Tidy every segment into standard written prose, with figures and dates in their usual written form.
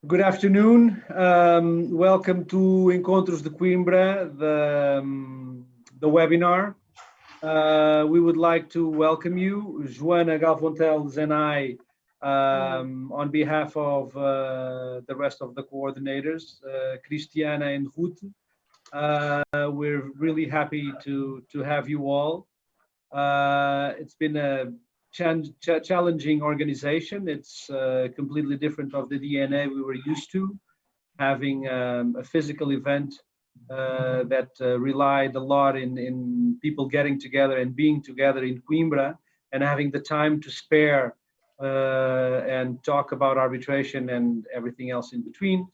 Good afternoon. Welcome to Encontros de Coimbra, the webinar. We would like to welcome you, Joana Galvão-Teles and I, on behalf of the rest of the coordinators, Cristiana and Ruth. We're really happy to have you all. It's been a challenging organization. It's completely different of the DNA we were used to, having a physical event that relied a lot in people getting together and being together in Coimbra and having the time to spare and talk about arbitration and everything else in between.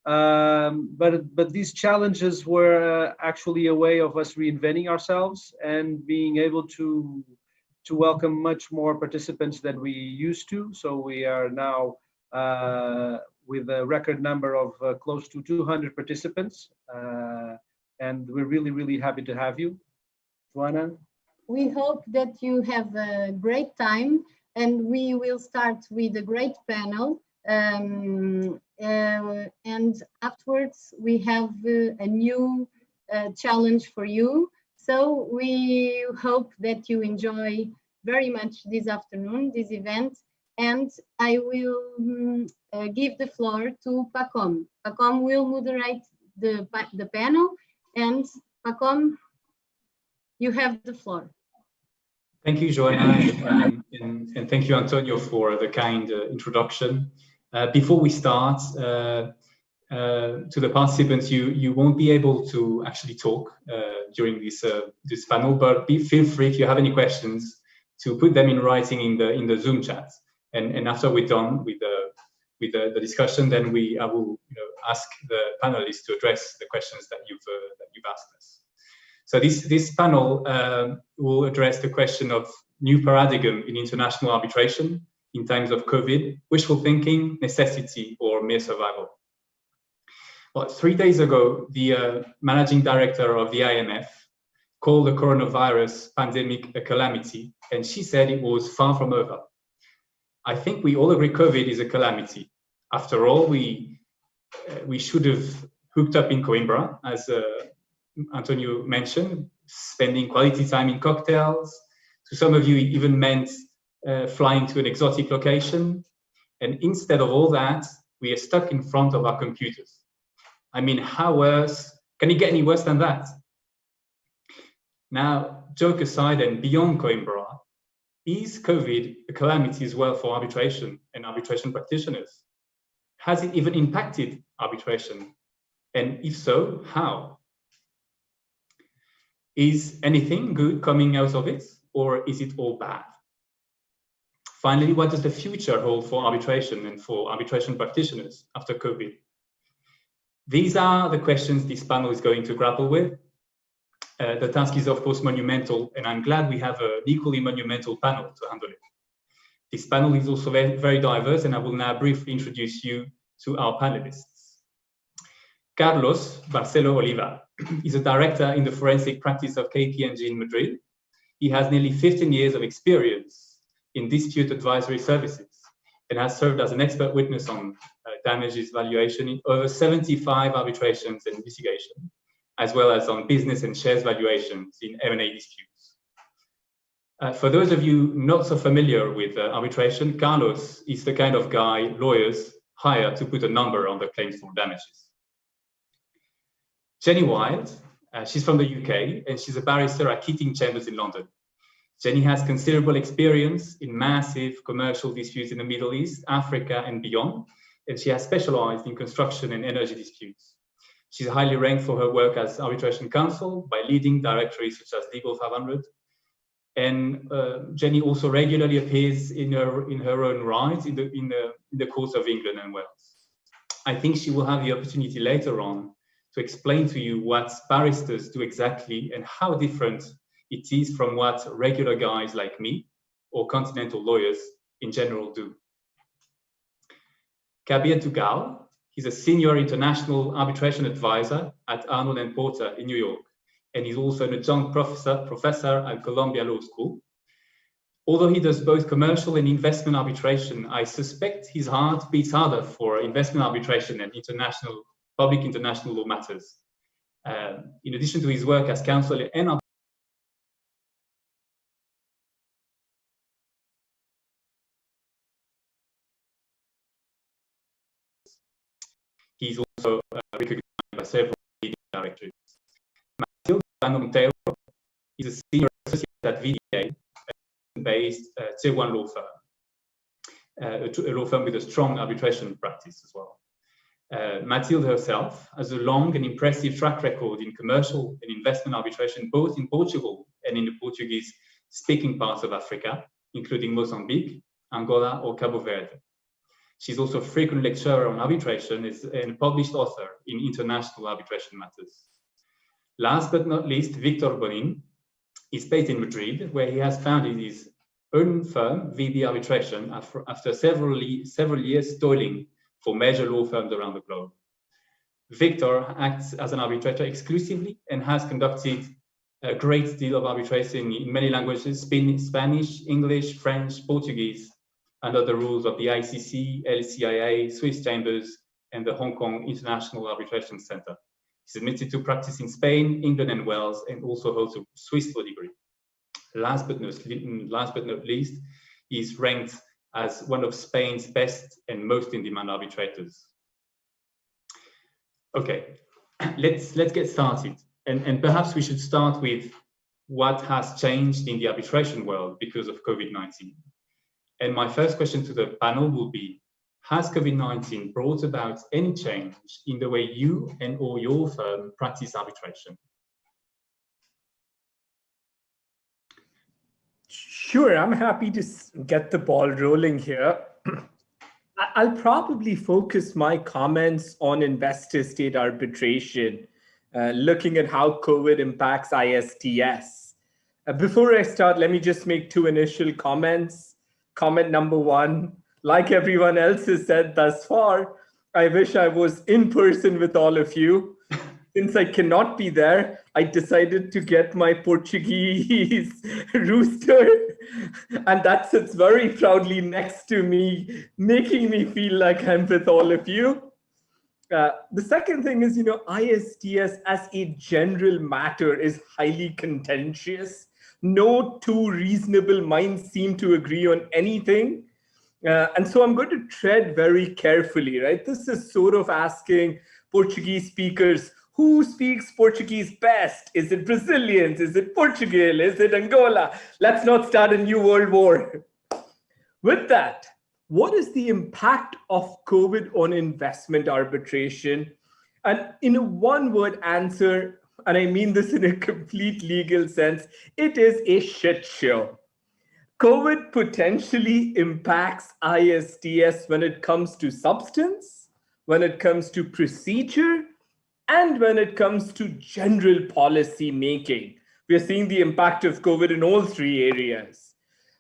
But these challenges were actually a way of us reinventing ourselves and being able to welcome much more participants than we used to. So we are now with a record number of close to 200 participants. And we're really, really happy to have you. Joana? We hope that you have a great time, and we will start with a great panel. And afterwards, we have a new challenge for you. So we hope that you enjoy very much this afternoon, this event, and I will give the floor to Pacôme. Pacôme will moderate the panel, and Pacôme, you have the floor. Thank you, Joana, and thank you, Antonio, for the kind introduction. Before we start, to the participants, you won't be able to actually talk during this panel, but feel free, if you have any questions, to put them in writing in the Zoom chat. And after we're done with the discussion, then I will ask the panelists to address the questions that you've asked us. So this panel will address the question of new paradigm in international arbitration in times of COVID, wishful thinking, necessity, or mere survival. Well, 3 days ago, the managing director of the IMF called the coronavirus pandemic a calamity, and she said it was far from over. I think we all agree COVID is a calamity. After all, we should have hooked up in Coimbra, as Antonio mentioned, spending quality time in cocktails. To some of you, it even meant flying to an exotic location. And instead of all that, we are stuck in front of our computers. I mean, how worse? Can it get any worse than that? Now, joke aside and beyond Coimbra, is COVID a calamity as well for arbitration and arbitration practitioners? Has it even impacted arbitration? And if so, how? Is anything good coming out of it, or is it all bad? Finally, what does the future hold for arbitration and for arbitration practitioners after COVID? These are the questions this panel is going to grapple with. The task is, of course, monumental, and I'm glad we have an equally monumental panel to handle it. This panel is also very, very diverse, and I will now briefly introduce you to our panelists. Carlos Marcelo Oliva is a director in the forensic practice of KPMG in Madrid. He has nearly 15 years of experience in dispute advisory services and has served as an expert witness on damages valuation in over 75 arbitrations and litigation, as well as on business and shares valuations in M&A disputes. For those of you not so familiar with arbitration, Carlos is the kind of guy lawyers hire to put a number on the claims for damages. Jennie Wild, she's from the UK, and she's a barrister at Keating Chambers in London. Jennie has considerable experience in massive commercial disputes in the Middle East, Africa, and beyond, and she has specialized in construction and energy disputes. She's highly ranked for her work as arbitration counsel by leading directories such as Legal 500. And Jennie also regularly appears in her own right in the courts of England and Wales. I think she will have the opportunity later on to explain to you what barristers do exactly and how different it is from what regular guys like me or continental lawyers in general do. Kabir Duggal, he's a senior international arbitration advisor at Arnold and Porter in New York, and he's also an adjunct professor at Columbia Law School. Although he does both commercial and investment arbitration, I suspect his heart beats harder for investment arbitration and public international law matters. In addition to his work as counsel and he's also recognized by several leading directors. Matilde Monteiro is a senior associate at VDA, based Tier 1 law firm, a law firm with a strong arbitration practice as well. Matilde herself has a long and impressive track record in commercial and investment arbitration, both in Portugal and in the Portuguese-speaking parts of Africa, including Mozambique, Angola, or Cabo Verde. She's also a frequent lecturer on arbitration and a published author in international arbitration matters. Last but not least, Victor Bonin is based in Madrid, where he has founded his own firm, VB Arbitration, after several years toiling for major law firms around the globe. Victor acts as an arbitrator exclusively and has conducted a great deal of arbitration in many languages: Spanish, English, French, Portuguese, under the rules of the ICC, LCIA, Swiss Chambers, and the Hong Kong International Arbitration Center. He's admitted to practice in Spain, England, and Wales, and also holds a Swiss law degree. Last but not least, he's ranked as one of Spain's best and most in-demand arbitrators. Okay, let's get started. And perhaps we should start with what has changed in the arbitration world because of COVID-19. And my first question to the panel will be, has COVID-19 brought about any change in the way you and or your firm practice arbitration? Sure, I'm happy to get the ball rolling here. I'll probably focus my comments on investor-state arbitration, looking at how COVID impacts ISTS. Before I start, let me just make two initial comments. Comment number one, like everyone else has said thus far, I wish I was in person with all of you. Since I cannot be there, I decided to get my Portuguese rooster, and that sits very proudly next to me, making me feel like I'm with all of you. The second thing is, ISTS as a general matter is highly contentious. No two reasonable minds seem to agree on anything. And so I'm going to tread very carefully, right? This is sort of asking Portuguese speakers, who speaks Portuguese best? Is it Brazilians? Is it Portugal? Is it Angola? Let's not start a new world war. With that, what is the impact of COVID on investment arbitration? And in a one-word answer, and I mean this in a complete legal sense, it is a shit show. COVID potentially impacts ISTS when it comes to substance, when it comes to procedure, and when it comes to general policy making. We are seeing the impact of COVID in all three areas.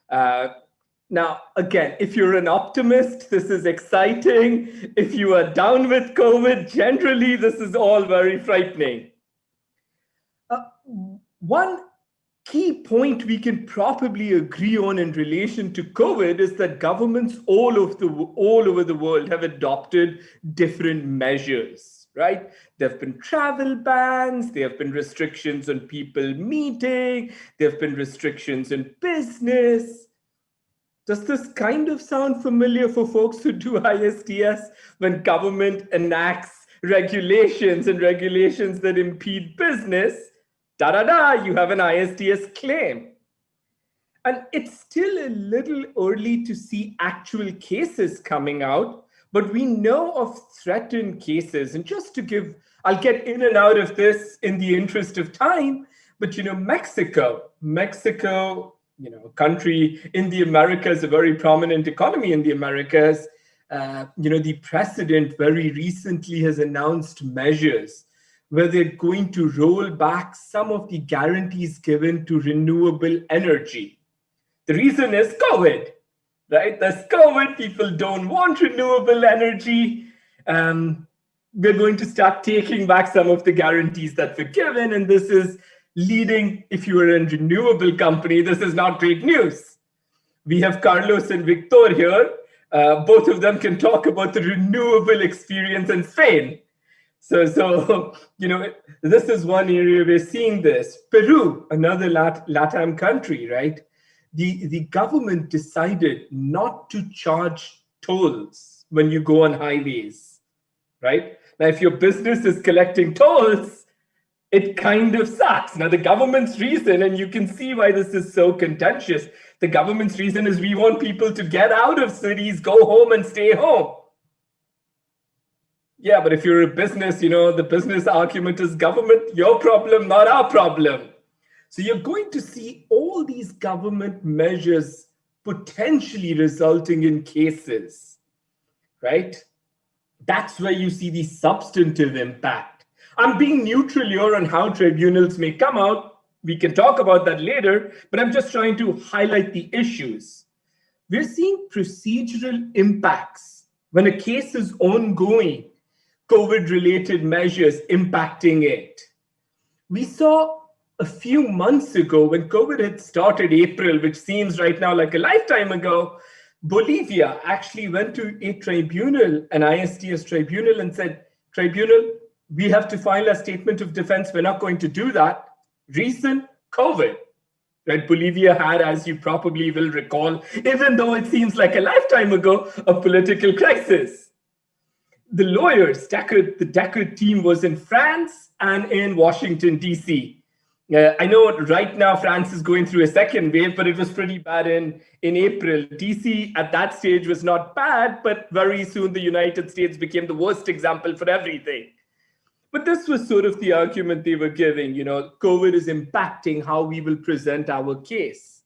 Now, again, if you're an optimist, this is exciting. If you are down with COVID, generally, this is all very frightening. One key point we can probably agree on in relation to COVID is that governments all over the world have adopted different measures, right? There have been travel bans, there have been restrictions on people meeting, there have been restrictions in business. Does this kind of sound familiar for folks who do ISTS when government enacts regulations and regulations that impede business? You have an ISTS claim. And it's still a little early to see actual cases coming out, but we know of threatened cases. And just to give, I'll get in and out of this in the interest of time, but Mexico, a country in the Americas, a very prominent economy in the Americas, the president very recently has announced measures where they're going to roll back some of the guarantees given to renewable energy. The reason is COVID, right? There's COVID, people don't want renewable energy. We're going to start taking back some of the guarantees that were given, and this is leading, if you are a renewable company, this is not great news. We have Carlos and Victor here. Both of them can talk about the renewable experience in Spain. So this is one area we're seeing this. Peru, another LATAM country, right? The government decided not to charge tolls when you go on highways, right? Now, if your business is collecting tolls, it kind of sucks. Now, the government's reason, and you can see why this is so contentious, the government's reason is we want people to get out of cities, go home and stay home. Yeah, but if you're a business, the business argument is government, your problem, not our problem. So you're going to see all these government measures potentially resulting in cases, right? That's where you see the substantive impact. I'm being neutral here on how tribunals may come out. We can talk about that later, but I'm just trying to highlight the issues. We're seeing procedural impacts when a case is ongoing, COVID-related measures impacting it. We saw a few months ago when COVID had started April, which seems right now like a lifetime ago, Bolivia actually went to a tribunal, an ISTS tribunal, and said, tribunal, we have to file a statement of defense. We're not going to do that. Reason, COVID. Right? Bolivia had, as you probably will recall, even though it seems like a lifetime ago, a political crisis. The lawyers, the Deckard team was in France and in Washington, D.C. I know right now France is going through a second wave, but it was pretty bad in April. DC at that stage was not bad, but very soon the United States became the worst example for everything. But this was sort of the argument they were giving, COVID is impacting how we will present our case.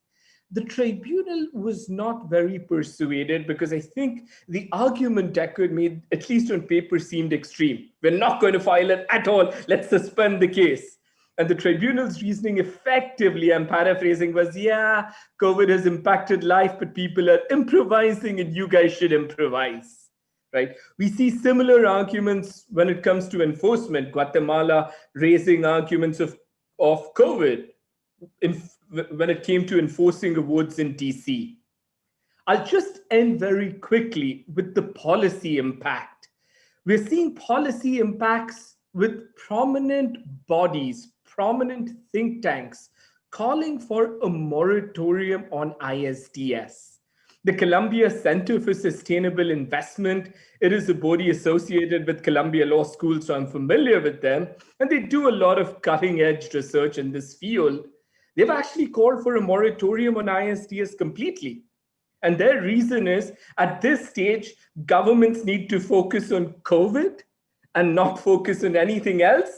The tribunal was not very persuaded because I think the argument Deckard made, at least on paper, seemed extreme. We're not going to file it at all. Let's suspend the case. And the tribunal's reasoning effectively, I'm paraphrasing, was, yeah, COVID has impacted life, but people are improvising and you guys should improvise, right? We see similar arguments when it comes to enforcement. Guatemala raising arguments of COVID when it came to enforcing awards in DC. I'll just end very quickly with the policy impact. We're seeing policy impacts with prominent bodies, prominent think tanks calling for a moratorium on ISDS. The Columbia Center for Sustainable Investment, it is a body associated with Columbia Law School, so I'm familiar with them, and they do a lot of cutting-edge research in this field. They've actually called for a moratorium on ISDS completely. And their reason is, at this stage, governments need to focus on COVID and not focus on anything else.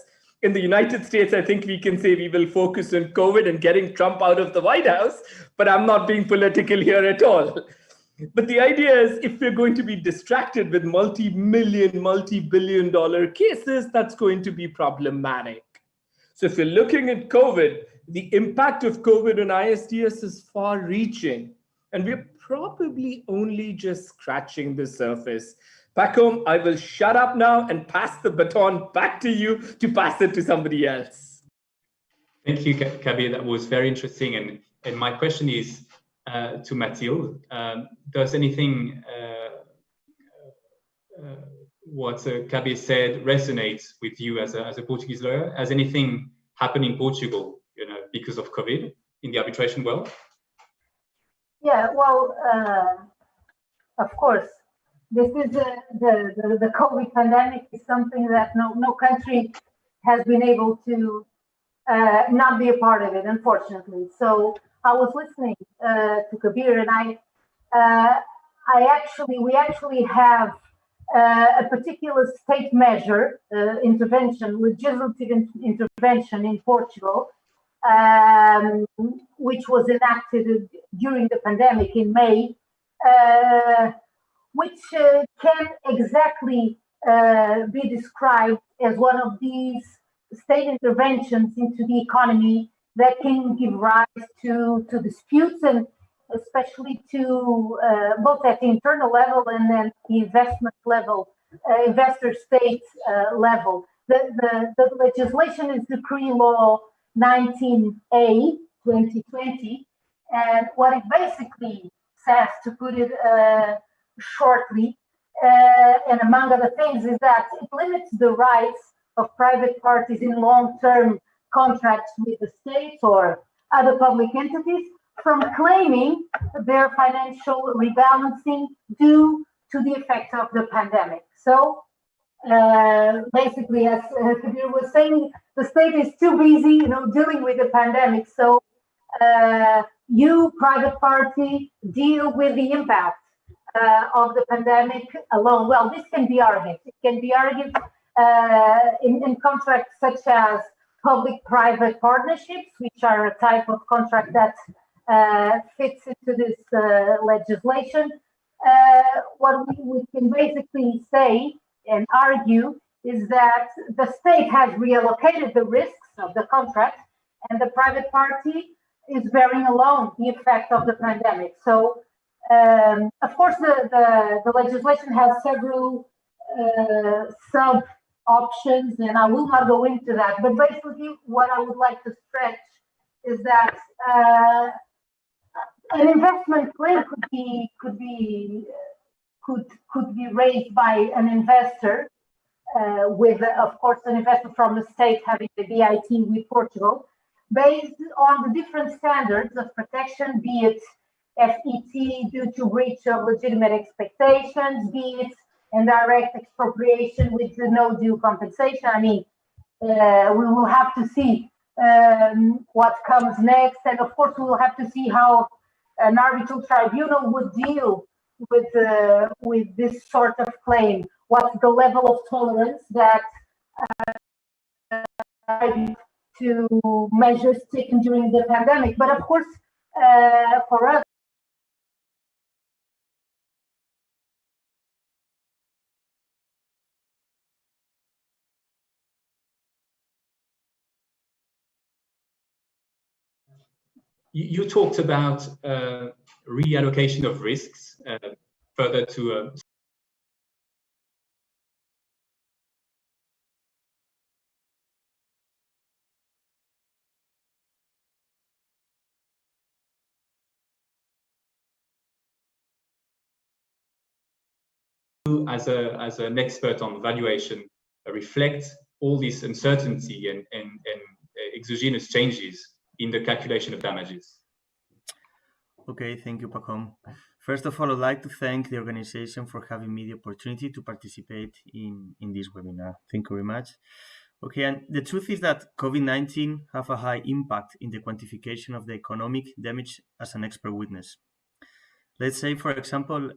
In the United States, I think we can say we will focus on COVID and getting Trump out of the White House, but I'm not being political here at all. But the idea is, if we're going to be distracted with multi-million, multi-billion-dollar cases, that's going to be problematic. So if you're looking at COVID, the impact of COVID on ISDS is far-reaching, and we're probably only just scratching the surface. Pacôme, I will shut up now and pass the baton back to you to pass it to somebody else. Thank you, Kabir. That was very interesting. And my question is to Matilde. Does anything what Kabir said resonates with you as a Portuguese lawyer? Has anything happened in Portugal, because of COVID in the arbitration world? Yeah, well, of course. This is the COVID pandemic is something that no country has been able to not be a part of it, unfortunately. So I was listening to Kabir, and we actually have a particular state measure intervention, legislative intervention in Portugal, which was enacted during the pandemic in May. Which can exactly be described as one of these state interventions into the economy that can give rise to disputes, and especially to both at the internal level and then the investment level, investor state level. The legislation is Decree Law 19A 2020, and what it basically says, to put it shortly, and among other things, is that it limits the rights of private parties in long-term contracts with the states or other public entities from claiming their financial rebalancing due to the effect of the pandemic. So basically, as Kabir was saying, the state is too busy, dealing with the pandemic. So you, private party, deal with the impact of the pandemic alone. Well, this can be argued. It can be argued in contracts such as public-private partnerships, which are a type of contract that fits into this legislation. What we can basically say and argue is that the state has reallocated the risks of the contract, and the private party is bearing alone the effect of the pandemic. So, of course, the legislation has several sub options, and I will not go into that. But basically, what I would like to stretch is that an investment claim could be raised by an investor, with, of course, an investor from the state having the BIT with Portugal, based on the different standards of protection, be it FET due to breach of legitimate expectations, be it indirect expropriation with no due compensation. I mean, we will have to see what comes next, and of course, we will have to see how an arbitral tribunal would deal with this sort of claim. What's the level of tolerance that to measures taken during the pandemic? But of course, for us, you talked about reallocation of risks further to as an expert on valuation reflect all this uncertainty and exogenous changes in the calculation of damages? Okay, thank you, Pacôme. First of all, I'd like to thank the organization for having me the opportunity to participate in this webinar. Thank you very much. Okay, and the truth is that COVID-19 have a high impact in the quantification of the economic damage as an expert witness. Let's say, for example,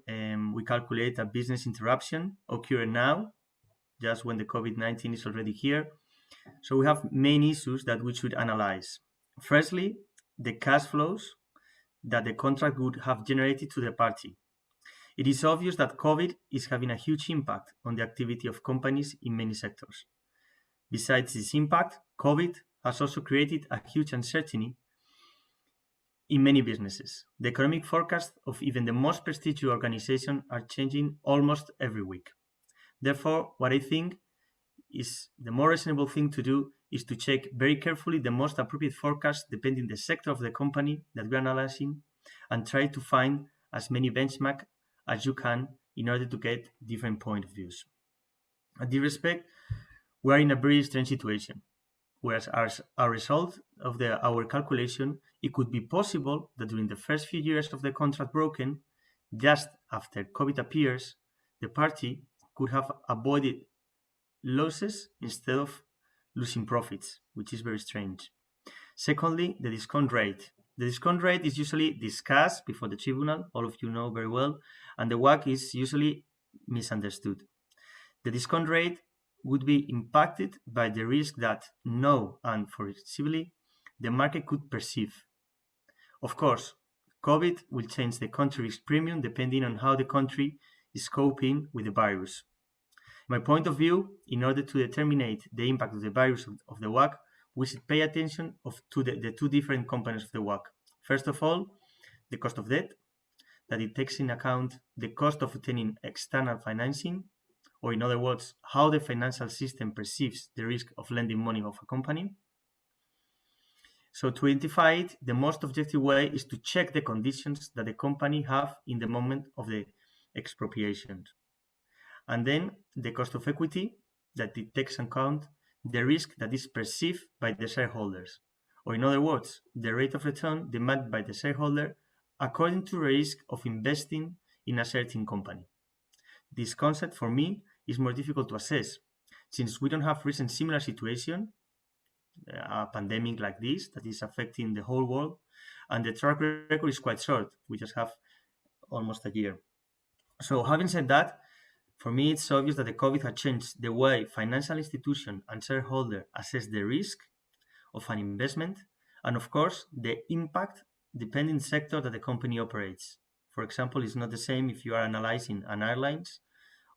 we calculate a business interruption occurring now, just when the COVID-19 is already here. So we have main issues that we should analyze. Firstly, the cash flows that the contract would have generated to the party. It is obvious that COVID is having a huge impact on the activity of companies in many sectors. Besides this impact, COVID has also created a huge uncertainty in many businesses. The economic forecasts of even the most prestigious organizations are changing almost every week. Therefore, what I think is the more reasonable thing to do is to check very carefully the most appropriate forecast depending the sector of the company that we're analyzing, and try to find as many benchmarks as you can in order to get different point of views. At this respect, we are in a very strange situation, whereas as a result of our calculation, it could be possible that during the first few years of the contract broken, just after COVID appears, the party could have avoided losses instead of losing profits, which is very strange. Secondly, the discount rate. The discount rate is usually discussed before the tribunal, all of you know very well, and the WACC is usually misunderstood. The discount rate would be impacted by the risk that now and foreseeably the market could perceive. Of course, COVID will change the country risk premium depending on how the country is coping with the virus. My point of view, in order to determine the impact of the virus of the WACC, we should pay attention to the two different components of the WACC. First of all, the cost of debt, that it takes in account the cost of obtaining external financing, or in other words, how the financial system perceives the risk of lending money of a company. So to identify it, the most objective way is to check the conditions that the company have in the moment of the expropriation. And then the cost of equity, that it takes into account the risk that is perceived by the shareholders. Or in other words, the rate of return demanded by the shareholder according to the risk of investing in a certain company. This concept for me is more difficult to assess since we don't have recent similar situation, a pandemic like this that is affecting the whole world, and the track record is quite short. We just have almost a year. So having said that, for me, it's obvious that the COVID has changed the way financial institution and shareholder assess the risk of an investment, and of course, the impact depending sector that the company operates. For example, it's not the same if you are analyzing an airlines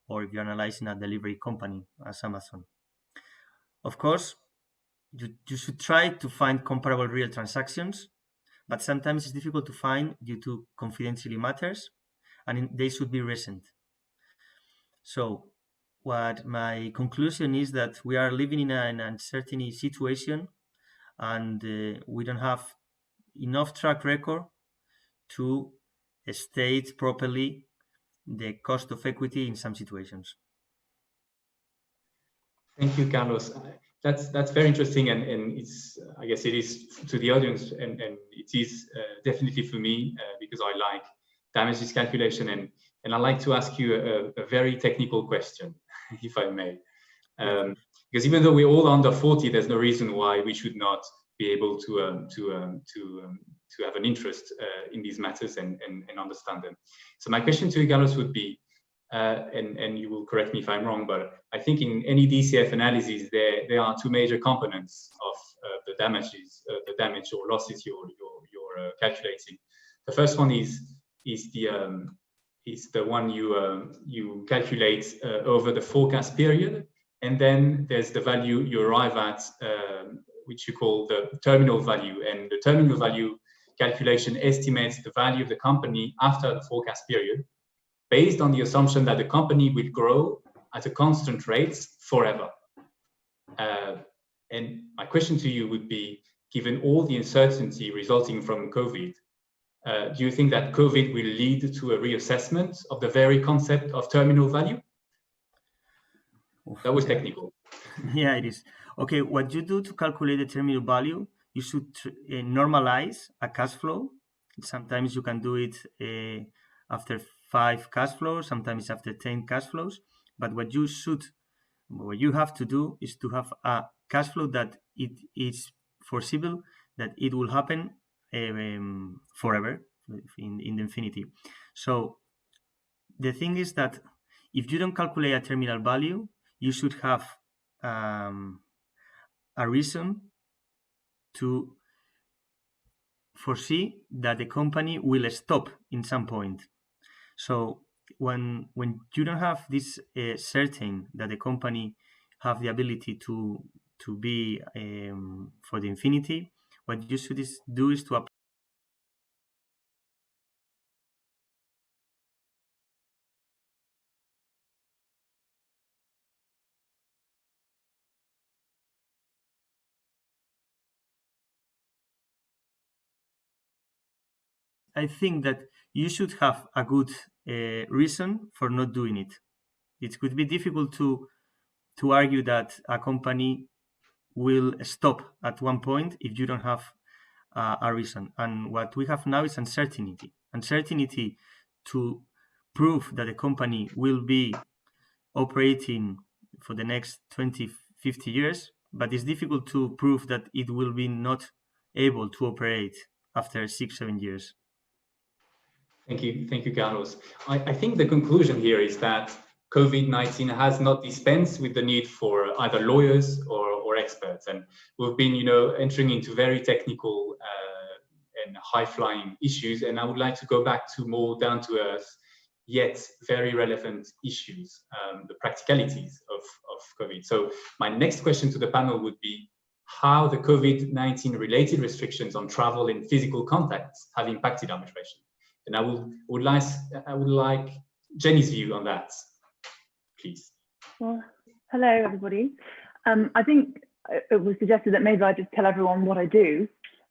or if you're analyzing a delivery company as Amazon. Of course, you should try to find comparable real transactions, but sometimes it's difficult to find due to confidentiality matters, and they should be recent. So what my conclusion is that we are living in an uncertain situation, and we don't have enough track record to state properly the cost of equity in some situations. Thank you, Carlos. That's very interesting, and it's I guess it is to the audience, and it is definitely for me because I like damages calculation, and I'd like to ask you a very technical question, if I may, because even though we're all under 40, there's no reason why we should not be able to have an interest in these matters and understand them. So my question to you, Carlos, would be, and you will correct me if I'm wrong, but I think in any DCF analysis, there are two major components of the damages, the damage or losses you're calculating. The first one is the one you calculate over the forecast period, and then there's the value you arrive at, which you call the terminal value, and the terminal value calculation estimates the value of the company after the forecast period, based on the assumption that the company will grow at a constant rate forever. And my question to you would be, given all the uncertainty resulting from COVID, do you think that COVID will lead to a reassessment of the very concept of terminal value? That was technical. Yeah, it is. Okay, what you do to calculate the terminal value, you should normalize a cash flow. Sometimes you can do it after 5 cash flows, sometimes after 10 cash flows. But what you have to do is to have a cash flow that it is foreseeable that it will happen forever, in the infinity. So the thing is that if you don't calculate a terminal value, you should have a reason to foresee that the company will stop in some point. So when you don't have this certain that the company have the ability to be for the infinity, what you should do is to apply. I think that you should have a good reason for not doing it. It could be difficult to argue that a company will stop at one point if you don't have a reason. And what we have now is uncertainty. Uncertainty to prove that the company will be operating for the next 20, 50 years, but it's difficult to prove that it will be not able to operate after 6, 7 years. Thank you, Carlos. I think the conclusion here is that COVID-19 has not dispensed with the need for either lawyers or experts, and we've been, entering into very technical and high-flying issues. And I would like to go back to more down-to-earth, yet very relevant issues, the practicalities of COVID. So my next question to the panel would be how the COVID-19 related restrictions on travel and physical contacts have impacted arbitration. And I would like Jennie's view on that, please. Well, hello, everybody. I think it was suggested that maybe I just tell everyone what I do.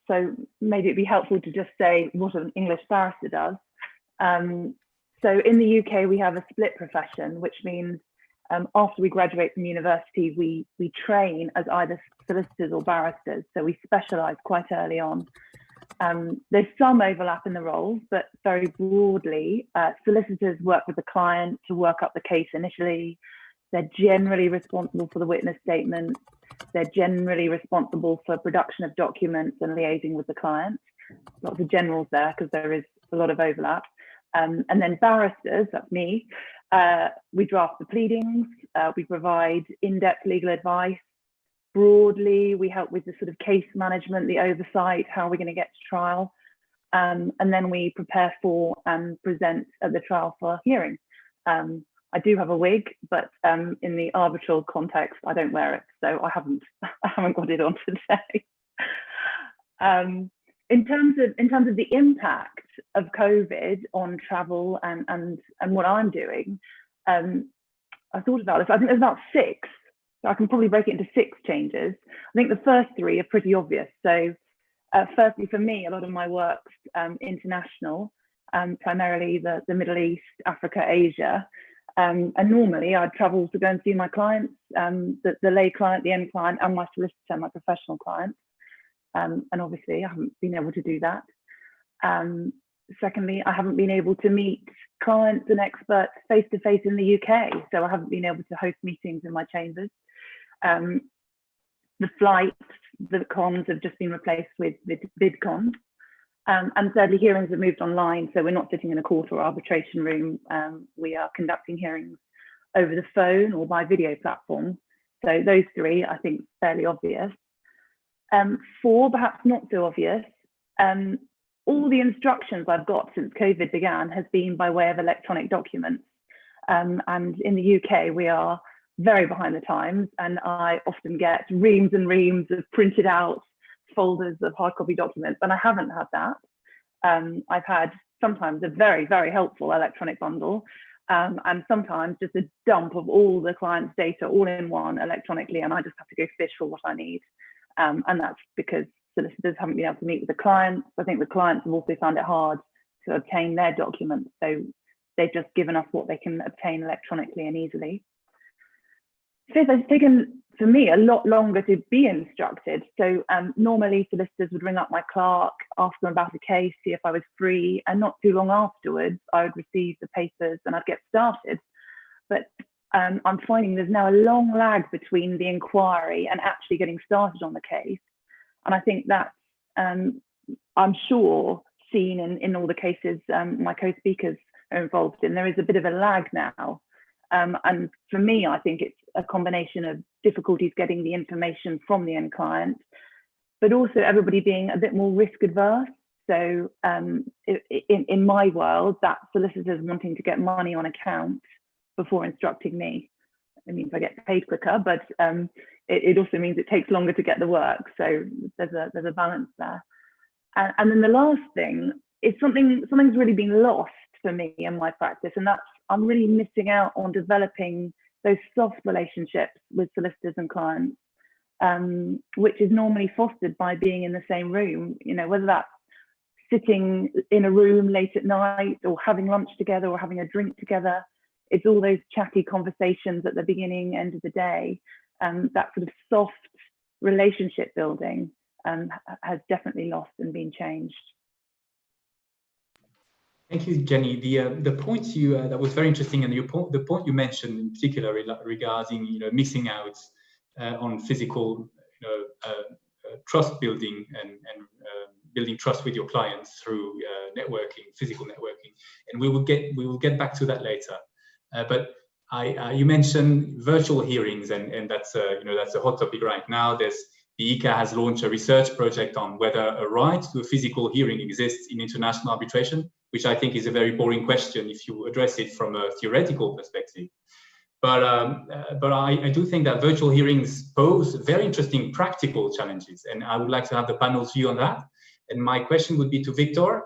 So maybe it'd be helpful to just say what an English barrister does. So in the UK, we have a split profession, which means after we graduate from university, we train as either solicitors or barristers. So we specialise quite early on. There's some overlap in the roles, but very broadly, solicitors work with the client to work up the case initially. They're generally responsible for the witness statement. They're generally responsible for production of documents and liaising with the client. Lots of generals there because there is a lot of overlap. And then barristers, that's me, we draft the pleadings, we provide in-depth legal advice. Broadly, we help with the sort of case management, the oversight, how we're going to get to trial. And then we prepare for and present at the trial for hearing. I do have a wig, but in the arbitral context, I don't wear it, so I haven't got it on today. In terms of the impact of COVID on travel and what I'm doing, I thought about this. I think there's about 6. So I can probably break it into 6 changes. I think the first 3 are pretty obvious. So firstly, for me, a lot of my work's international, primarily the Middle East, Africa, Asia. And normally I'd travel to go and see my clients, the lay client, the end client, and my solicitor, my professional client. And obviously I haven't been able to do that. Secondly, I haven't been able to meet clients and experts face-to-face in the UK. So I haven't been able to host meetings in my chambers. The flights, the cons have just been replaced with VidCons. And thirdly, hearings have moved online. So we're not sitting in a court or arbitration room. We are conducting hearings over the phone or by video platform. So those 3, I think, fairly obvious. 4, perhaps not so obvious. All the instructions I've got since COVID began has been by way of electronic documents. And in the UK, we are very behind the times. And I often get reams and reams of printed out folders of hard copy documents, and I haven't had that. I've had sometimes a very, very helpful electronic bundle, and sometimes just a dump of all the client's data all in one electronically, and I just have to go fish for what I need. And that's because solicitors haven't been able to meet with the clients. I think the clients have also found it hard to obtain their documents, so they've just given us what they can obtain electronically and easily. Fifth, it's taken, for me, a lot longer to be instructed. So normally solicitors would ring up my clerk, ask them about a case, see if I was free, and not too long afterwards, I would receive the papers and I'd get started. But I'm finding there's now a long lag between the inquiry and actually getting started on the case. And I think that's, I'm sure, seen in all the cases my co-speakers are involved in. There is a bit of a lag now. And for me, I think it's a combination of difficulties getting the information from the end client, but also everybody being a bit more risk adverse. So in my world, that solicitors wanting to get money on account before instructing me. It means I get paid quicker, but it also means it takes longer to get the work. So there's a balance there. And then the last thing is something's really been lost for me in my practice, and that's I'm really missing out on developing those soft relationships with solicitors and clients, which is normally fostered by being in the same room, you know, whether that's sitting in a room late at night or having lunch together or having a drink together. It's all those chatty conversations at the beginning, end of the day. That sort of soft relationship building has definitely lost and been changed. Thank you, Jennie. The point that was very interesting, and the point you mentioned in particular regarding missing out on physical trust building and building trust with your clients through networking, physical networking, and we will get back to that later. But you mentioned virtual hearings, and that's a hot topic right now. The ICA has launched a research project on whether a right to a physical hearing exists in international arbitration, which I think is a very boring question if you address it from a theoretical perspective. But I do think that virtual hearings pose very interesting practical challenges, and I would like to have the panel's view on that. And my question would be to Victor.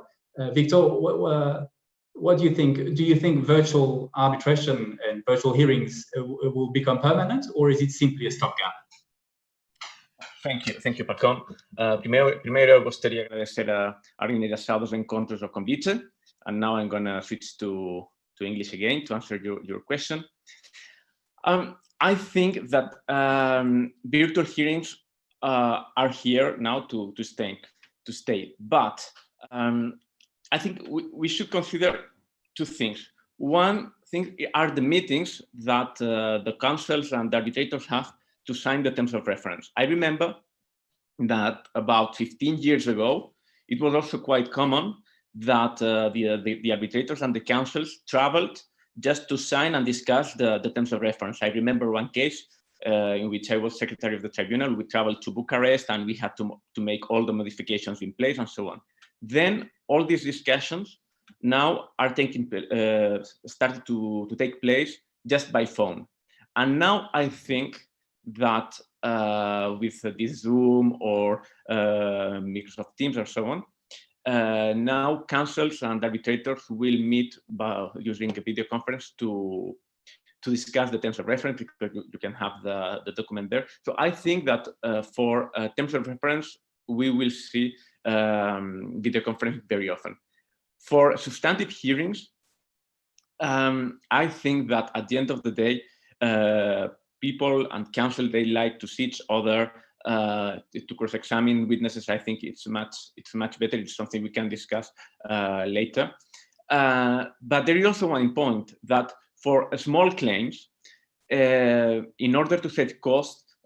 Victor, what do you think? Do you think virtual arbitration and virtual hearings will become permanent, or is it simply a stopgap? Thank you, Pacôme. Primeiro eu gostaria de agradecer a organização dos encontros do convite, and now I'm going to switch to English again to answer your question. I think that virtual hearings are here now to stay, but I think we should consider two things. One thing are the meetings that the councils and the arbitrators have to sign the terms of reference. I remember that about 15 years ago, it was also quite common that the arbitrators and the councils traveled just to sign and discuss the terms of reference. I remember one case in which I was secretary of the tribunal. We traveled to Bucharest and we had to make all the modifications in place and so on. Then all these discussions now are started to take place just by phone. And now I think that with this Zoom or Microsoft Teams or so on, now councils and arbitrators will meet by using a video conference to discuss the terms of reference, because you can have the document there. So I think that for terms of reference, we will see video conference very often. For substantive hearings, I think that at the end of the day, people and counsel, they like to see each other, to cross-examine witnesses. I think it's much better. It's something we can discuss later. But there is also one point that for small claims, in order to set cost,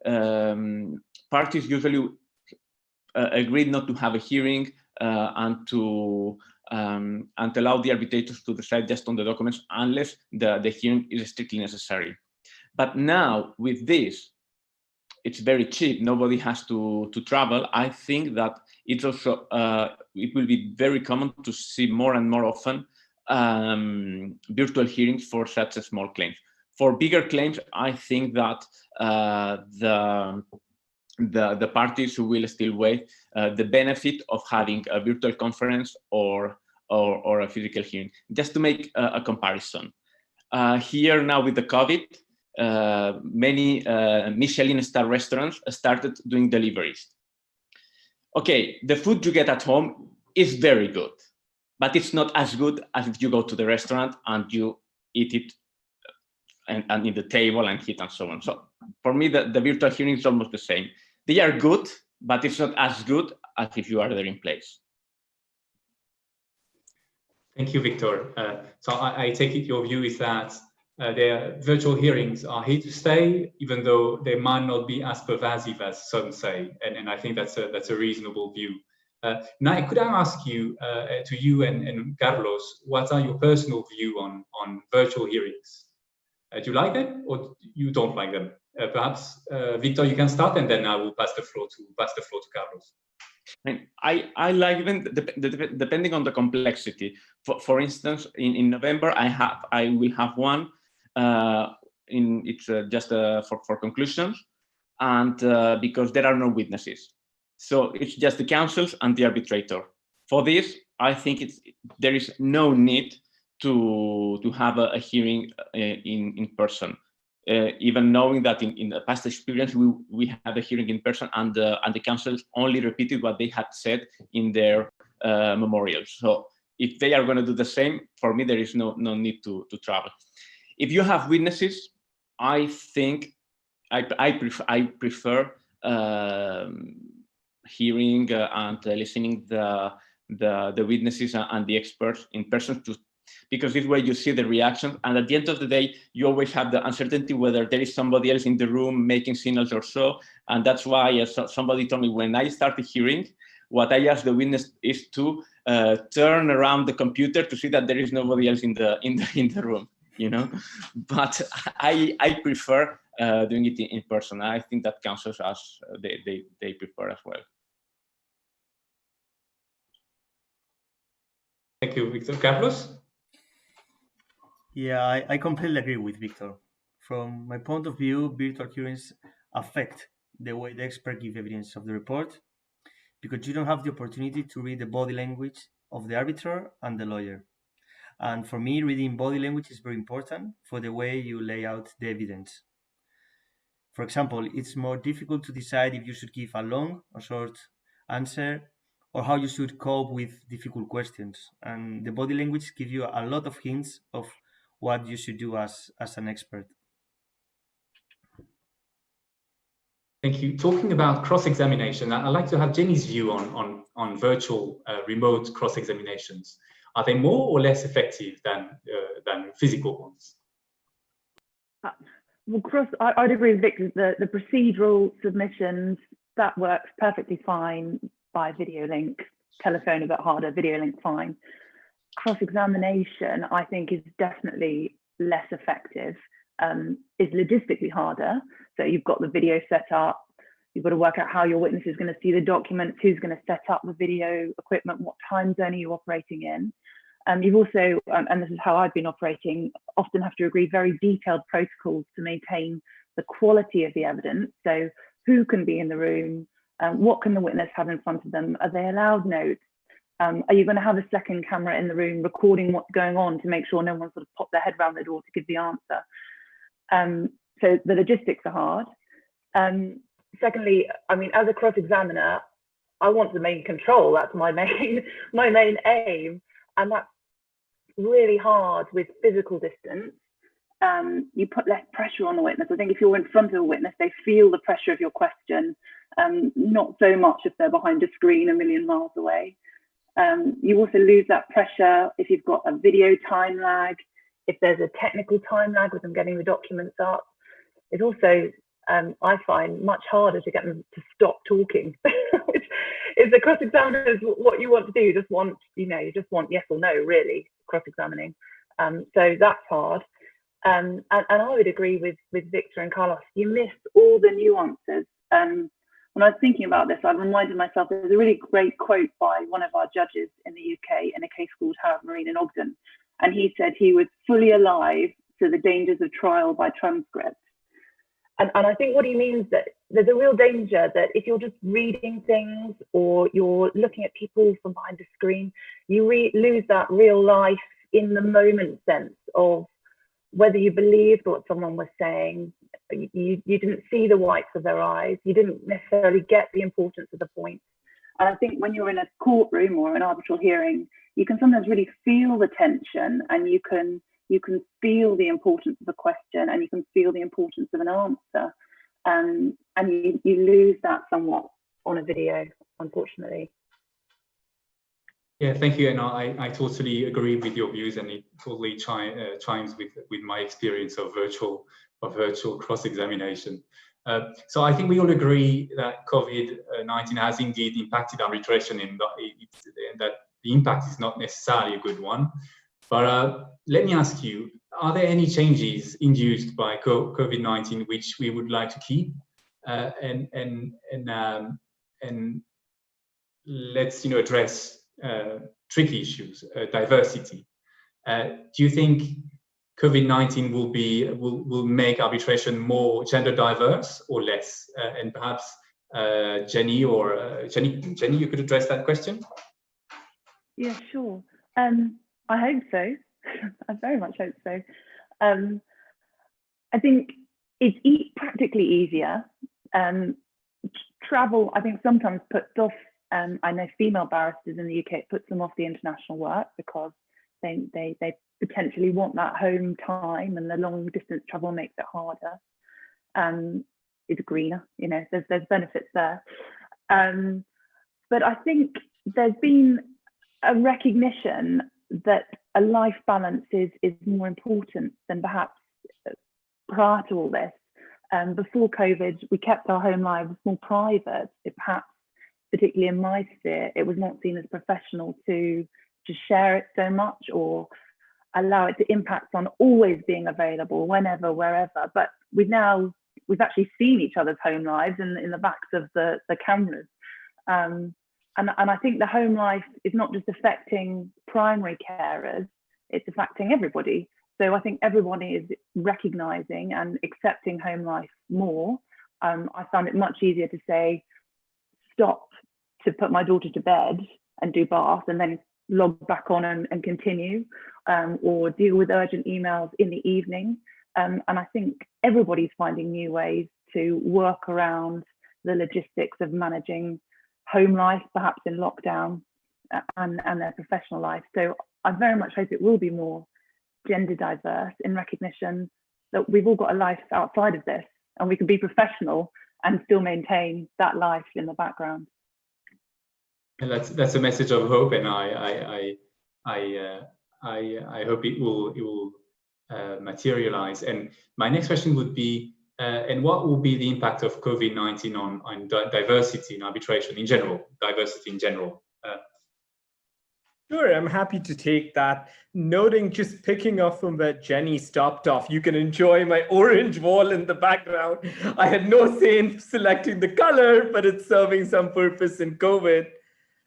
parties usually agreed not to have a hearing and to allow the arbitrators to decide just on the documents unless the hearing is strictly necessary. But now with this, it's very cheap. Nobody has to travel. I think that it's also it will be very common to see more and more often virtual hearings for such a small claims. For bigger claims, I think that the parties will still weigh the benefit of having a virtual conference or a physical hearing. Just to make a comparison, here now with the COVID, many Michelin star restaurants started doing deliveries. Okay, the food you get at home is very good, but it's not as good as if you go to the restaurant and you eat it and in the table and heat and so on. So for me, the virtual hearing is almost the same. They are good, but it's not as good as if you are there in place. Thank you, Victor. So I take it your view is that their virtual hearings are here to stay, even though they might not be as pervasive as some say, and I think that's a reasonable view. Now, could I ask you, to you and Carlos, what are your personal view on virtual hearings? Do you like them or you don't like them? Perhaps Victor, you can start, and then I will pass the floor to Carlos. I like them depending on the complexity. For instance, in November, I will have one. It's just for conclusions, and because there are no witnesses, so it's just the councils and the arbitrator. For this, I think there is no need to have a hearing in person. Even knowing that in the past experience we had a hearing in person, and the councils only repeated what they had said in their memorials. So if they are going to do the same, for me there is no need to travel. If you have witnesses, I think I prefer hearing and listening the witnesses and the experts in person, because this way you see the reaction, and at the end of the day you always have the uncertainty whether there is somebody else in the room making signals or so. And that's why somebody told me when I started hearing, what I asked the witness is to turn around the computer to see that there is nobody else in the room, you know. But I prefer doing it in person. I think that councils as they prefer as well. Thank you, Victor. Carlos? Yeah, I completely agree with Victor. From my point of view, virtual hearings affect the way the expert give evidence of the report, because you don't have the opportunity to read the body language of the arbiter and the lawyer. And for me, reading body language is very important for the way you lay out the evidence. For example, it's more difficult to decide if you should give a long or short answer, or how you should cope with difficult questions. And the body language gives you a lot of hints of what you should do as an expert. Thank you. Talking about cross-examination, I'd like to have Jennie's view on virtual remote cross-examinations. Are they more or less effective than physical ones? Well, I'd agree with Victor. The procedural submissions, that works perfectly fine by video link. Telephone a bit harder, video link fine. Cross-examination, I think, is definitely less effective. Is logistically harder. So you've got the video set up, you've got to work out how your witness is going to see the documents, who's going to set up the video equipment, what time zone are you operating in. You've also, and this is how I've been operating, often have to agree very detailed protocols to maintain the quality of the evidence. So who can be in the room, what can the witness have in front of them, are they allowed notes? Are you going to have a second camera in the room recording what's going on to make sure no one sort of popped their head around the door to give the answer? So the logistics are hard. Secondly, I mean, as a cross-examiner, I want to maintain control. That's my main aim, and that's really hard with physical distance. You put less pressure on the witness. I think if you're in front of a witness, they feel the pressure of your question, not so much if they're behind a screen a million miles away. You also lose that pressure if you've got a video time lag, if there's a technical time lag with them getting the documents up. It's also, I find, much harder to get them to stop talking, which is the cross-examiners, what you want to do. You just want, you just want yes or no, really, cross-examining. So that's hard. And I would agree with Victor and Carlos. You miss all the nuances. When I was thinking about this, I reminded myself there's a really great quote by one of our judges in the UK in a case called Howard Marine in Ogden. And he said he was fully alive to the dangers of trial by transcript. And I think what he means that there's a real danger that if you're just reading things or you're looking at people from behind a screen, you lose that real life in the moment sense of whether you believed what someone was saying, you didn't see the whites of their eyes, you didn't necessarily get the importance of the point. And I think when you're in a courtroom or an arbitral hearing, you can sometimes really feel the tension, and you can feel the importance of a question, and you can feel the importance of an answer. And you lose that somewhat on a video, unfortunately. Yeah, thank you. And I totally agree with your views, and it totally chimes with my experience of virtual cross-examination. So I think we all agree that COVID-19 has indeed impacted arbitration, and that the impact is not necessarily a good one. But let me ask you, are there any changes induced by COVID-19 which we would like to keep? And let's address tricky issues, diversity. Do you think COVID-19 will make arbitration more gender diverse or less? And perhaps Jennie, you could address that question. Yeah, sure. I hope so. I very much hope so. I think it's practically easier. Travel, I think, sometimes puts off. I know female barristers in the UK, it puts them off the international work because they potentially want that home time, and the long distance travel makes it harder. It's greener, there's benefits there. But I think there's been a recognition that a life balance is more important than perhaps prior to all this. Before COVID, we kept our home lives more private. It perhaps, particularly in my sphere, it was not seen as professional to share it so much or allow it to impact on always being available whenever, wherever. But we've actually seen each other's home lives in the backs of the cameras. And I think the home life is not just affecting primary carers, it's affecting everybody. So I think everybody is recognizing and accepting home life more. I found it much easier to say, stop to put my daughter to bed and do bath and then log back on and continue, or deal with urgent emails in the evening. And I think everybody's finding new ways to work around the logistics of managing home life, perhaps in lockdown, and their professional life. So I very much hope it will be more gender diverse in recognition that we've all got a life outside of this, and we can be professional and still maintain that life in the background. And that's a message of hope, and I hope it will materialize. And my next question would be, and what will be the impact of COVID-19 on diversity in arbitration in general, diversity in general? Sure, I'm happy to take that. Noting, just picking up from where Jennie stopped off, you can enjoy my orange wall in the background. I had no say in selecting the color, but it's serving some purpose in COVID.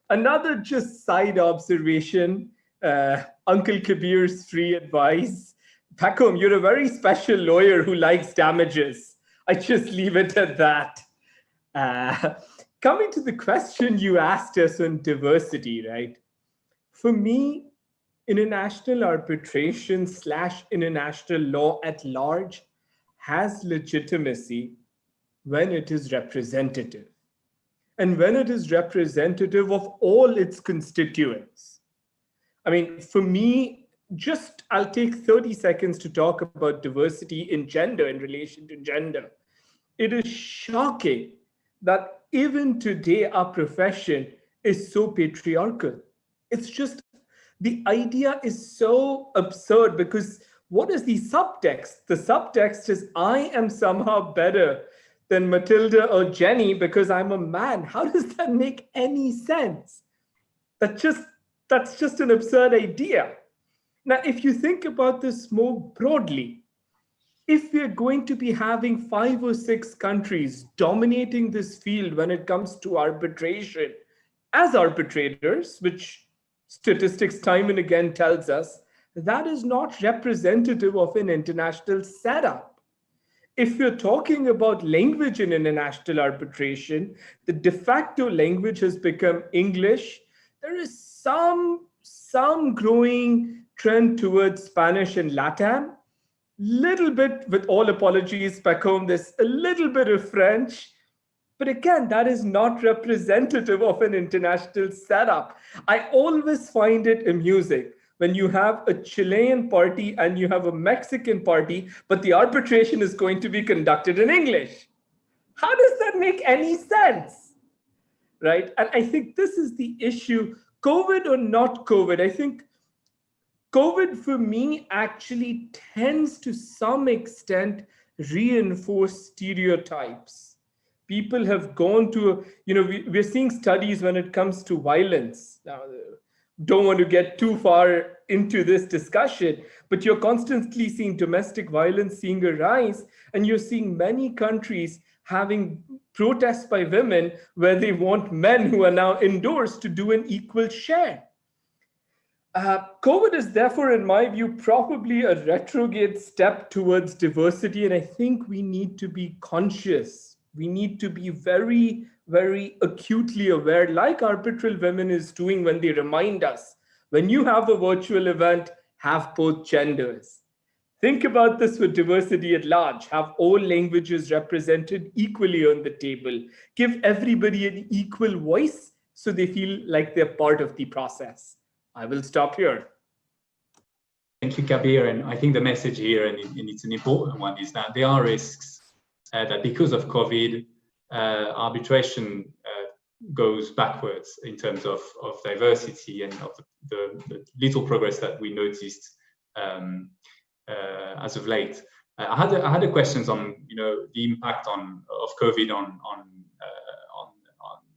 Another just side observation, Uncle Kabir's free advice. Pacôme, you're a very special lawyer who likes damages. I just leave it at that. Coming to the question you asked us on diversity, right? For me, international arbitration / international law at large has legitimacy when it is representative, and when it is representative of all its constituents. I mean, for me, I'll take 30 seconds to talk about diversity in gender, in relation to gender. It is shocking that even today our profession is so patriarchal. It's just, the idea is so absurd, because what is the subtext? The subtext is I am somehow better than Matilde or Jennie because I'm a man. How does that make any sense? That's just an absurd idea. Now, if you think about this more broadly, if we're going to be having 5 or 6 countries dominating this field when it comes to arbitration as arbitrators, which statistics time and again tells us, that is not representative of an international setup. If we're talking about language in international arbitration, the de facto language has become English. There is some growing trend towards Spanish and Latin. Little bit, with all apologies, Pacôme, there's a little bit of French. But again, that is not representative of an international setup. I always find it amusing when you have a Chilean party and you have a Mexican party, but the arbitration is going to be conducted in English. How does that make any sense? Right? And I think this is the issue, COVID or not COVID. I think COVID for me actually tends to some extent reinforce stereotypes. People have gone to, we're seeing studies when it comes to violence. Now, don't want to get too far into this discussion, but you're constantly seeing domestic violence seeing a rise, and you're seeing many countries having protests by women where they want men who are now indoors to do an equal share. COVID is therefore, in my view, probably a retrograde step towards diversity, and I think we need to be conscious. We need to be very, very acutely aware, like Arbitral Women is doing when they remind us, when you have a virtual event, have both genders. Think about this with diversity at large. Have all languages represented equally on the table. Give everybody an equal voice so they feel like they're part of the process. I will stop here. Thank you, Kabir. And I think the message here, and it's an important one, is that there are risks that because of COVID, arbitration goes backwards in terms of diversity and of the little progress that we noticed as of late. I had a questions on the impact of COVID on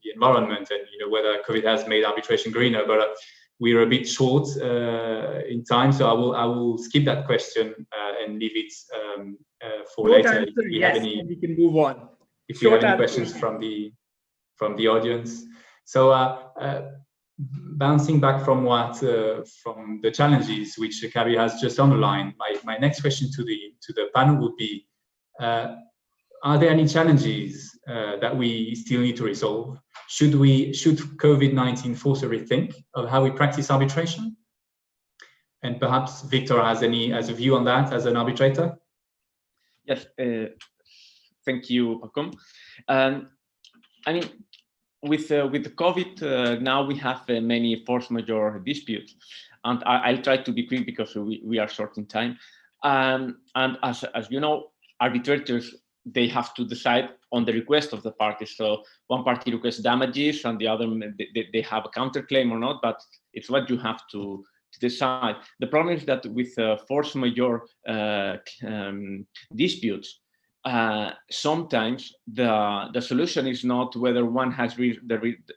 the environment, and whether COVID has made arbitration greener, but we're a bit short in time, so I will skip that question and leave it for later. Answer, yes, we can move on. If you have any questions from the audience. So bouncing back from from the challenges which Kabir has just underlined, my next question to the panel would be: are there any challenges that we still need to resolve? Should COVID-19 force a rethink of how we practice arbitration? And perhaps Victor has a view on that as an arbitrator? Yes, Thank you, Pacôme. I mean, with the COVID, now we have many force majeure disputes, and I'll try to be quick because we are short in time. And as you know, arbitrators, they have to decide on the request of the parties. So one party requests damages, and the other they have a counterclaim or not. But it's what you have to decide. The problem is that with force majeure disputes, sometimes the solution is not whether one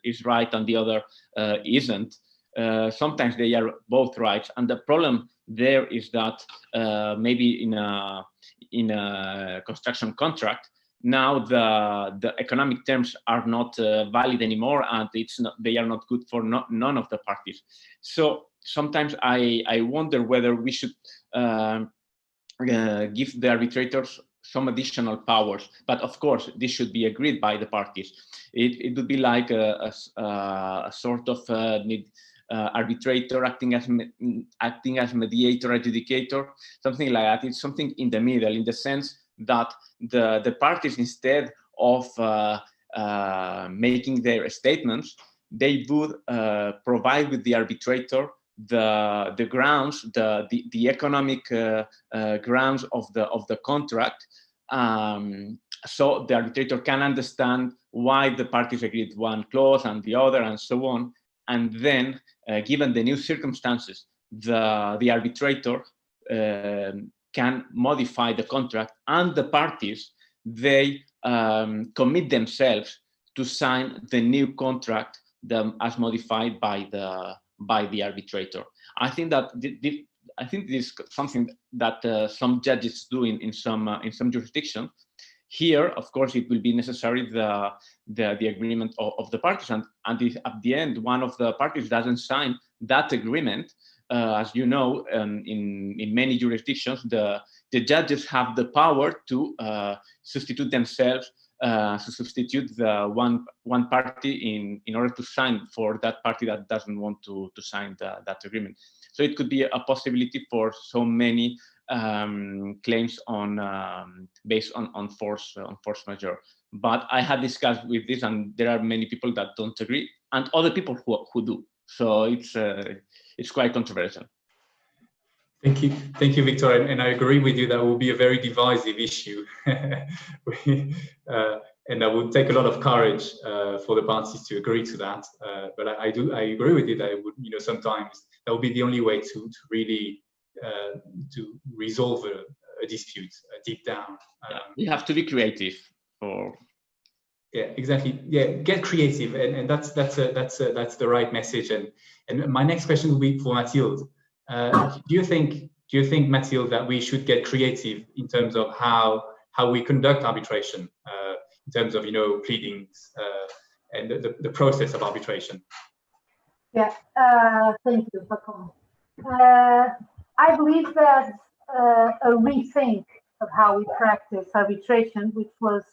is right and the other isn't. Sometimes they are both right, and the problem there is that maybe in a construction contract, now the economic terms are not valid anymore, and they are not good for none of the parties. So sometimes I wonder whether we should give the arbitrators some additional powers, but of course this should be agreed by the parties. It would be like a sort of arbitrator acting as mediator, adjudicator, something like that. It's something in the middle, in the sense that the parties, instead of making their statements, they would provide with the arbitrator the grounds, the economic grounds of the contract, so the arbitrator can understand why the parties agreed one clause and the other, and so on. And then, given the new circumstances, the arbitrator can modify the contract, and the parties, they commit themselves to sign the new contract as modified by the arbitrator. I think that this is something that some judges do in some jurisdictions. Here, of course, it will be necessary the agreement of the parties, and if at the end one of the parties doesn't sign that agreement, as you know, in many jurisdictions, the judges have the power to substitute themselves, to substitute the one party in order to sign for that party that doesn't want to sign that agreement. So it could be a possibility for so many claims based on force majeure. But I had discussed with this, and there are many people that don't agree, and other people who do. So it's quite controversial. Thank you, Victor, and I agree with you. That will be a very divisive issue, and that would take a lot of courage for the parties to agree to that. But I agree with you that it would, sometimes that would be the only way to really to resolve a dispute deep down. You have to be creative. Yeah, exactly. Yeah, get creative, and that's the right message. And my next question will be for Matilde. Do you think, Matilde, that we should get creative in terms of how we conduct arbitration, in terms of pleadings and the process of arbitration? Yeah, thank you, Pacôme. I believe that a rethink of how we practice arbitration, which was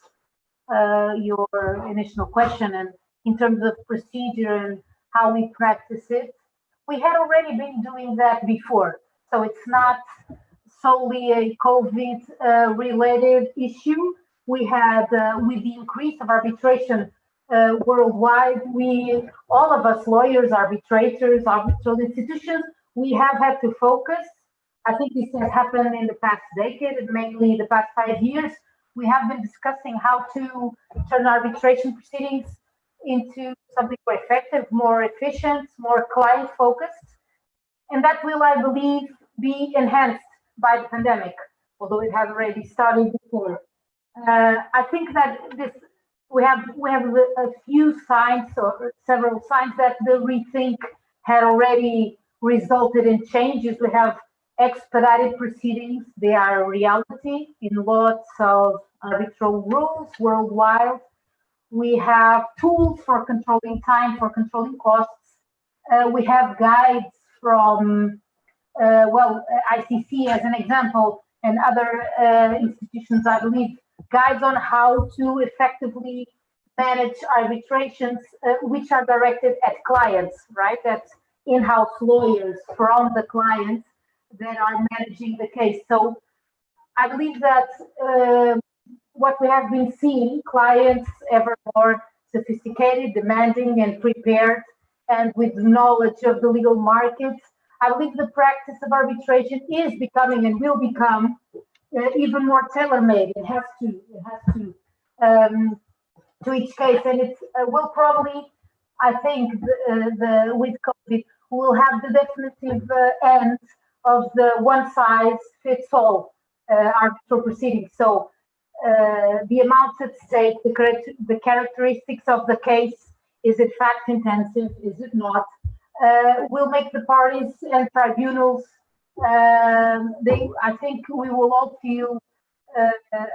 your initial question, and in terms of procedure and how we practice it, we had already been doing that before. So it's not solely a COVID related issue. We had, with the increase of arbitration worldwide, all of us lawyers, arbitrators, arbitral institutions, we have had to focus. I think this has happened in the past decade, and mainly the past 5 years. We have been discussing how to turn arbitration proceedings into something more effective, more efficient, more client-focused. And that will, I believe, be enhanced by the pandemic, although it has already started before. I think that we have a few signs, or several signs, that the rethink had already resulted in changes. We have expedited proceedings. They are a reality in lots of arbitral rules worldwide. We have tools for controlling time, for controlling costs. We have guides from, ICC as an example, and other institutions, I believe, guides on how to effectively manage arbitrations, which are directed at clients, right? At in-house lawyers from the clients that are managing the case. So I believe that what we have been seeing, clients ever more sophisticated, demanding, and prepared, and with knowledge of the legal markets. I believe the practice of arbitration is becoming and will become even more tailor-made. It has to each case, and it will probably, I think, with COVID, we'll have the definitive end of the one-size-fits-all arbitral proceedings. So the amounts at stake, the characteristics of the case, is it fact-intensive, is it not, will make the parties and tribunals, I think we will all feel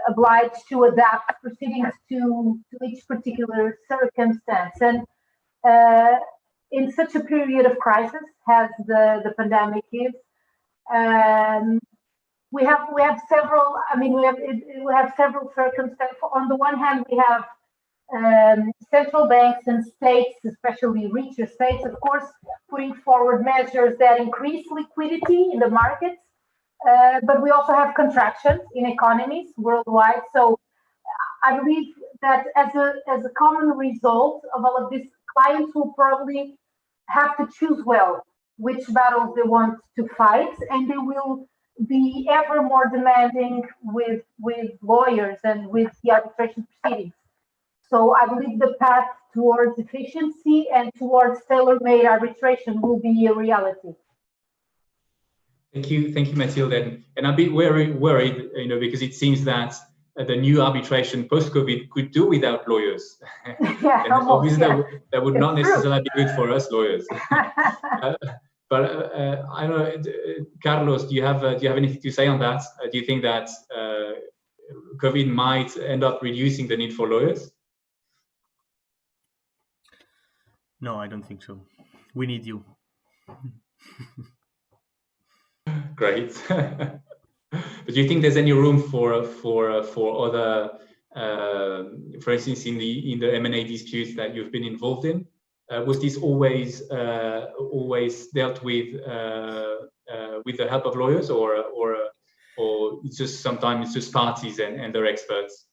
obliged to adapt proceedings to each particular circumstance. And in such a period of crisis, as the pandemic is, we have several. I mean, we have several circumstances. On the one hand, we have central banks and states, especially richer states, of course, putting forward measures that increase liquidity in the markets. But we also have contractions in economies worldwide. So I believe that as a common result of all of this, clients will probably have to choose well which battles they want to fight, and they will be ever more demanding with lawyers and with the arbitration proceedings. So I believe the path towards efficiency and towards tailor-made arbitration will be a reality. Thank you, Matilde. And I'm a bit worried, because it seems that the new arbitration post-COVID could do without lawyers. Yeah, and almost, obviously that would not It's necessarily be good for us lawyers. But I don't know, Carlos, do you have anything to say on that? Do you think that COVID might end up reducing the need for lawyers? No, I don't think so. We need you. Great. But do you think there's any room for other, for instance, in the M&A disputes that you've been involved in? Was this always dealt with the help of lawyers, or it's just sometimes it's just parties and their experts?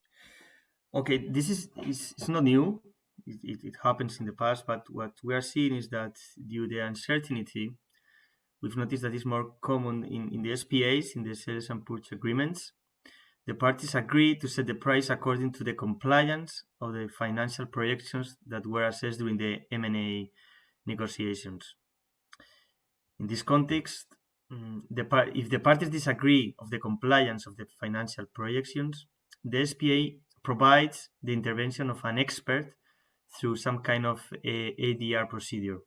Okay, this is it's not new. It happens in the past, but what we are seeing is that due to the uncertainty, we've noticed that it's more common in the SPAs, in the sales and purchase agreements. The parties agree to set the price according to the compliance of the financial projections that were assessed during the M&A negotiations. In this context, if the parties disagree of the compliance of the financial projections, the SPA provides the intervention of an expert through some kind of ADR procedure.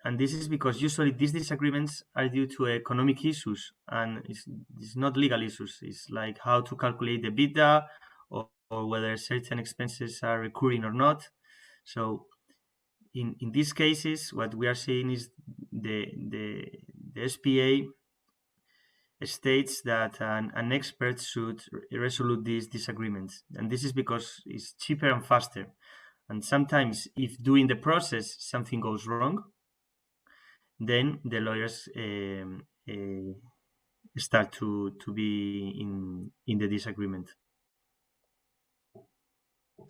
And this is because usually these disagreements are due to economic issues, and it's not legal issues. It's like how to calculate the EBITDA, or whether certain expenses are recurring or not. So in these cases, what we are seeing is the SPA states that an expert should resolve these disagreements. And this is because it's cheaper and faster. And sometimes if during the process something goes wrong, then the lawyers start to be in the disagreement.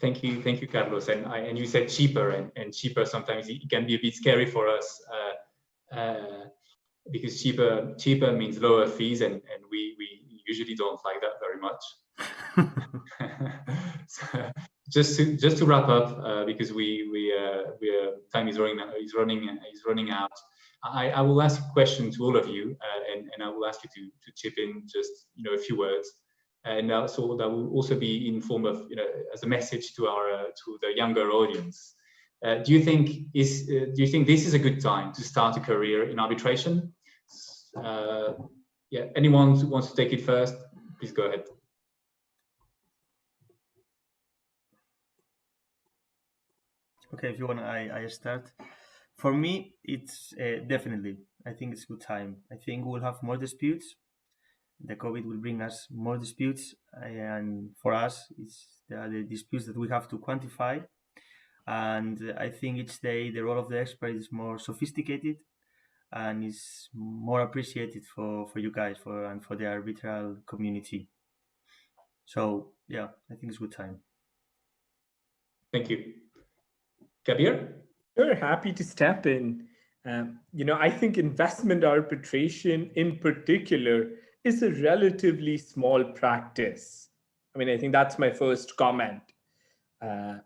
Thank you, Carlos. And you said cheaper, and cheaper sometimes it can be a bit scary for us, because cheaper means lower fees, and we usually don't like that very much. So just to wrap up, because we time is running out. I will ask a question to all of you, and I will ask you to chip in just a few words, and so that will also be in form of as a message to the younger audience. Do you think this is a good time to start a career in arbitration? Yeah, anyone who wants to take it first, please go ahead. Okay, if you want, I start. For me, it's definitely, I think it's a good time. I think we'll have more disputes. The COVID will bring us more disputes, and for us, it's the disputes that we have to quantify. And I think each day the role of the expert is more sophisticated and is more appreciated for you guys and for the arbitral community. So Yeah, I think it's good time. Thank you. Kabir? Sure, happy to step in. I think investment arbitration in particular is a relatively small practice. I mean, I think that's my first comment. Will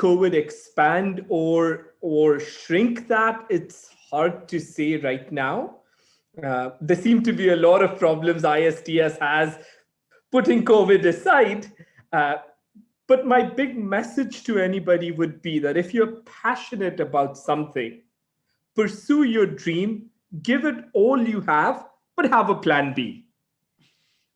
COVID expand or shrink that? It's hard to say right now. There seem to be a lot of problems ISTS has, putting COVID aside. But my big message to anybody would be that if you're passionate about something, pursue your dream, give it all you have, but have a plan B.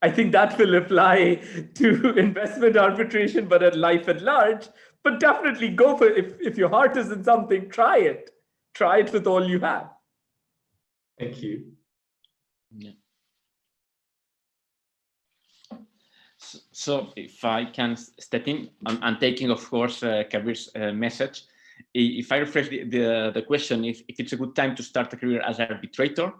I think that will apply to investment arbitration, but at life at large. But definitely go for it. If your heart is in something, try it. Try it with all you have. Thank you. Yeah. So if I can step in, I'm taking, of course, Kabir's message. If I rephrase the question, if it's a good time to start a career as an arbitrator,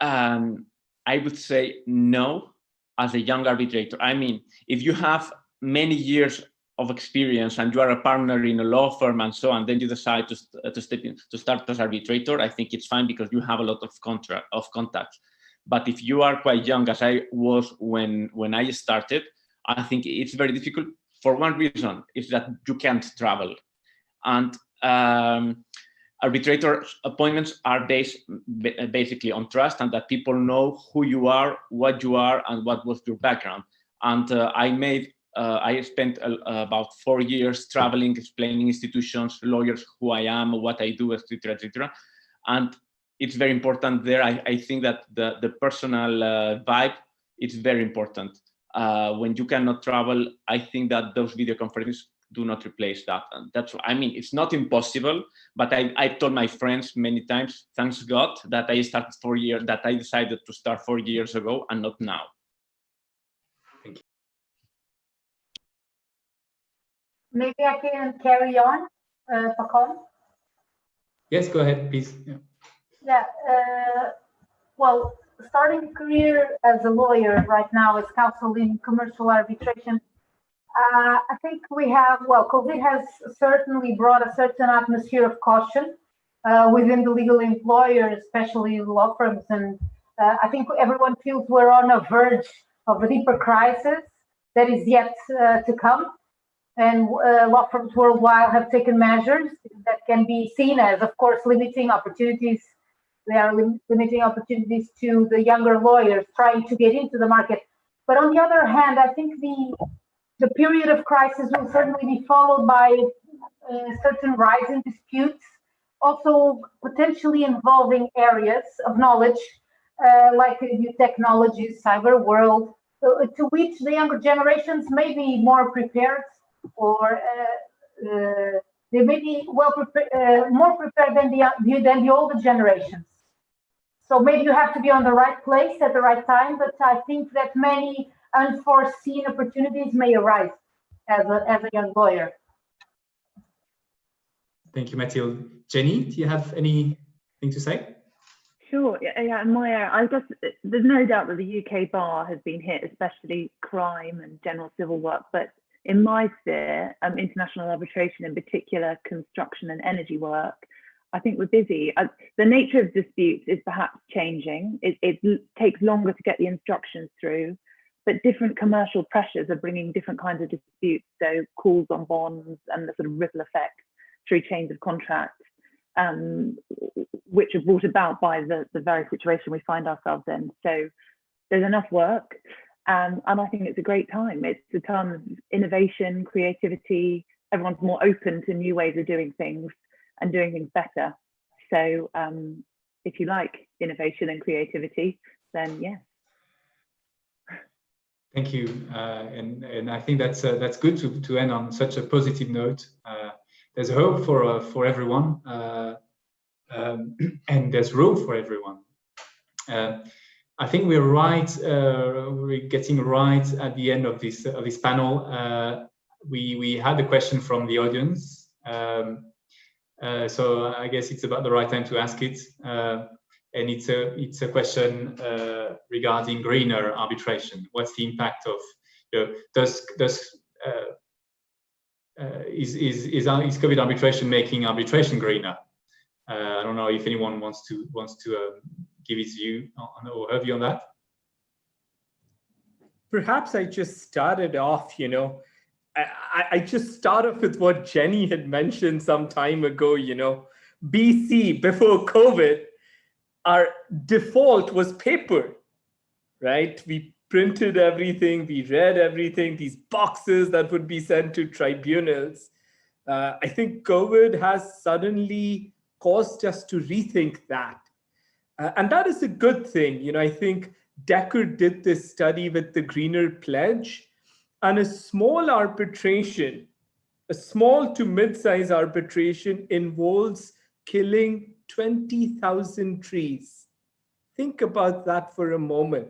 I would say no, as a young arbitrator. I mean, if you have many years of experience and you are a partner in a law firm and so on, then you decide to step in, to start as arbitrator, I think it's fine because you have a lot of contacts. But if you are quite young, as I was when I started, I think it's very difficult for one reason, is that you can't travel. And arbitrator appointments are based basically on trust, and that people know who you are, what you are, and what was your background. And I spent about 4 years traveling, explaining institutions, lawyers, who I am, what I do, etc., etc. And it's very important there. I think that the personal vibe is very important. When you cannot travel, I think that those video conferences do not replace that. And that's, I mean, it's not impossible, but I've told my friends many times, thanks God, that I decided to start 4 years ago and not now. Thank you. Maybe I can carry on, Pacôme? Yes, go ahead, please. Yeah. Well, starting a career as a lawyer right now as counsel in commercial arbitration, I think COVID has certainly brought a certain atmosphere of caution within the legal employer, especially law firms. And I think everyone feels we're on a verge of a deeper crisis that is yet to come. And law firms worldwide have taken measures that can be seen as, of course, limiting opportunities. They are limiting opportunities to the younger lawyers trying to get into the market. But on the other hand, I think the period of crisis will certainly be followed by a certain rise in disputes, also potentially involving areas of knowledge like new technologies, cyber world, to which the younger generations may be more prepared, or they may be more prepared than the older generations. So maybe you have to be on the right place at the right time, but I think that many unforeseen opportunities may arise as a young lawyer. Thank you, Matilde. Jennie, do you have anything to say? Sure. Yeah. I guess there's no doubt that the UK bar has been hit, especially crime and general civil work. But in my sphere, international arbitration, in particular, construction and energy work, I think we're busy. The nature of disputes is perhaps changing. It takes longer to get the instructions through, but different commercial pressures are bringing different kinds of disputes. So calls on bonds and the sort of ripple effect through chains of contracts, which are brought about by the very situation we find ourselves in. So there's enough work, and I think it's a great time. It's a time of innovation, creativity. Everyone's more open to new ways of doing things and doing things better. So if you like innovation and creativity, then yes. Thank you, and I think that's good to end on such a positive note. There's hope for everyone, and there's room for everyone. I think we're right. We're getting right at the end of this panel. We had a question from the audience. So I guess it's about the right time to ask it, and it's a question regarding greener arbitration. What's the impact of is COVID arbitration making arbitration greener? I don't know if anyone wants to give his view or her view on that. Perhaps I just started off, I just start off with what Jennie had mentioned some time ago, BC, before COVID, our default was paper, right? We printed everything, we read everything, these boxes that would be sent to tribunals. I think COVID has suddenly caused us to rethink that. And that is a good thing. I think Decker did this study with the Greener Pledge, and a small arbitration, a small to mid-size arbitration involves killing 20,000 trees. Think about that for a moment.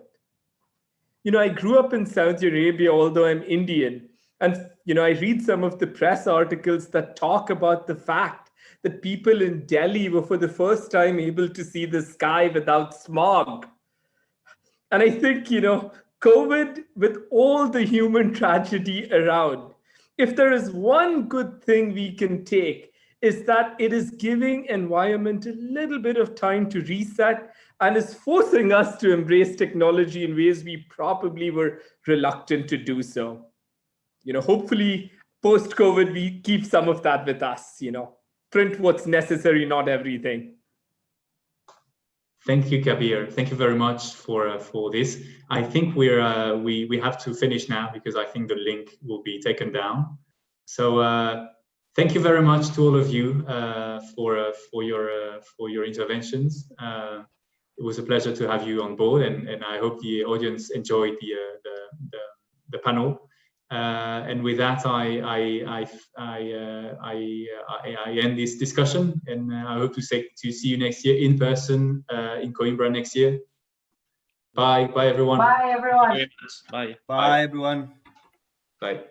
I grew up in Saudi Arabia, although I'm Indian. And, I read some of the press articles that talk about the fact that people in Delhi were for the first time able to see the sky without smog. And I think, COVID, with all the human tragedy around, if there is one good thing we can take, is that it is giving environment a little bit of time to reset and is forcing us to embrace technology in ways we probably were reluctant to do so. Hopefully post-COVID, we keep some of that with us, print what's necessary, not everything. Thank you, Kabir. Thank you very much for this. I think we have to finish now because I think the link will be taken down. So thank you very much to all of you for your interventions. It was a pleasure to have you on board, and I hope the audience enjoyed the panel. And with that, I end this discussion, and I hope to see you next year in person in Coimbra next year. Bye, everyone. Bye, everyone. Bye. Bye, everyone. Bye.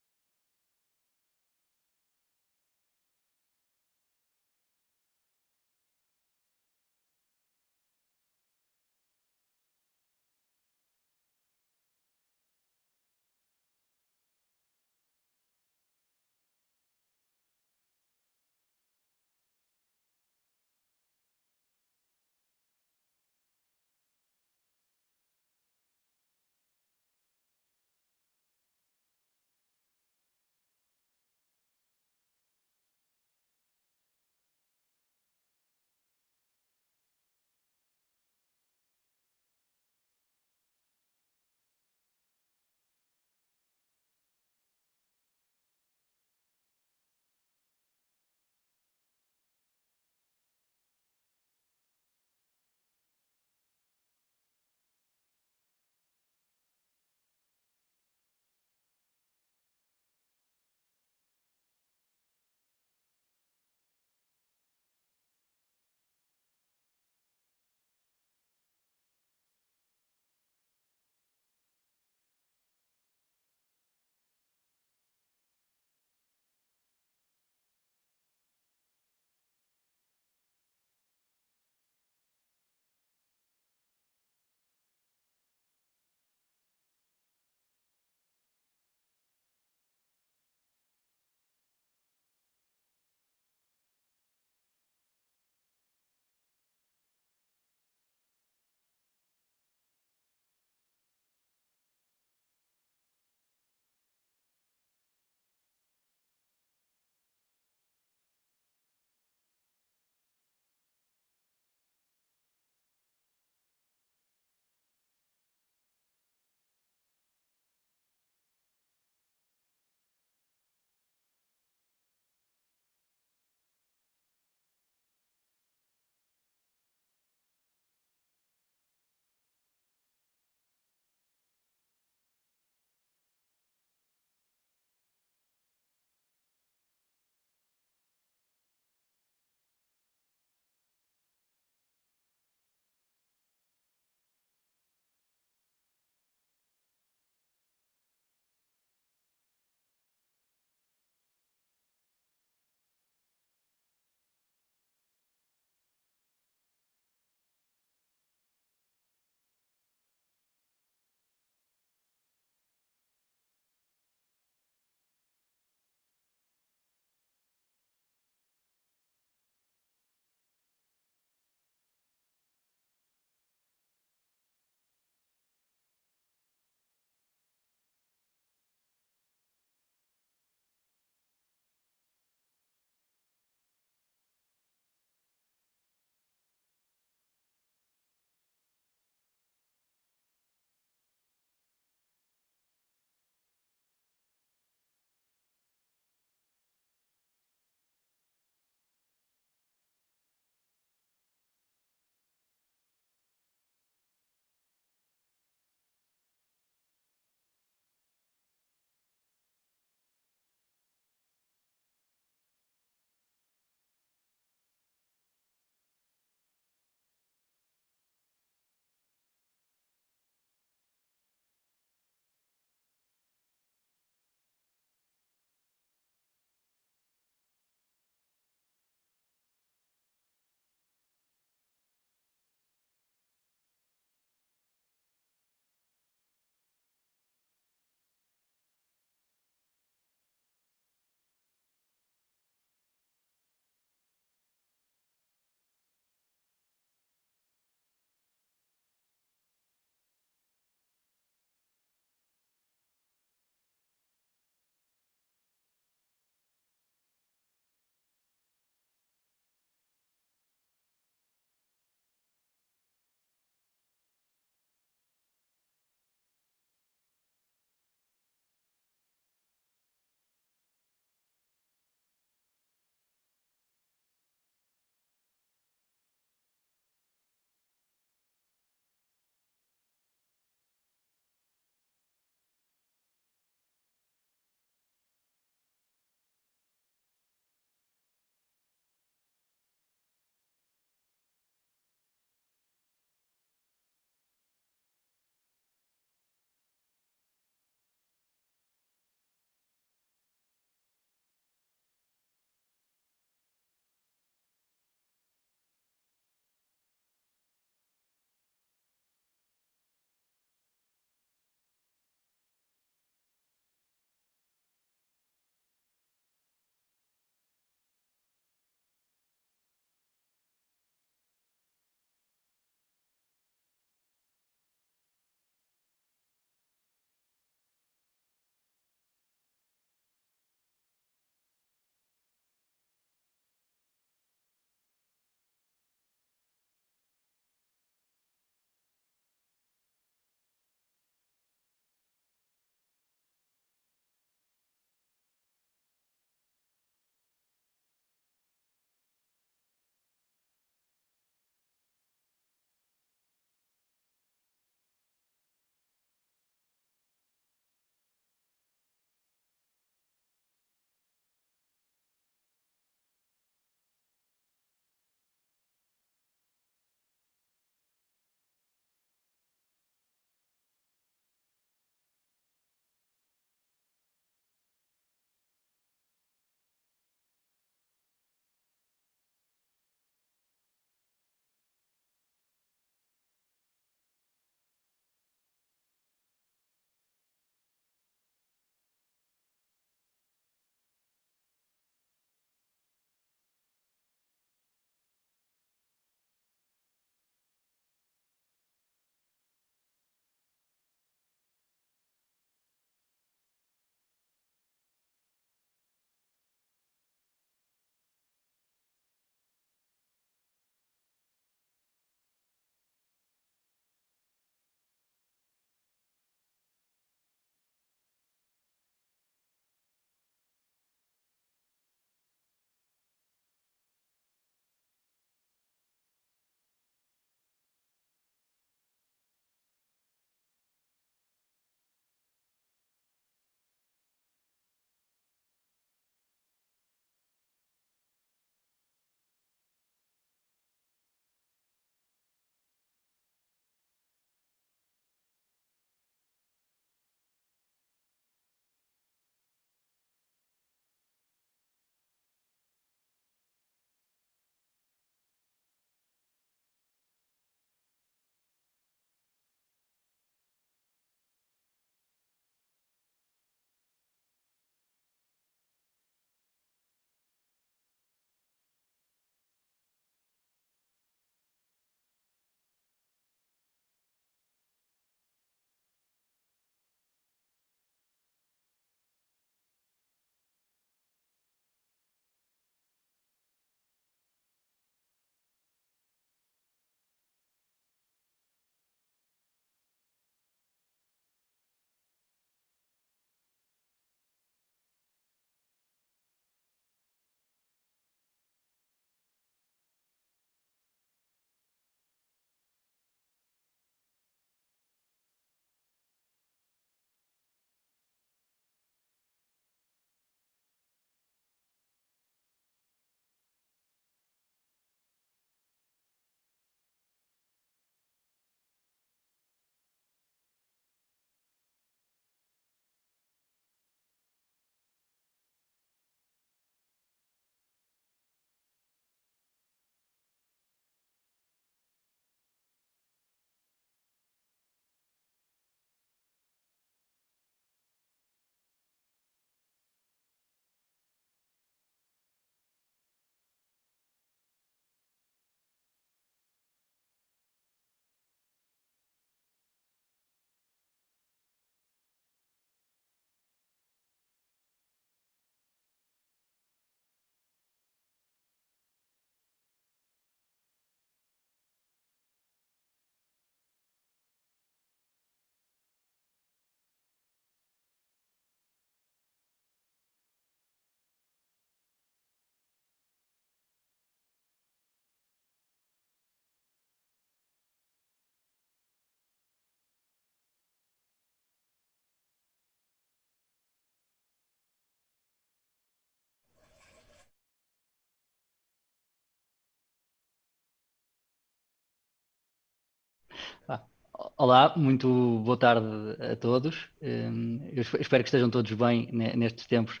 Olá, muito boa tarde a todos. Eu espero que estejam todos bem nestes tempos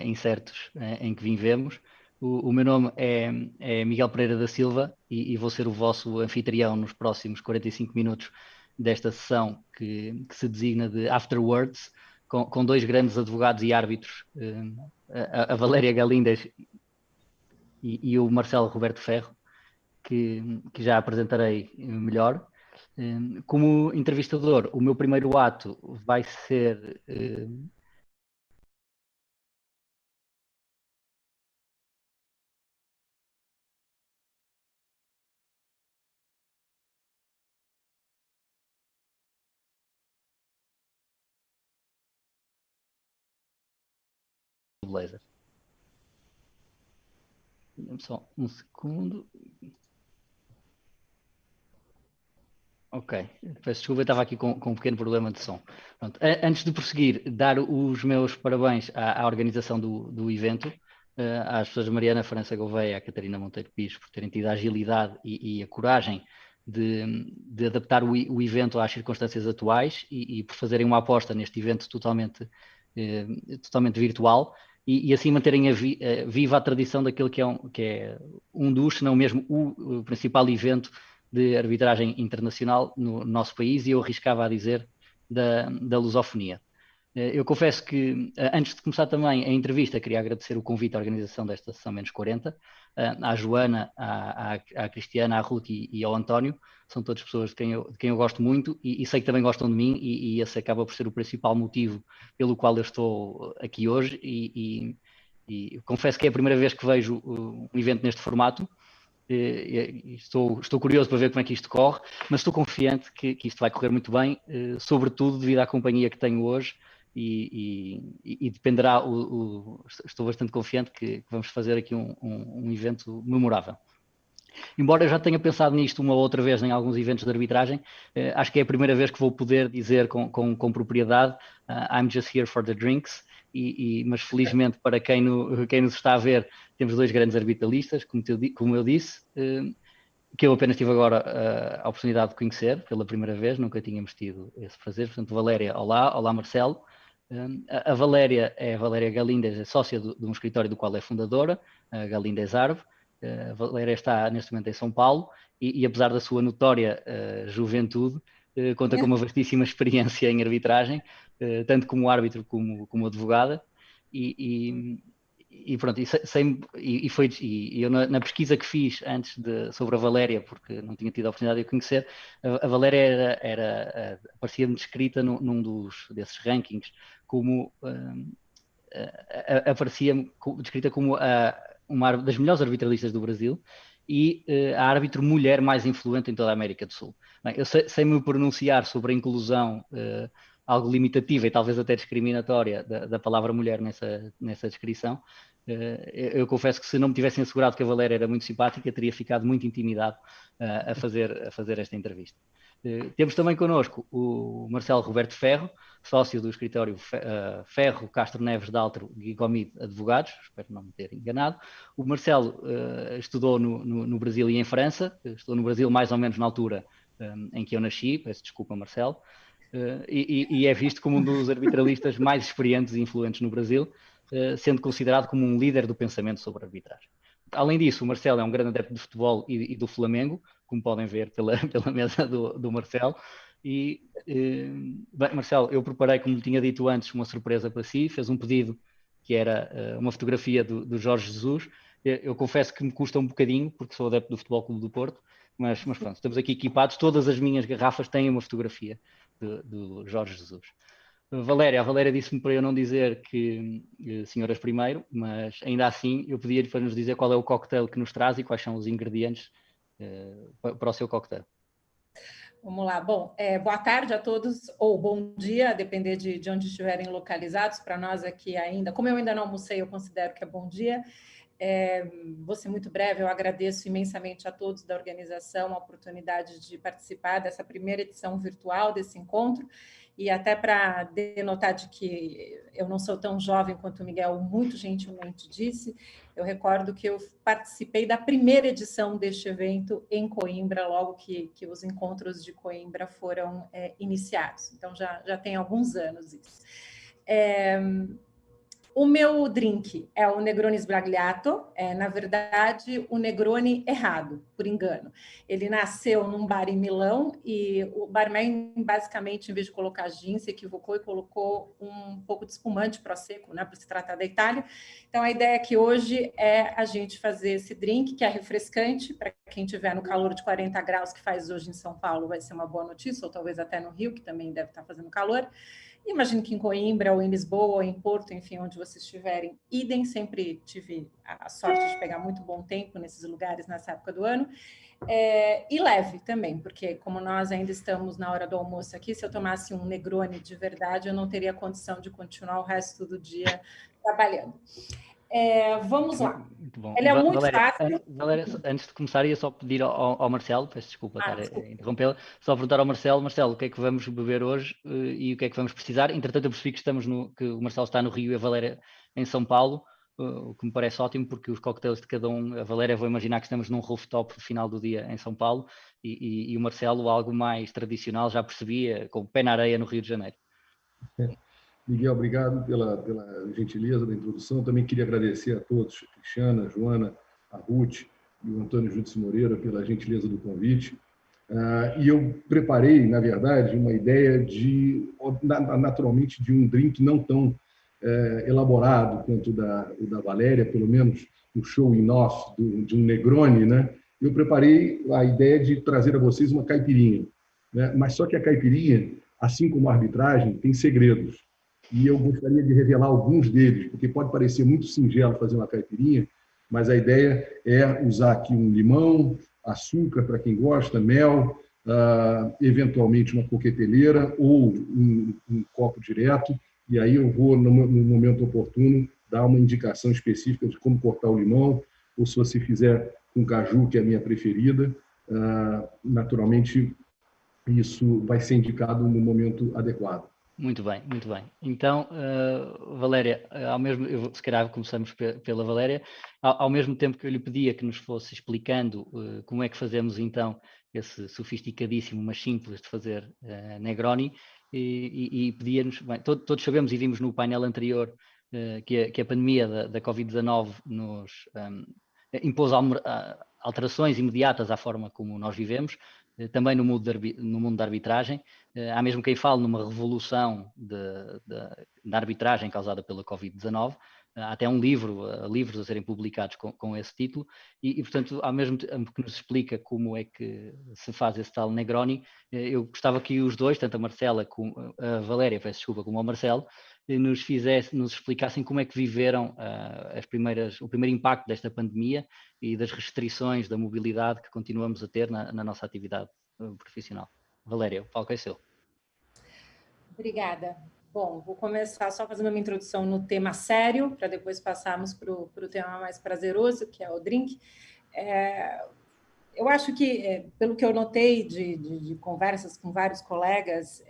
incertos em que vivemos. O meu nome é Miguel Pereira da Silva e vou ser o vosso anfitrião nos próximos 45 minutos desta sessão que se designa de Afterwards, com dois grandes advogados e árbitros, a Valeria Galíndez e o Marcelo Roberto Ferro, que já apresentarei melhor. Como entrevistador, o meu primeiro ato vai ser laser. Só um segundo. Ok, peço desculpa, eu estava aqui com um pequeno problema de som. Pronto. Antes de prosseguir, dar os meus parabéns à organização do evento, às pessoas de Mariana França Gouveia e à Catarina Monteiro Pires por terem tido a agilidade e a coragem de adaptar o evento às circunstâncias atuais e por fazerem uma aposta neste evento totalmente virtual e assim manterem viva a tradição daquilo que é um dos, se não mesmo o principal evento de arbitragem internacional no nosso país e eu arriscava a dizer da lusofonia. Eu confesso que, antes de começar também a entrevista, queria agradecer o convite à organização desta sessão menos 40, à Joana, à Cristiana, à Ruth e ao António, são todas pessoas de quem eu gosto muito e sei que também gostam de mim e esse acaba por ser o principal motivo pelo qual eu estou aqui hoje e confesso que é a primeira vez que vejo um evento neste formato. Estou curioso para ver como é que isto corre, mas estou confiante que isto vai correr muito bem, sobretudo devido à companhia que tenho hoje e dependerá, estou bastante confiante que vamos fazer aqui um evento memorável. Embora eu já tenha pensado nisto uma ou outra vez em alguns eventos de arbitragem, acho que é a primeira vez que vou poder dizer com propriedade I'm just here for the drinks, mas felizmente para quem nos está a ver, temos dois grandes arbitralistas, como eu disse, que eu apenas tive agora a oportunidade de conhecer pela primeira vez, nunca tínhamos tido esse prazer. Portanto, Valéria, olá Marcelo. A Valéria é a Valeria Galíndez, é sócia de um escritório do qual é fundadora, a Galíndez Arb. A Valeria está neste momento em São Paulo e apesar da sua notória juventude, conta com uma vastíssima experiência em arbitragem, tanto como árbitro como advogada e pronto, eu na pesquisa que fiz antes sobre a Valéria, porque não tinha tido a oportunidade de a conhecer, a Valéria aparecia-me descrita num desses rankings como aparecia-me descrita como uma das melhores arbitralistas do Brasil e a árbitro mulher mais influente em toda a América do Sul. Bem, eu sei me pronunciar sobre a inclusão algo limitativa e talvez até discriminatória da palavra mulher nessa descrição. Eu confesso que se não me tivessem assegurado que a Valéria era muito simpática, teria ficado muito intimidado a fazer esta entrevista. Temos também connosco o Marcelo Roberto Ferro, sócio do escritório Ferro, Castro Neves, Daltro e Gomide Advogados, espero não me ter enganado. O Marcelo estudou no Brasil e em França, estudou no Brasil mais ou menos na altura em que eu nasci, peço desculpa Marcelo, e é visto como um dos arbitralistas mais experientes e influentes no Brasil, sendo considerado como um líder do pensamento sobre arbitragem. Além disso, o Marcelo é um grande adepto de futebol e do Flamengo, como podem ver pela mesa do Marcelo. Bem, Marcelo, eu preparei, como lhe tinha dito antes, uma surpresa para si, fez um pedido que era uma fotografia do Jorge Jesus. Eu confesso que me custa um bocadinho, porque sou adepto do Futebol Clube do Porto, mas pronto, estamos aqui equipados, todas as minhas garrafas têm uma fotografia do Jorge Jesus. A Valéria disse-me para eu não dizer que senhoras primeiro, mas ainda assim eu pedi-lhe para nos dizer qual é o cocktail que nos traz e quais são os ingredientes para o seu cocktail. Vamos lá. Bom, boa tarde a todos, ou bom dia, a depender de onde estiverem localizados. Para nós aqui ainda, como eu ainda não almocei, eu considero que é bom dia. Vou ser muito breve, eu agradeço imensamente a todos da organização a oportunidade de participar dessa primeira edição virtual desse encontro e até para denotar de que eu não sou tão jovem quanto o Miguel muito gentilmente disse, eu recordo que eu participei da primeira edição deste evento em Coimbra, logo que os encontros de Coimbra foram iniciados. Então, já tem alguns anos isso. O meu drink é o Negroni Sbagliato, na verdade, o Negroni errado, por engano. Ele nasceu num bar em Milão e o barman, basicamente, em vez de colocar gin, se equivocou e colocou um pouco de espumante prosecco, né, por se tratar da Itália. Então, a ideia aqui hoje é a gente fazer esse drink, que é refrescante, para quem estiver no calor de 40 graus, que faz hoje em São Paulo, vai ser uma boa notícia, ou talvez até no Rio, que também deve estar fazendo calor. Imagino que em Coimbra, ou em Lisboa, ou em Porto, enfim, onde vocês estiverem, idem, sempre tive a sorte de pegar muito bom tempo nesses lugares nessa época do ano, e leve também, porque como nós ainda estamos na hora do almoço aqui, se eu tomasse um Negroni de verdade, eu não teria condição de continuar o resto do dia trabalhando. Vamos lá. Muito bom. Ele é muito Valéria, fácil. Valéria, antes de começar, ia só pedir ao Marcelo, peço desculpa estar a interrompê-la, só perguntar ao Marcelo, o que é que vamos beber hoje e o que é que vamos precisar. Entretanto, eu percebi que o Marcelo está no Rio e a Valéria em São Paulo, o que me parece ótimo, porque os coquetéis de cada um, a Valéria, vou imaginar que estamos num rooftop no final do dia em São Paulo e o Marcelo algo mais tradicional, já percebia, com o pé na areia no Rio de Janeiro. Miguel, obrigado pela gentileza da introdução. Também queria agradecer a todos, a Cristiana, a Joana, a Ruth e o Antônio Júdice Moreira pela gentileza do convite. E eu preparei, na verdade, uma ideia naturalmente, de um drink não tão elaborado quanto o da Valéria, pelo menos o show in-off de um Negroni, né? Eu preparei a ideia de trazer a vocês uma caipirinha, né? Mas só que a caipirinha, assim como a arbitragem, tem segredos. E eu gostaria de revelar alguns deles, porque pode parecer muito singelo fazer uma caipirinha, mas a ideia é usar aqui um limão, açúcar para quem gosta, mel, eventualmente uma coqueteleira ou um copo direto, e aí eu vou, no momento oportuno, dar uma indicação específica de como cortar o limão, ou se você fizer com caju, que é a minha preferida, naturalmente isso vai ser indicado no momento adequado. Muito bem, muito bem. Então, Valéria, se calhar começamos pela Valéria, ao mesmo tempo que eu lhe pedia que nos fosse explicando como é que fazemos então esse sofisticadíssimo, mas simples de fazer Negroni, e pedia-nos, todos sabemos e vimos no painel anterior que a pandemia da Covid-19 nos impôs alterações imediatas à forma como nós vivemos, também no mundo da arbitragem. Há mesmo quem fale numa revolução da arbitragem causada pela Covid-19. Há até livros a serem publicados com esse título. E, portanto, ao mesmo tempo que nos explica como é que se faz esse tal Negroni, eu gostava que os dois, tanto a Valéria, peço desculpa, como o Marcelo, nos explicassem como é que viveram o primeiro impacto desta pandemia e das restrições da mobilidade que continuamos a ter na nossa atividade profissional. Valéria, o palco é seu. Obrigada. Bom, vou começar só fazendo uma introdução no tema sério, para depois passarmos para o tema mais prazeroso, que é o drink. Eu acho que, pelo que eu notei de conversas com vários colegas,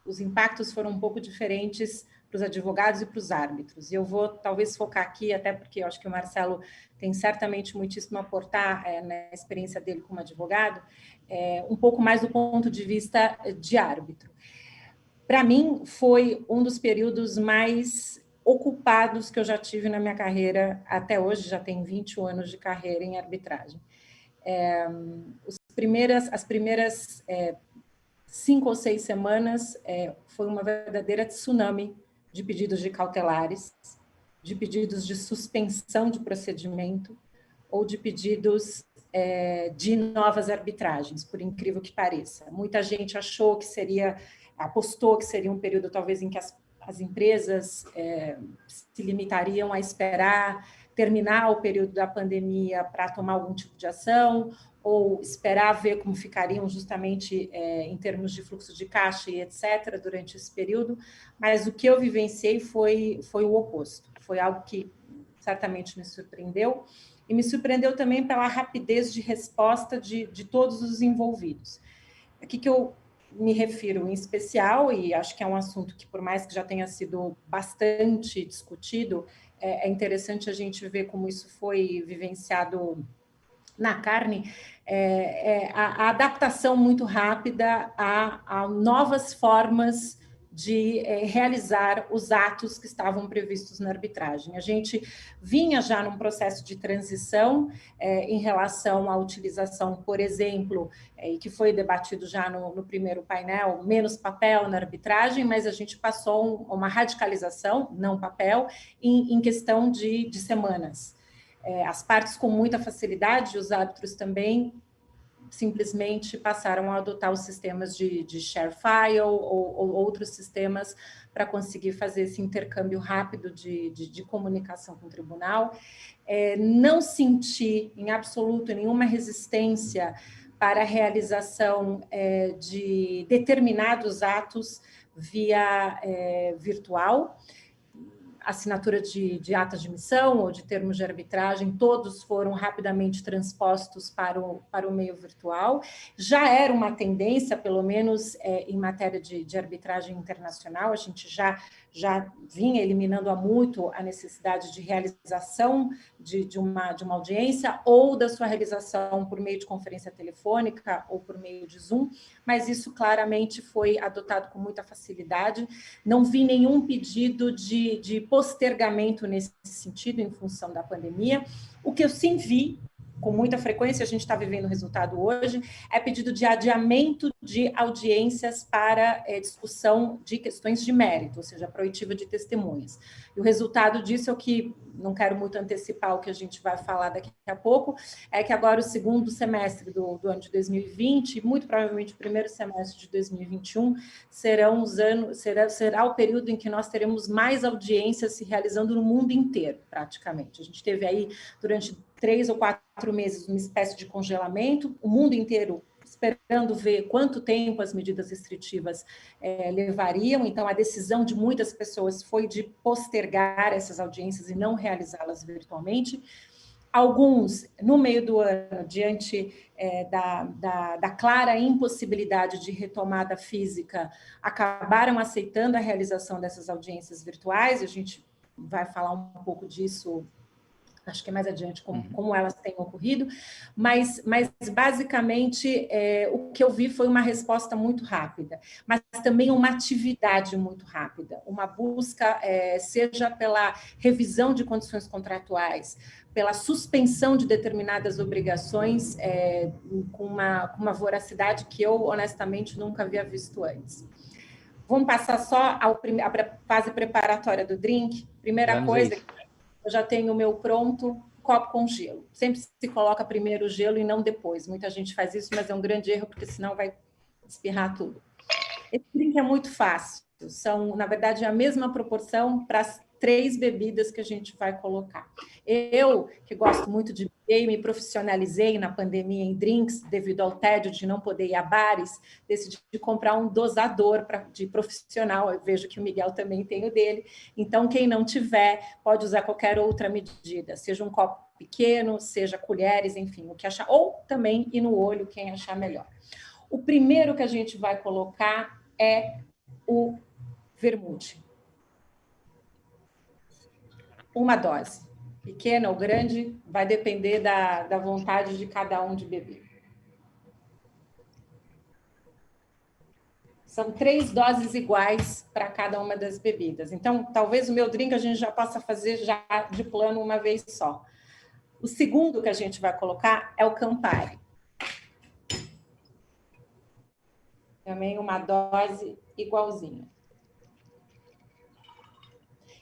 os impactos foram um pouco diferentes para os advogados e para os árbitros. E eu vou talvez focar aqui, até porque eu acho que o Marcelo tem certamente muitíssimo a aportar na experiência dele como advogado, um pouco mais do ponto de vista de árbitro. Para mim, foi um dos períodos mais ocupados que eu já tive na minha carreira até hoje, já tenho 21 anos de carreira em arbitragem. As primeiras 5 ou 6 semanas foi uma verdadeira tsunami de pedidos de cautelares, de pedidos de suspensão de procedimento ou de pedidos de novas arbitragens, por incrível que pareça. Muita gente apostou que seria um período talvez em que as empresas se limitariam a esperar terminar o período da pandemia para tomar algum tipo de ação, ou esperar ver como ficariam justamente em termos de fluxo de caixa e etc. durante esse período, mas o que eu vivenciei foi o oposto. Foi algo que certamente me surpreendeu, e me surpreendeu também pela rapidez de resposta de todos os envolvidos. O que eu me refiro em especial, e acho que é um assunto que, por mais que já tenha sido bastante discutido, é interessante a gente ver como isso foi vivenciado na carne, a adaptação muito rápida a novas formas de realizar os atos que estavam previstos na arbitragem. A gente vinha já num processo de transição em relação à utilização, por exemplo, e que foi debatido já no primeiro painel, menos papel na arbitragem, mas a gente passou uma radicalização, não papel, em questão de semanas. As partes com muita facilidade, os árbitros também, simplesmente passaram a adotar os sistemas de share file ou outros sistemas para conseguir fazer esse intercâmbio rápido de comunicação com o tribunal. Não senti em absoluto nenhuma resistência para a realização de determinados atos via virtual. Assinatura de atas de missão ou de termos de arbitragem, todos foram rapidamente transpostos para o meio virtual. Já era uma tendência, pelo menos em matéria de arbitragem internacional, a gente já vinha eliminando há muito a necessidade de realização de uma audiência ou da sua realização por meio de conferência telefônica ou por meio de Zoom, mas isso claramente foi adotado com muita facilidade. Não vi nenhum pedido de postergamento nesse sentido em função da pandemia. O que eu sim vi, com muita frequência, a gente está vivendo o resultado hoje, é pedido de adiamento de audiências para discussão de questões de mérito, ou seja, proibitiva de testemunhas. E o resultado disso é o que, não quero muito antecipar o que a gente vai falar daqui a pouco, é que agora o segundo semestre do ano de 2020, e muito provavelmente o primeiro semestre de 2021, será o período em que nós teremos mais audiências se realizando no mundo inteiro, praticamente. A gente teve aí, durante 3 ou 4 meses, uma espécie de congelamento, o mundo inteiro esperando ver quanto tempo as medidas restritivas levariam. Então, a decisão de muitas pessoas foi de postergar essas audiências e não realizá-las virtualmente. Alguns, no meio do ano, diante da clara impossibilidade de retomada física, acabaram aceitando a realização dessas audiências virtuais. A gente vai falar um pouco disso, acho que é mais adiante, como elas têm ocorrido, mas basicamente o que eu vi foi uma resposta muito rápida, mas também uma atividade muito rápida, uma busca, seja pela revisão de condições contratuais, pela suspensão de determinadas obrigações, com uma voracidade que eu, honestamente, nunca havia visto antes. Vamos passar só à fase preparatória do drink. Primeira coisa, eu já tenho o meu pronto, copo com gelo. Sempre se coloca primeiro o gelo e não depois. Muita gente faz isso, mas é um grande erro, porque senão vai espirrar tudo. Esse drink é muito fácil. São, na verdade, a mesma proporção para as 3 bebidas que a gente vai colocar. Eu, que gosto muito de beber e me profissionalizei na pandemia em drinks, devido ao tédio de não poder ir a bares, decidi comprar um dosador de profissional. Eu vejo que o Miguel também tem o dele. Então, quem não tiver, pode usar qualquer outra medida, seja um copo pequeno, seja colheres, enfim, o que achar, ou também ir no olho, quem achar melhor. O primeiro que a gente vai colocar é o vermute. Uma dose, pequena ou grande, vai depender da vontade de cada um de beber. São 3 doses iguais para cada uma das bebidas. Então, talvez o meu drink a gente já possa fazer já de plano uma vez só. O segundo que a gente vai colocar é o Campari. Também uma dose igualzinha.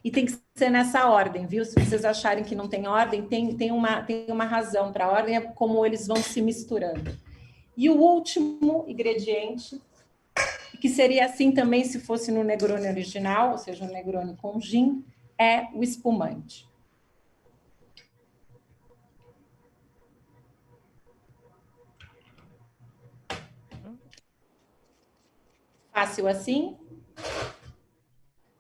E tem que ser nessa ordem, viu? Se vocês acharem que não tem ordem, tem uma razão para a ordem, é como eles vão se misturando. E o último ingrediente, que seria assim também se fosse no Negroni original, ou seja, o Negroni com gin, é o espumante. Fácil assim.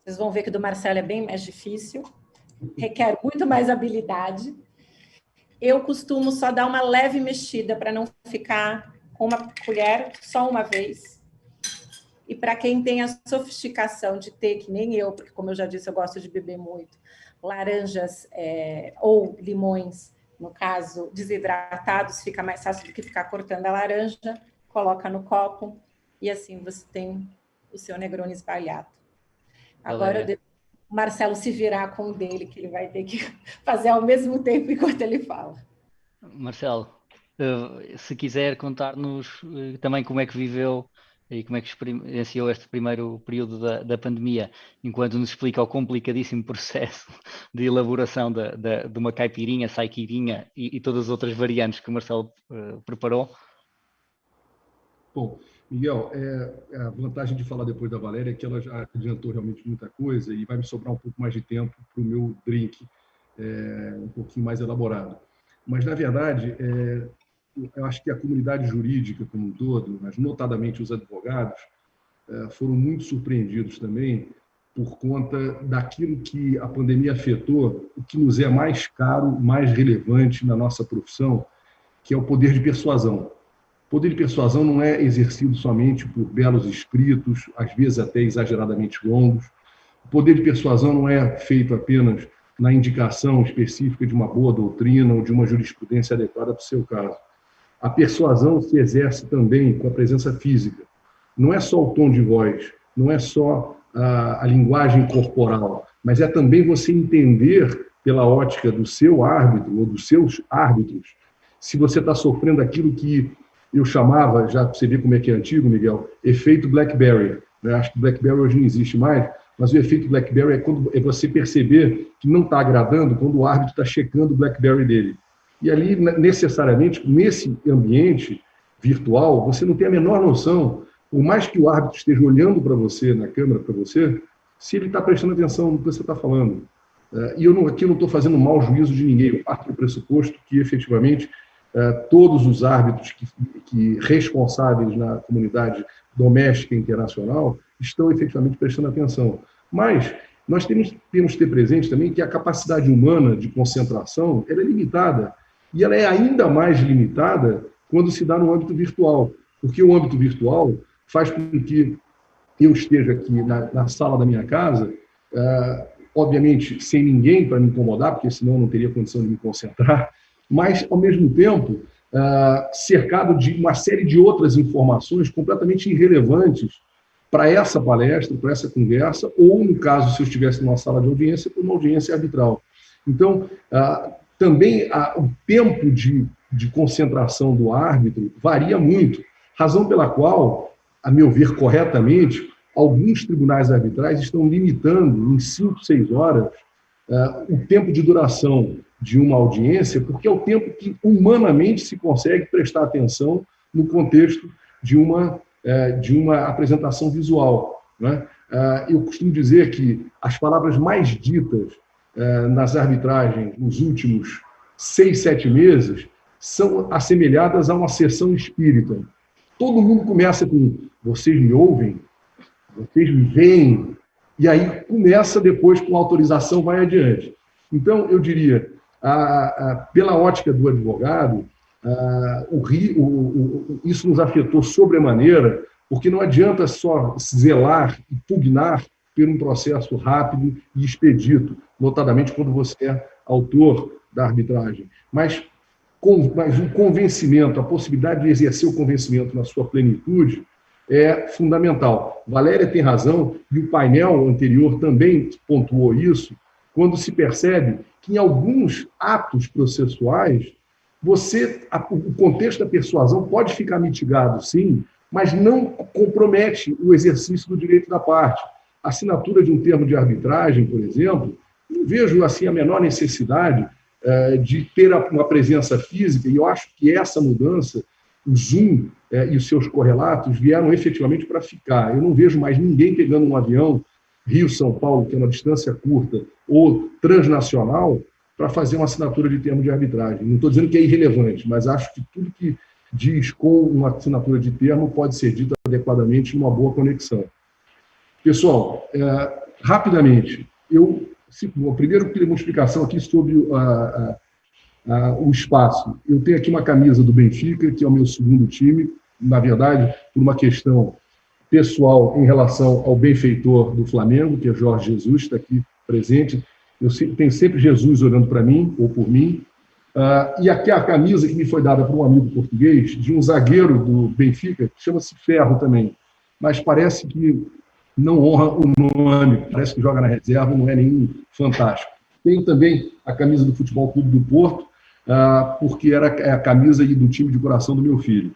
Vocês vão ver que o do Marcelo é bem mais difícil, requer muito mais habilidade. Eu costumo só dar uma leve mexida para não ficar com uma colher só uma vez. E para quem tem a sofisticação de ter, que nem eu, porque como eu já disse, eu gosto de beber muito, laranjas ou limões, no caso, desidratados, fica mais fácil do que ficar cortando a laranja, coloca no copo e assim você tem o seu Negroni Sbagliato. Agora eu devo o Marcelo se virar com o dele, que ele vai ter que fazer ao mesmo tempo enquanto ele fala. Marcelo, se quiser contar-nos também como é que viveu e como é que experienciou este primeiro período da pandemia, enquanto nos explica o complicadíssimo processo de elaboração de uma caipirinha, saiquirinha e todas as outras variantes que o Marcelo preparou. Bom, Miguel, a vantagem de falar depois da Valéria é que ela já adiantou realmente muita coisa e vai me sobrar um pouco mais de tempo para o meu drink um pouquinho mais elaborado. Mas, na verdade, eu acho que a comunidade jurídica como um todo, mas notadamente os advogados, foram muito surpreendidos também por conta daquilo que a pandemia afetou, o que nos é mais caro, mais relevante na nossa profissão, que é o poder de persuasão. O poder de persuasão não é exercido somente por belos escritos, às vezes até exageradamente longos. O poder de persuasão não é feito apenas na indicação específica de uma boa doutrina ou de uma jurisprudência adequada para o seu caso. A persuasão se exerce também com a presença física. Não é só o tom de voz, não é só a linguagem corporal, mas é também você entender, pela ótica do seu árbitro ou dos seus árbitros, se você está sofrendo aquilo que eu chamava, já para você ver como é que é antigo, Miguel, efeito BlackBerry. Acho que BlackBerry hoje não existe mais, mas o efeito BlackBerry é você perceber que não está agradando quando o árbitro está checando o BlackBerry dele. E ali, necessariamente, nesse ambiente virtual, você não tem a menor noção, por mais que o árbitro esteja olhando para você, na câmera para você, se ele está prestando atenção no que você está falando. E aqui eu não estou fazendo mau juízo de ninguém, eu parto do pressuposto que, efetivamente, todos os árbitros que responsáveis na comunidade doméstica e internacional estão efetivamente prestando atenção. Mas nós temos que ter presente também que a capacidade humana de concentração ela é limitada. E ela é ainda mais limitada quando se dá no âmbito virtual. Porque o âmbito virtual faz com que eu esteja aqui na sala da minha casa, obviamente sem ninguém para me incomodar, porque senão eu não teria condição de me concentrar, mas, ao mesmo tempo, cercado de uma série de outras informações completamente irrelevantes para essa palestra, para essa conversa, ou, no caso, se eu estivesse numa sala de audiência, para uma audiência arbitral. Então, também o tempo de concentração do árbitro varia muito, razão pela qual, a meu ver corretamente, alguns tribunais arbitrais estão limitando em 5, 6 horas o tempo de duração de uma audiência, porque é o tempo que humanamente se consegue prestar atenção no contexto de uma apresentação visual. Né? Eu costumo dizer que as palavras mais ditas nas arbitragens nos últimos 6, 7 meses são assemelhadas a uma sessão espírita. Todo mundo começa com vocês me ouvem, vocês me veem, e aí começa depois com autorização, vai adiante. Então, eu diria, pela ótica do advogado, isso nos afetou sobremaneira, porque não adianta só zelar e pugnar por um processo rápido e expedito, notadamente quando você é autor da arbitragem. Mas o convencimento, a possibilidade de exercer o convencimento na sua plenitude é fundamental. Valéria tem razão, e o painel anterior também pontuou isso, quando se percebe que em alguns atos processuais, o contexto da persuasão pode ficar mitigado, sim, mas não compromete o exercício do direito da parte. A assinatura de um termo de arbitragem, por exemplo, não vejo assim a menor necessidade de ter uma presença física, e eu acho que essa mudança, o Zoom e os seus correlatos vieram efetivamente para ficar. Eu não vejo mais ninguém pegando um avião Rio-São Paulo, que é uma distância curta, ou transnacional, para fazer uma assinatura de termo de arbitragem. Não estou dizendo que é irrelevante, mas acho que tudo que diz com uma assinatura de termo pode ser dito adequadamente numa boa conexão. Pessoal, rapidamente, primeiro eu queria uma explicação aqui sobre o espaço. Eu tenho aqui uma camisa do Benfica, que é o meu segundo time, na verdade, por uma questão pessoal em relação ao benfeitor do Flamengo, que é Jorge Jesus, está aqui presente. Eu tenho sempre Jesus olhando para mim, ou por mim. E aqui a camisa que me foi dada por um amigo português, de um zagueiro do Benfica, que chama-se Ferro também, mas parece que não honra o nome, parece que joga na reserva, não é nenhum fantástico. Tenho também a camisa do Futebol Clube do Porto, porque era a camisa do time de coração do meu filho.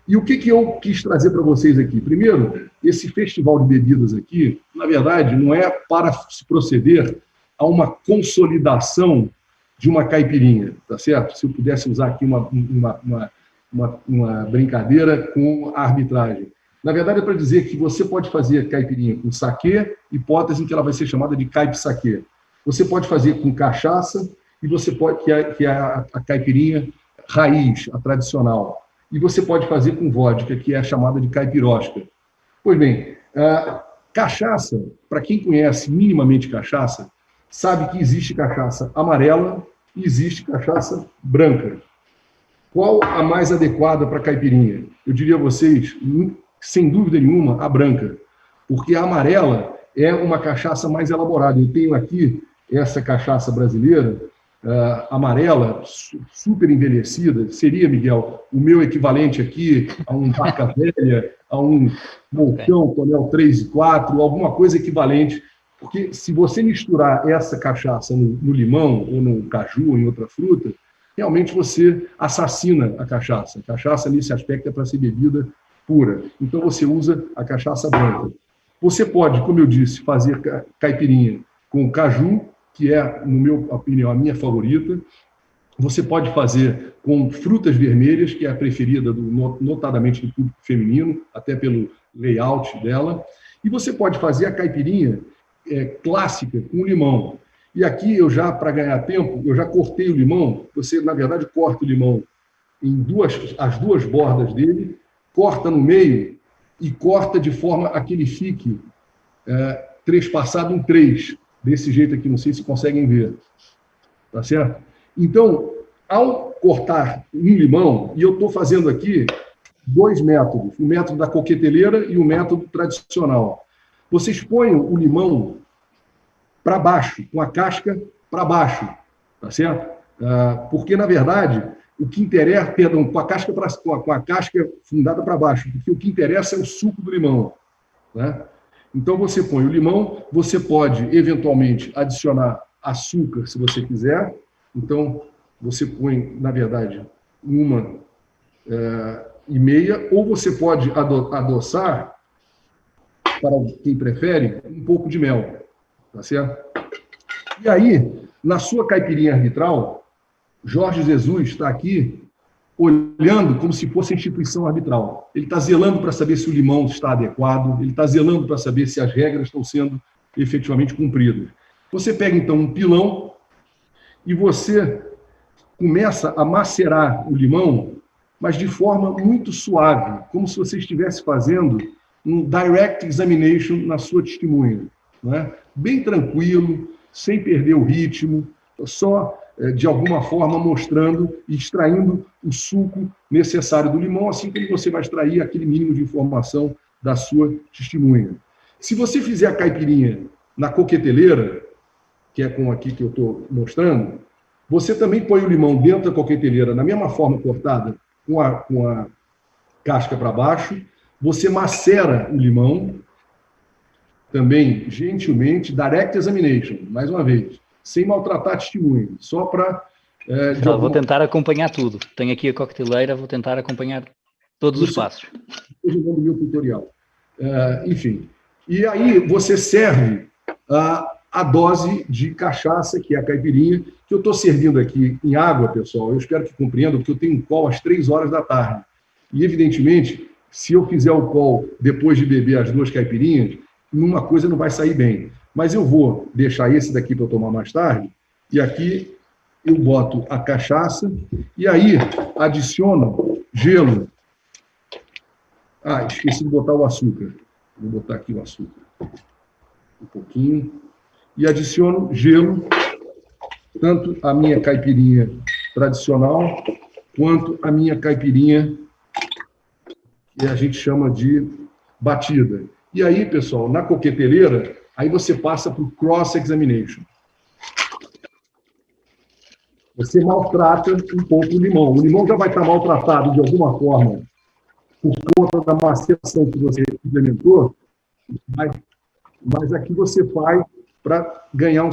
E o que eu quis trazer para vocês aqui? Primeiro, esse festival de bebidas aqui, na verdade, não é para se proceder a uma consolidação de uma caipirinha, tá certo? Se eu pudesse usar aqui uma brincadeira com a arbitragem. Na verdade, é para dizer que você pode fazer caipirinha com saquê, hipótese em que ela vai ser chamada de caip-saquê. Você pode fazer com cachaça, e você pode, que é a caipirinha raiz, a tradicional. E você pode fazer com vodka, que é a chamada de caipirosca. Pois bem, cachaça, para quem conhece minimamente cachaça, sabe que existe cachaça amarela e existe cachaça branca. Qual a mais adequada para caipirinha? Eu diria a vocês, sem dúvida nenhuma, a branca, porque a amarela é uma cachaça mais elaborada. Eu tenho aqui essa cachaça brasileira, amarela, super envelhecida, seria, Miguel, o meu equivalente aqui a um Barca Velha, a um Volcão, Tonel 3 e 4, alguma coisa equivalente, porque se você misturar essa cachaça no limão ou no caju, em outra fruta, realmente você assassina a cachaça. A cachaça, nesse aspecto, é para ser bebida pura. Então, você usa a cachaça branca. Você pode, como eu disse, fazer caipirinha com caju, que é, na minha opinião, a minha favorita. Você pode fazer com frutas vermelhas, que é a preferida, notadamente do público feminino, até pelo layout dela. E você pode fazer a caipirinha clássica com limão. E aqui, para ganhar tempo, eu já cortei o limão. Você, na verdade, corta o limão em as duas bordas dele, corta no meio e corta de forma a que ele fique trespassado em 3. Desse jeito aqui, não sei se conseguem ver. Tá certo? Então, ao cortar um limão, e eu estou fazendo aqui 2 métodos, o método da coqueteleira e o método tradicional. Vocês põem o limão para baixo, com a casca para baixo, tá certo? Porque, na verdade, o que interessa, perdão, com a casca fundada para baixo, porque o que interessa é o suco do limão, né? Então, você põe o limão, você pode, eventualmente, adicionar açúcar, se você quiser. Então, você põe, na verdade, 1,5, ou você pode adoçar, para quem prefere, um pouco de mel, tá certo? E aí, na sua caipirinha arbitral, Jorge Jesus está aqui olhando como se fosse a instituição arbitral. Ele está zelando para saber se o limão está adequado, ele está zelando para saber se as regras estão sendo efetivamente cumpridas. Você pega, então, um pilão e você começa a macerar o limão, mas de forma muito suave, como se você estivesse fazendo um direct examination na sua testemunha, né? Bem tranquilo, sem perder o ritmo, só de alguma forma mostrando e extraindo o suco necessário do limão, assim como você vai extrair aquele mínimo de informação da sua testemunha. Se você fizer a caipirinha na coqueteleira, que é com aqui que eu estou mostrando, você também põe o limão dentro da coqueteleira, na mesma forma cortada, com a casca para baixo, você macera o limão, também, gentilmente, direct examination, mais uma vez, sem maltratar a testemunha, só para... Vou tentar acompanhar tudo. Tenho aqui a coqueteleira, vou tentar acompanhar todos os passos. Estou jogando o meu tutorial. Enfim, e aí você serve a dose de cachaça, que é a caipirinha, que eu estou servindo aqui em água, pessoal. Eu espero que compreendam, porque eu tenho um call às 3 horas da tarde. E, evidentemente, se eu fizer o call depois de beber as 2 caipirinhas, uma coisa não vai sair bem. Mas eu vou deixar esse daqui para eu tomar mais tarde, e aqui eu boto a cachaça, e aí adiciono gelo. Esqueci de botar o açúcar. Vou botar aqui o açúcar. Um pouquinho. E adiciono gelo, tanto a minha caipirinha tradicional, quanto a minha caipirinha, que a gente chama de batida. E aí, pessoal, na coqueteleira, aí você passa para o cross-examination. Você maltrata um pouco o limão. O limão já vai estar maltratado de alguma forma por conta da maceração que você implementou, mas aqui você faz para ganhar um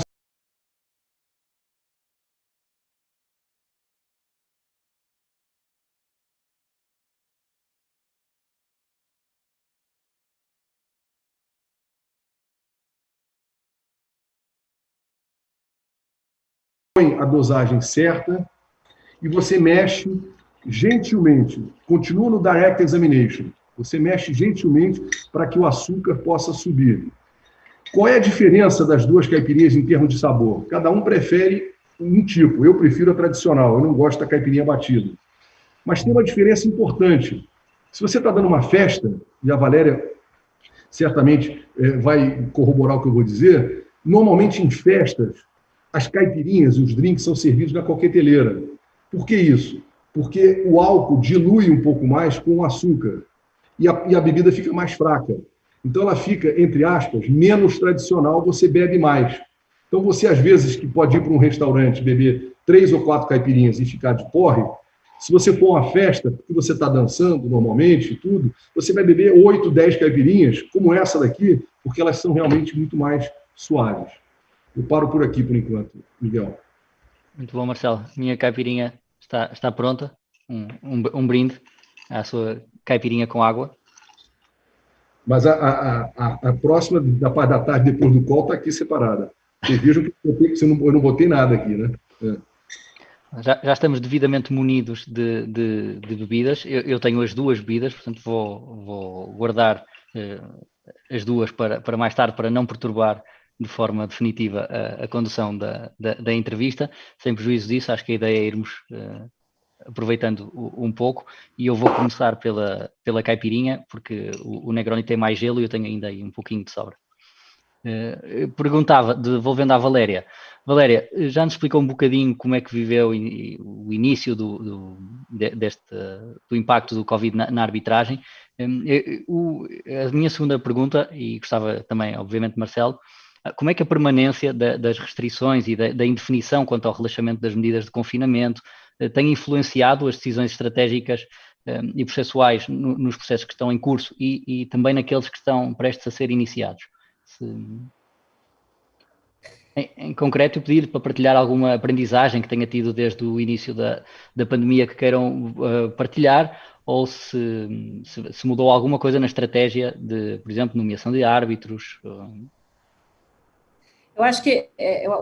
a dosagem certa e você mexe gentilmente. Continua no direct examination. Você mexe gentilmente para que o açúcar possa subir. Qual é a diferença das duas caipirinhas em termos de sabor? Cada um prefere um tipo. Eu prefiro a tradicional. Eu não gosto da caipirinha batida. Mas tem uma diferença importante. Se você está dando uma festa, e a Valéria certamente vai corroborar o que eu vou dizer, normalmente em festas, as caipirinhas e os drinks são servidos na coqueteleira. Por que isso? Porque o álcool dilui um pouco mais com o açúcar e a bebida fica mais fraca. Então ela fica, entre aspas, menos tradicional, você bebe mais. Então você, às vezes, que pode ir para um restaurante, beber 3 ou 4 caipirinhas e ficar de porre, se você for a uma festa, que você está dançando normalmente e tudo, você vai beber 8, 10 caipirinhas, como essa daqui, porque elas são realmente muito mais suaves. Eu paro por aqui, por enquanto, Miguel. Muito bom, Marcelo. Minha caipirinha está pronta. Um brinde à sua caipirinha com água. Mas a próxima da parte da tarde, depois do call, está aqui separada. Vocês vejam que eu não botei nada aqui, né? Já estamos devidamente munidos de bebidas. Eu tenho as duas bebidas, portanto vou guardar as duas para mais tarde, para não perturbar de forma definitiva a condução da entrevista. Sem prejuízo disso, acho que a ideia é irmos aproveitando um pouco, e eu vou começar pela caipirinha, porque o Negroni tem mais gelo e eu tenho ainda aí um pouquinho de sobra. Perguntava, devolvendo à Valéria. Valéria, já nos explicou um bocadinho como é que viveu o início do impacto do Covid na arbitragem. A minha segunda pergunta, e gostava também, obviamente, Marcelo, como é que a permanência das restrições e da indefinição quanto ao relaxamento das medidas de confinamento tem influenciado as decisões estratégicas e processuais nos processos que estão em curso e também naqueles que estão prestes a ser iniciados? Em concreto, eu pedi-lhe para partilhar alguma aprendizagem que tenha tido desde o início da pandemia que queiram partilhar, ou se mudou alguma coisa na estratégia de, por exemplo, nomeação de árbitros. Eu acho que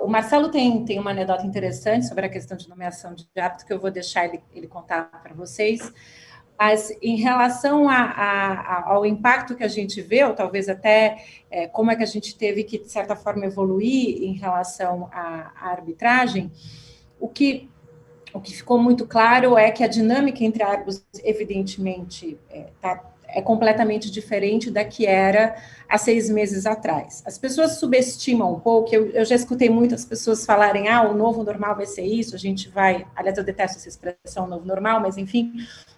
o Marcelo tem uma anedota interessante sobre a questão de nomeação de árbitro, que eu vou deixar ele contar para vocês. Mas em relação ao impacto que a gente vê, ou talvez até como é que a gente teve que, de certa forma, evoluir em relação à arbitragem, o que ficou muito claro é que a dinâmica entre árbitros, evidentemente, é completamente diferente da que era há 6 meses atrás. As pessoas subestimam um pouco, eu já escutei muitas pessoas falarem, o novo normal vai ser isso, a gente vai... Aliás, eu detesto essa expressão, novo normal, mas enfim,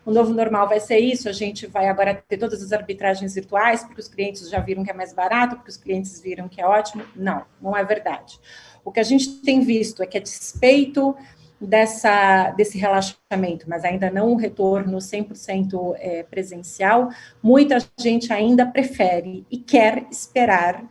o novo normal vai ser isso, a gente vai agora ter todas as arbitragens virtuais, porque os clientes já viram que é mais barato, porque os clientes viram que é ótimo. Não é verdade. O que a gente tem visto é que, a despeito desse relaxamento, mas ainda não um retorno 100% presencial, muita gente ainda prefere e quer esperar,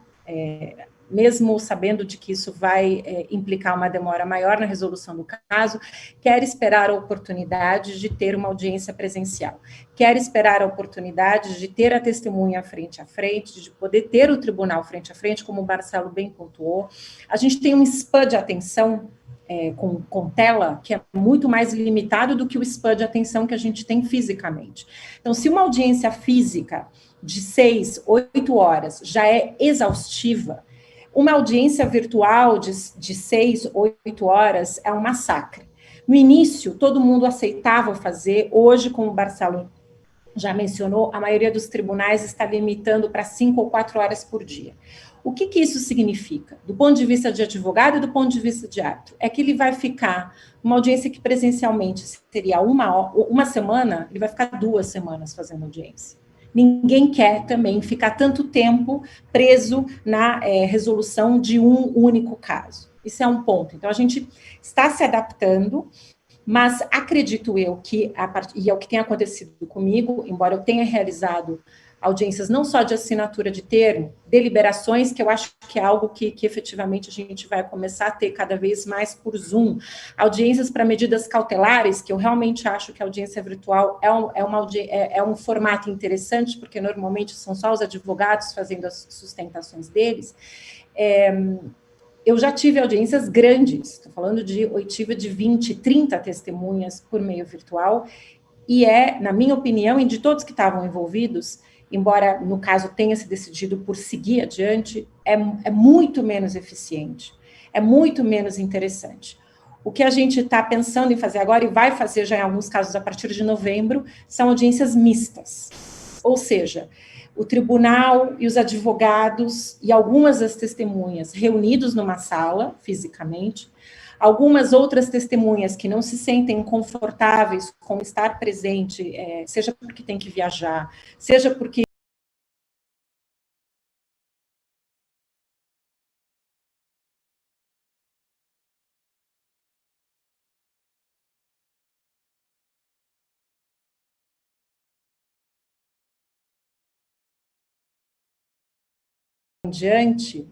mesmo sabendo de que isso vai implicar uma demora maior na resolução do caso, quer esperar a oportunidade de ter uma audiência presencial, quer esperar a oportunidade de ter a testemunha frente a frente, de poder ter o tribunal frente a frente, como o Marcelo bem pontuou. A gente tem um span de atenção com tela, que é muito mais limitado do que o span de atenção que a gente tem fisicamente. Então, se uma audiência física de 6, 8 horas já é exaustiva, uma audiência virtual de 6, 8 horas é um massacre. No início, todo mundo aceitava fazer, hoje, como o Marcelo já mencionou, a maioria dos tribunais está limitando para 5 ou 4 horas por dia. O que isso significa? Do ponto de vista de advogado e do ponto de vista de árbitro, é que ele vai ficar, uma audiência que presencialmente seria uma semana, ele vai ficar 2 semanas fazendo audiência. Ninguém quer também ficar tanto tempo preso na resolução de um único caso. Isso é um ponto. Então, a gente está se adaptando, mas acredito eu que, e é o que tem acontecido comigo, embora eu tenha realizado audiências não só de assinatura de termo, deliberações, que eu acho que é algo que efetivamente a gente vai começar a ter cada vez mais por Zoom, audiências para medidas cautelares, que eu realmente acho que a audiência virtual é um formato interessante, porque normalmente são só os advogados fazendo as sustentações deles. Eu já tive audiências grandes, estou falando de oitiva de 20, 30 testemunhas por meio virtual, e na minha opinião, e de todos que estavam envolvidos, embora no caso tenha se decidido por seguir adiante, é muito menos eficiente, é muito menos interessante. O que a gente está pensando em fazer agora, e vai fazer já em alguns casos a partir de novembro, são audiências mistas, ou seja, o tribunal e os advogados e algumas das testemunhas reunidos numa sala, fisicamente, algumas outras testemunhas que não se sentem confortáveis com estar presente, seja porque tem que viajar, seja porque diante,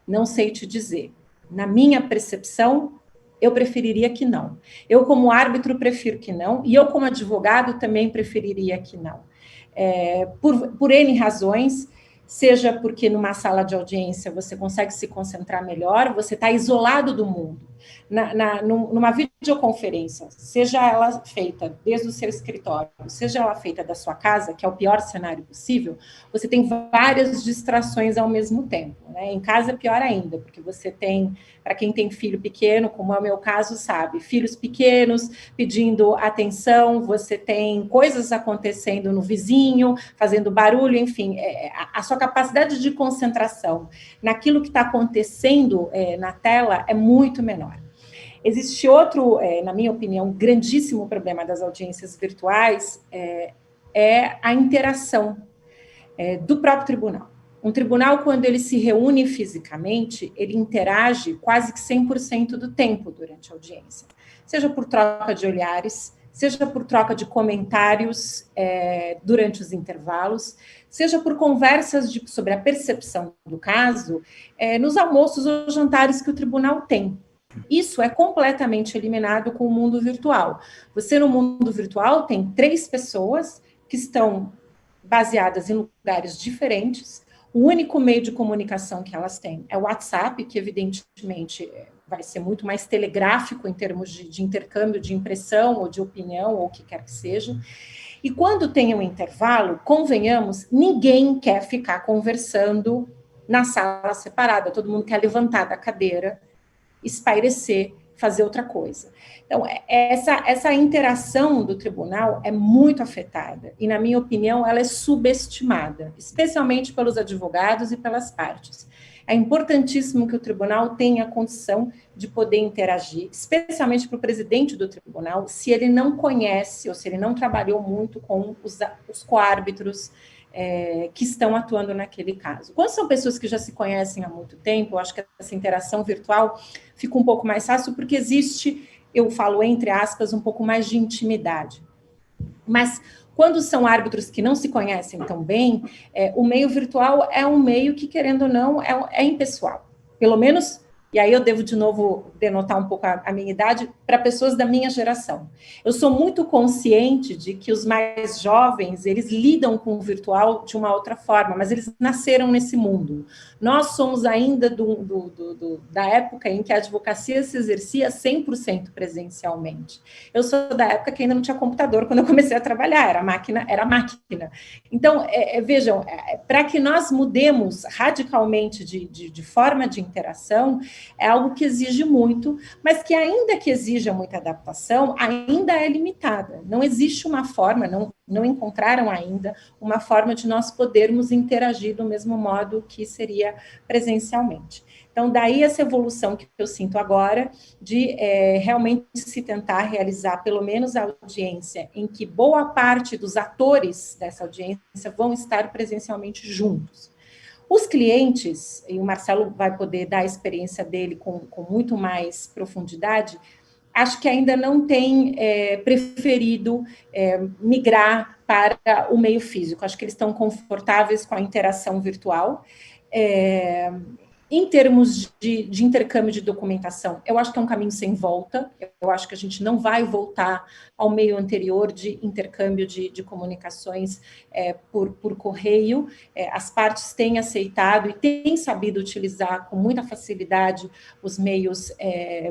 não sei te dizer. Na minha percepção, eu preferiria que não. Eu, como árbitro, prefiro que não, e eu, como advogado, também preferiria que não. Por N razões, seja porque numa sala de audiência você consegue se concentrar melhor, você está isolado do mundo. Numa videoconferência, seja ela feita desde o seu escritório, seja ela feita da sua casa, que é o pior cenário possível, você tem várias distrações ao mesmo tempo, né? Em casa é pior ainda, porque você tem, para quem tem filho pequeno, como é o meu caso, sabe, filhos pequenos pedindo atenção, você tem coisas acontecendo no vizinho, fazendo barulho, enfim, a sua capacidade de concentração naquilo que está acontecendo na tela é muito menor. Existe outro, na minha opinião, grandíssimo problema das audiências virtuais, é a interação do próprio tribunal. Um tribunal, quando ele se reúne fisicamente, ele interage quase que 100% do tempo durante a audiência. Seja por troca de olhares, seja por troca de comentários durante os intervalos, seja por conversas sobre a percepção do caso, nos almoços ou jantares que o tribunal tem. Isso é completamente eliminado com o mundo virtual. Você, no mundo virtual, tem 3 pessoas que estão baseadas em lugares diferentes. O único meio de comunicação que elas têm é o WhatsApp, que evidentemente vai ser muito mais telegráfico em termos de intercâmbio de impressão ou de opinião, ou o que quer que seja. E quando tem um intervalo, convenhamos, ninguém quer ficar conversando na sala separada, todo mundo quer levantar da cadeira, espairecer, fazer outra coisa. Então, essa interação do tribunal é muito afetada, e, na minha opinião, ela é subestimada, especialmente pelos advogados e pelas partes. É importantíssimo que o tribunal tenha a condição de poder interagir, especialmente para o presidente do tribunal, se ele não conhece, ou se ele não trabalhou muito com os coárbitros que estão atuando naquele caso. Quando são pessoas que já se conhecem há muito tempo, eu acho que essa interação virtual fica um pouco mais fácil, porque existe, eu falo entre aspas, um pouco mais de intimidade. Mas quando são árbitros que não se conhecem tão bem, o meio virtual é um meio que, querendo ou não, é impessoal. Pelo menos, e aí eu devo de novo denotar um pouco a minha idade, para pessoas da minha geração. Eu sou muito consciente de que os mais jovens, eles lidam com o virtual de uma outra forma, mas eles nasceram nesse mundo. Nós somos ainda da época em que a advocacia se exercia 100% presencialmente. Eu sou da época que ainda não tinha computador quando eu comecei a trabalhar, era máquina. Então, vejam, para que nós mudemos radicalmente de forma de interação, é algo que exige muito, mas que ainda que exija muita adaptação, ainda é limitada. Não existe uma forma, não encontraram ainda uma forma de nós podermos interagir do mesmo modo que seria presencialmente. Então, daí essa evolução que eu sinto agora de realmente se tentar realizar pelo menos a audiência em que boa parte dos atores dessa audiência vão estar presencialmente juntos. Os clientes, e o Marcelo vai poder dar a experiência dele com muito mais profundidade, acho que ainda não tem preferido migrar para o meio físico. Acho que eles estão confortáveis com a interação virtual. Em termos de intercâmbio de documentação, eu acho que é um caminho sem volta. Eu acho que a gente não vai voltar ao meio anterior de intercâmbio de comunicações por correio. As partes têm aceitado e têm sabido utilizar com muita facilidade os meios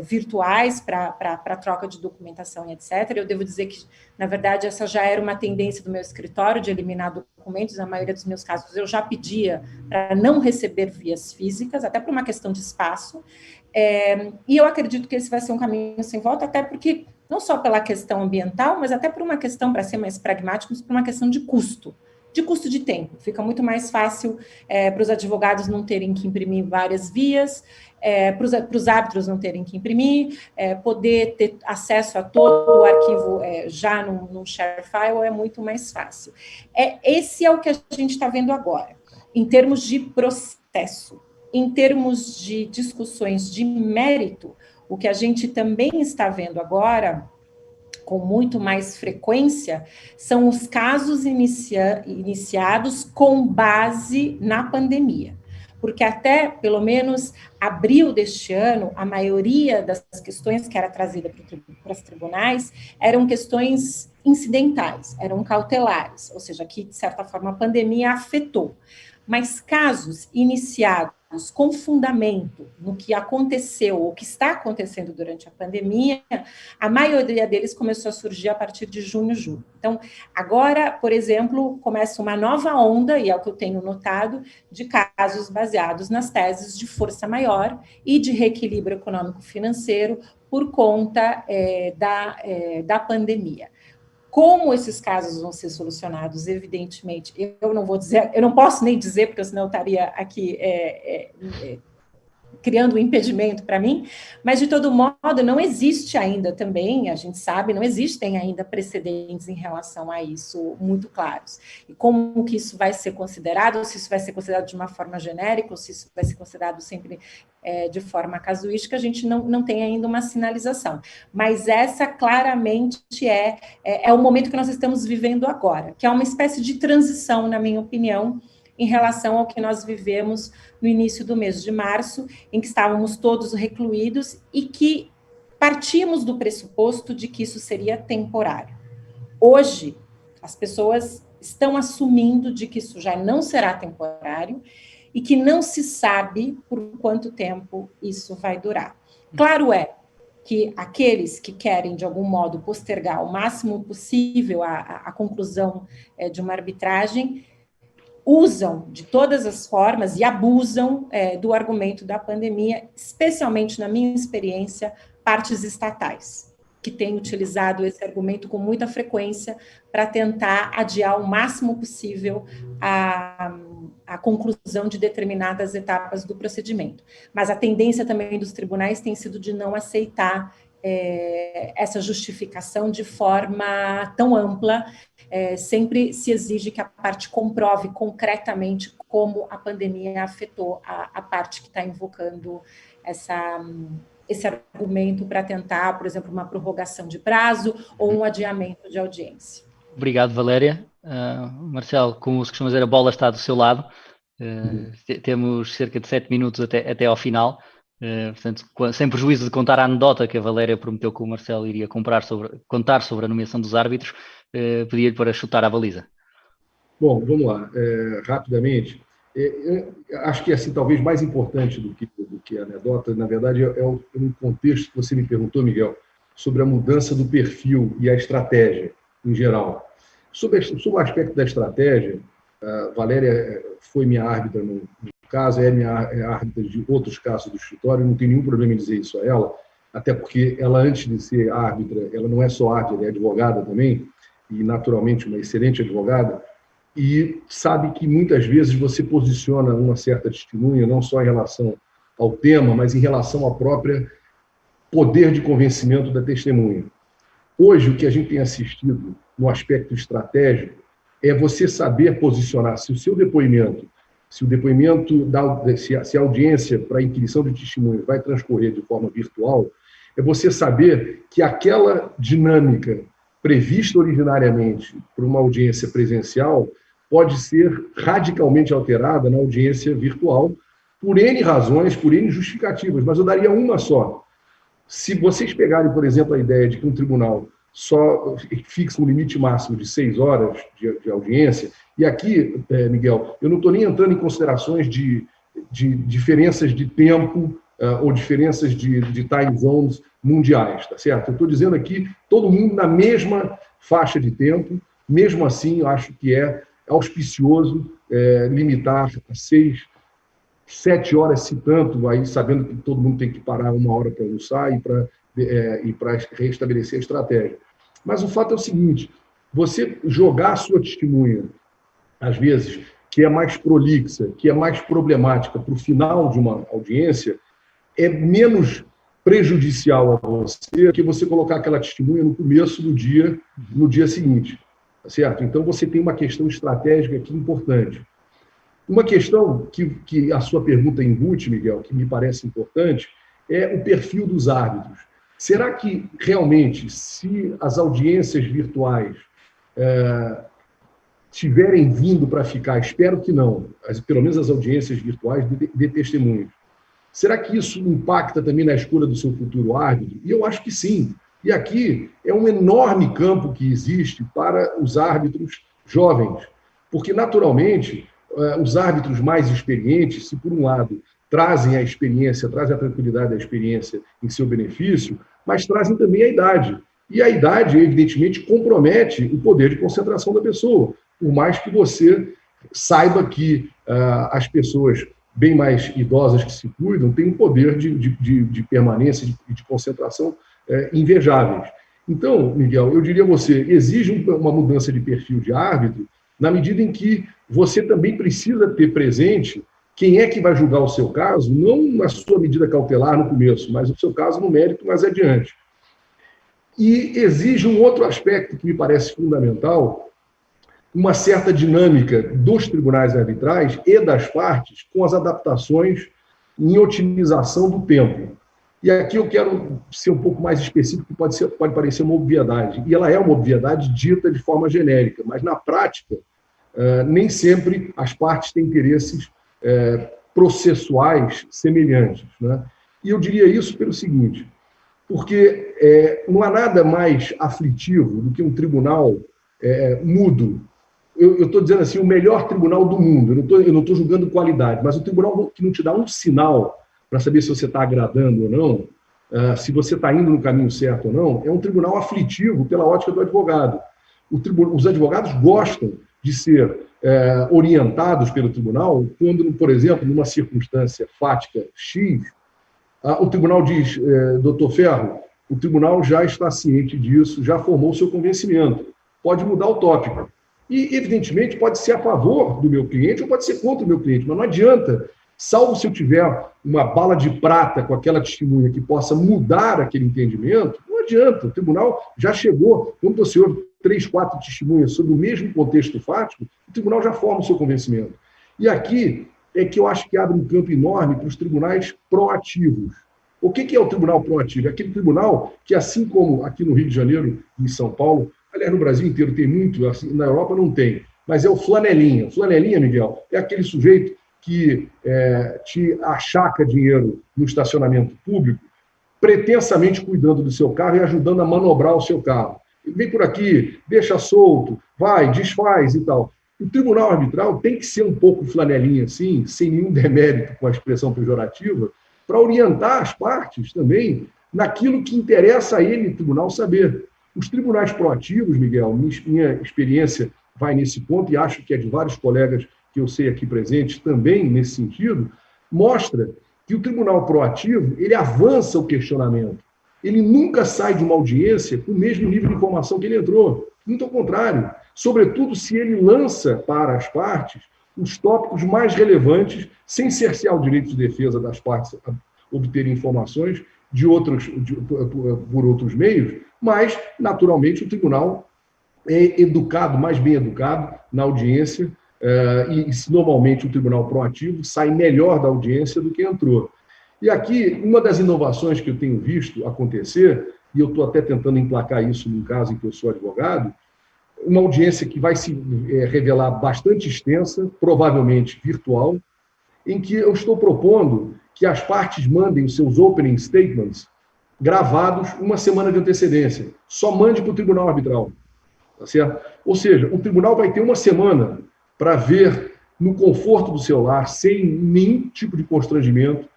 virtuais para troca de documentação e etc. Eu devo dizer que, na verdade, essa já era uma tendência do meu escritório de eliminar documentos. Na maioria dos meus casos, eu já pedia para não receber vias físicas, até por uma questão de espaço. E eu acredito que esse vai ser um caminho sem volta, até porque, não só pela questão ambiental, mas até por uma questão, para ser mais pragmáticos, por uma questão de custo de tempo. Fica muito mais fácil para os advogados não terem que imprimir várias vias, para os árbitros não terem que imprimir, poder ter acesso a todo o arquivo já num share file é muito mais fácil. Esse é o que a gente está vendo agora, em termos de processo. Em termos de discussões de mérito, o que a gente também está vendo agora, com muito mais frequência, são os casos iniciados com base na pandemia. Porque até, pelo menos, abril deste ano, a maioria das questões que era trazida para os tribunais eram questões incidentais, eram cautelares, ou seja, que, de certa forma, a pandemia afetou. Mas casos iniciados com fundamento no que aconteceu ou que está acontecendo durante a pandemia, a maioria deles começou a surgir a partir de junho, julho. Então, agora, por exemplo, começa uma nova onda, e é o que eu tenho notado, de casos baseados nas teses de força maior e de reequilíbrio econômico-financeiro por conta da pandemia. Como esses casos vão ser solucionados, evidentemente, eu não vou dizer, eu não posso nem dizer, porque senão eu estaria aqui criando um impedimento para mim, mas, de todo modo, não existe ainda também, a gente sabe, não existem ainda precedentes em relação a isso muito claros. E como que isso vai ser considerado, se isso vai ser considerado de uma forma genérica, ou se isso vai ser considerado sempre de forma casuística, a gente não tem ainda uma sinalização. Mas essa, claramente, é o momento que nós estamos vivendo agora, que é uma espécie de transição, na minha opinião, em relação ao que nós vivemos no início do mês de março, em que estávamos todos recluídos e que partimos do pressuposto de que isso seria temporário. Hoje, as pessoas estão assumindo de que isso já não será temporário e que não se sabe por quanto tempo isso vai durar. Claro que aqueles que querem, de algum modo, postergar o máximo possível a conclusão de uma arbitragem, usam de todas as formas e abusam do argumento da pandemia, especialmente, na minha experiência, partes estatais, que têm utilizado esse argumento com muita frequência para tentar adiar o máximo possível a conclusão de determinadas etapas do procedimento. Mas a tendência também dos tribunais tem sido de não aceitar essa justificação de forma tão ampla. Sempre se exige que a parte comprove concretamente como a pandemia afetou a parte que está invocando esse argumento para tentar, por exemplo, uma prorrogação de prazo ou um adiamento de audiência. Obrigado, Valéria. Marcelo, como se costuma dizer, a bola está do seu lado. Temos cerca de 7 minutos até ao final. Portanto, sem prejuízo de contar a anedota que a Valéria prometeu que o Marcelo iria contar sobre a nomeação dos árbitros, pedia-lhe para chutar a baliza. Bom, vamos lá. Rapidamente, acho que, assim, talvez mais importante do que a anedota, na verdade, é um contexto que você me perguntou, Miguel, sobre a mudança do perfil e a estratégia, em geral. Sobre o aspecto da estratégia, a Valéria foi minha árbitra no caso, é minha árbitra de outros casos do escritório, não tem nenhum problema em dizer isso a ela, até porque ela, antes de ser árbitra, ela não é só árbitra, ela é advogada também, e naturalmente uma excelente advogada, e sabe que muitas vezes você posiciona uma certa testemunha, não só em relação ao tema, mas em relação ao próprio poder de convencimento da testemunha. Hoje, o que a gente tem assistido no aspecto estratégico é você saber posicionar se o seu depoimento, se a audiência para a inquirição de testemunhas vai transcorrer de forma virtual, é você saber que aquela dinâmica prevista originariamente para uma audiência presencial pode ser radicalmente alterada na audiência virtual por N razões, por N justificativas, mas eu daria uma só. Se vocês pegarem, por exemplo, a ideia de que um tribunal só fixa um limite máximo de 6 horas de audiência, e aqui, Miguel, eu não estou nem entrando em considerações de diferenças de tempo ou diferenças de time zones mundiais, tá certo? Eu estou dizendo aqui, todo mundo na mesma faixa de tempo, mesmo assim, eu acho que é auspicioso limitar a 6, 7 horas, se tanto, aí sabendo que todo mundo tem que parar 1 hora para almoçar e para restabelecer a estratégia. Mas o fato é o seguinte, você jogar a sua testemunha, às vezes, que é mais prolixa, que é mais problemática para o final de uma audiência, é menos prejudicial a você que você colocar aquela testemunha no começo do dia, no dia seguinte. Tá certo? Então, você tem uma questão estratégica aqui importante. Uma questão que a sua pergunta embute, Miguel, que me parece importante, é o perfil dos árbitros. Será que, realmente, se as audiências virtuais tiverem vindo para ficar, espero que não, pelo menos as audiências virtuais de testemunhos, será que isso impacta também na escolha do seu futuro árbitro? E eu acho que sim. E aqui é um enorme campo que existe para os árbitros jovens, porque, naturalmente, os árbitros mais experientes, se por um lado trazem a experiência, trazem a tranquilidade da experiência em seu benefício, mas trazem também a idade. E a idade, evidentemente, compromete o poder de concentração da pessoa, por mais que você saiba que as pessoas bem mais idosas que se cuidam têm um poder de permanência e de concentração invejáveis. Então, Miguel, eu diria a você, exige uma mudança de perfil de árbitro na medida em que você também precisa ter presente quem é que vai julgar o seu caso, não na sua medida cautelar no começo, mas o seu caso no mérito mais adiante. E exige um outro aspecto que me parece fundamental, uma certa dinâmica dos tribunais arbitrais e das partes com as adaptações em otimização do tempo. E aqui eu quero ser um pouco mais específico, pode parecer uma obviedade, e ela é uma obviedade dita de forma genérica, mas na prática, nem sempre as partes têm interesses processuais semelhantes, né? E eu diria isso pelo seguinte, porque não há nada mais aflitivo do que um tribunal mudo. Eu estou dizendo assim, o melhor tribunal do mundo, eu não estou julgando qualidade, mas o tribunal que não te dá um sinal para saber se você está agradando ou não, se você está indo no caminho certo ou não, é um tribunal aflitivo pela ótica do advogado. Os advogados gostam de ser orientados pelo tribunal quando, por exemplo, numa circunstância fática X, o tribunal diz, doutor Ferro, o tribunal já está ciente disso, já formou o seu convencimento, pode mudar o tópico. E, evidentemente, pode ser a favor do meu cliente ou pode ser contra o meu cliente, mas não adianta, salvo se eu tiver uma bala de prata com aquela testemunha que possa mudar aquele entendimento, não adianta, o tribunal já chegou, quando você ouve 3, 4 testemunhas sobre o mesmo contexto fático, o tribunal já forma o seu convencimento. E aqui é que eu acho que abre um campo enorme para os tribunais proativos. O que é o tribunal proativo? É aquele tribunal que, assim como aqui no Rio de Janeiro e em São Paulo, aliás, no Brasil inteiro tem muito, assim, na Europa não tem, mas é o flanelinha. Flanelinha, Miguel, é aquele sujeito que te achaca dinheiro no estacionamento público, pretensamente cuidando do seu carro e ajudando a manobrar o seu carro. Ele vem por aqui, deixa solto, vai, desfaz e tal. O tribunal arbitral tem que ser um pouco flanelinha, assim, sem nenhum demérito com a expressão pejorativa, para orientar as partes também naquilo que interessa a ele, o tribunal, saber. Os tribunais proativos, Miguel, minha experiência vai nesse ponto, e acho que é de vários colegas que eu sei aqui presentes também nesse sentido, mostra que o tribunal proativo, ele avança o questionamento. Ele nunca sai de uma audiência com o mesmo nível de informação que ele entrou. Muito ao contrário. Sobretudo se ele lança para as partes os tópicos mais relevantes, sem cercear o direito de defesa das partes a obterem informações por outros meios, mas, naturalmente, o tribunal é educado, mais bem educado na audiência, e normalmente o tribunal proativo sai melhor da audiência do que entrou. E aqui, uma das inovações que eu tenho visto acontecer, e eu estou até tentando emplacar isso num caso em que eu sou advogado, uma audiência que vai se revelar bastante extensa, provavelmente virtual, em que eu estou propondo que as partes mandem os seus opening statements gravados uma semana de antecedência. Só mande para o tribunal arbitral. Tá certo? Ou seja, o tribunal vai ter uma semana para ver no conforto do seu lar, sem nenhum tipo de constrangimento,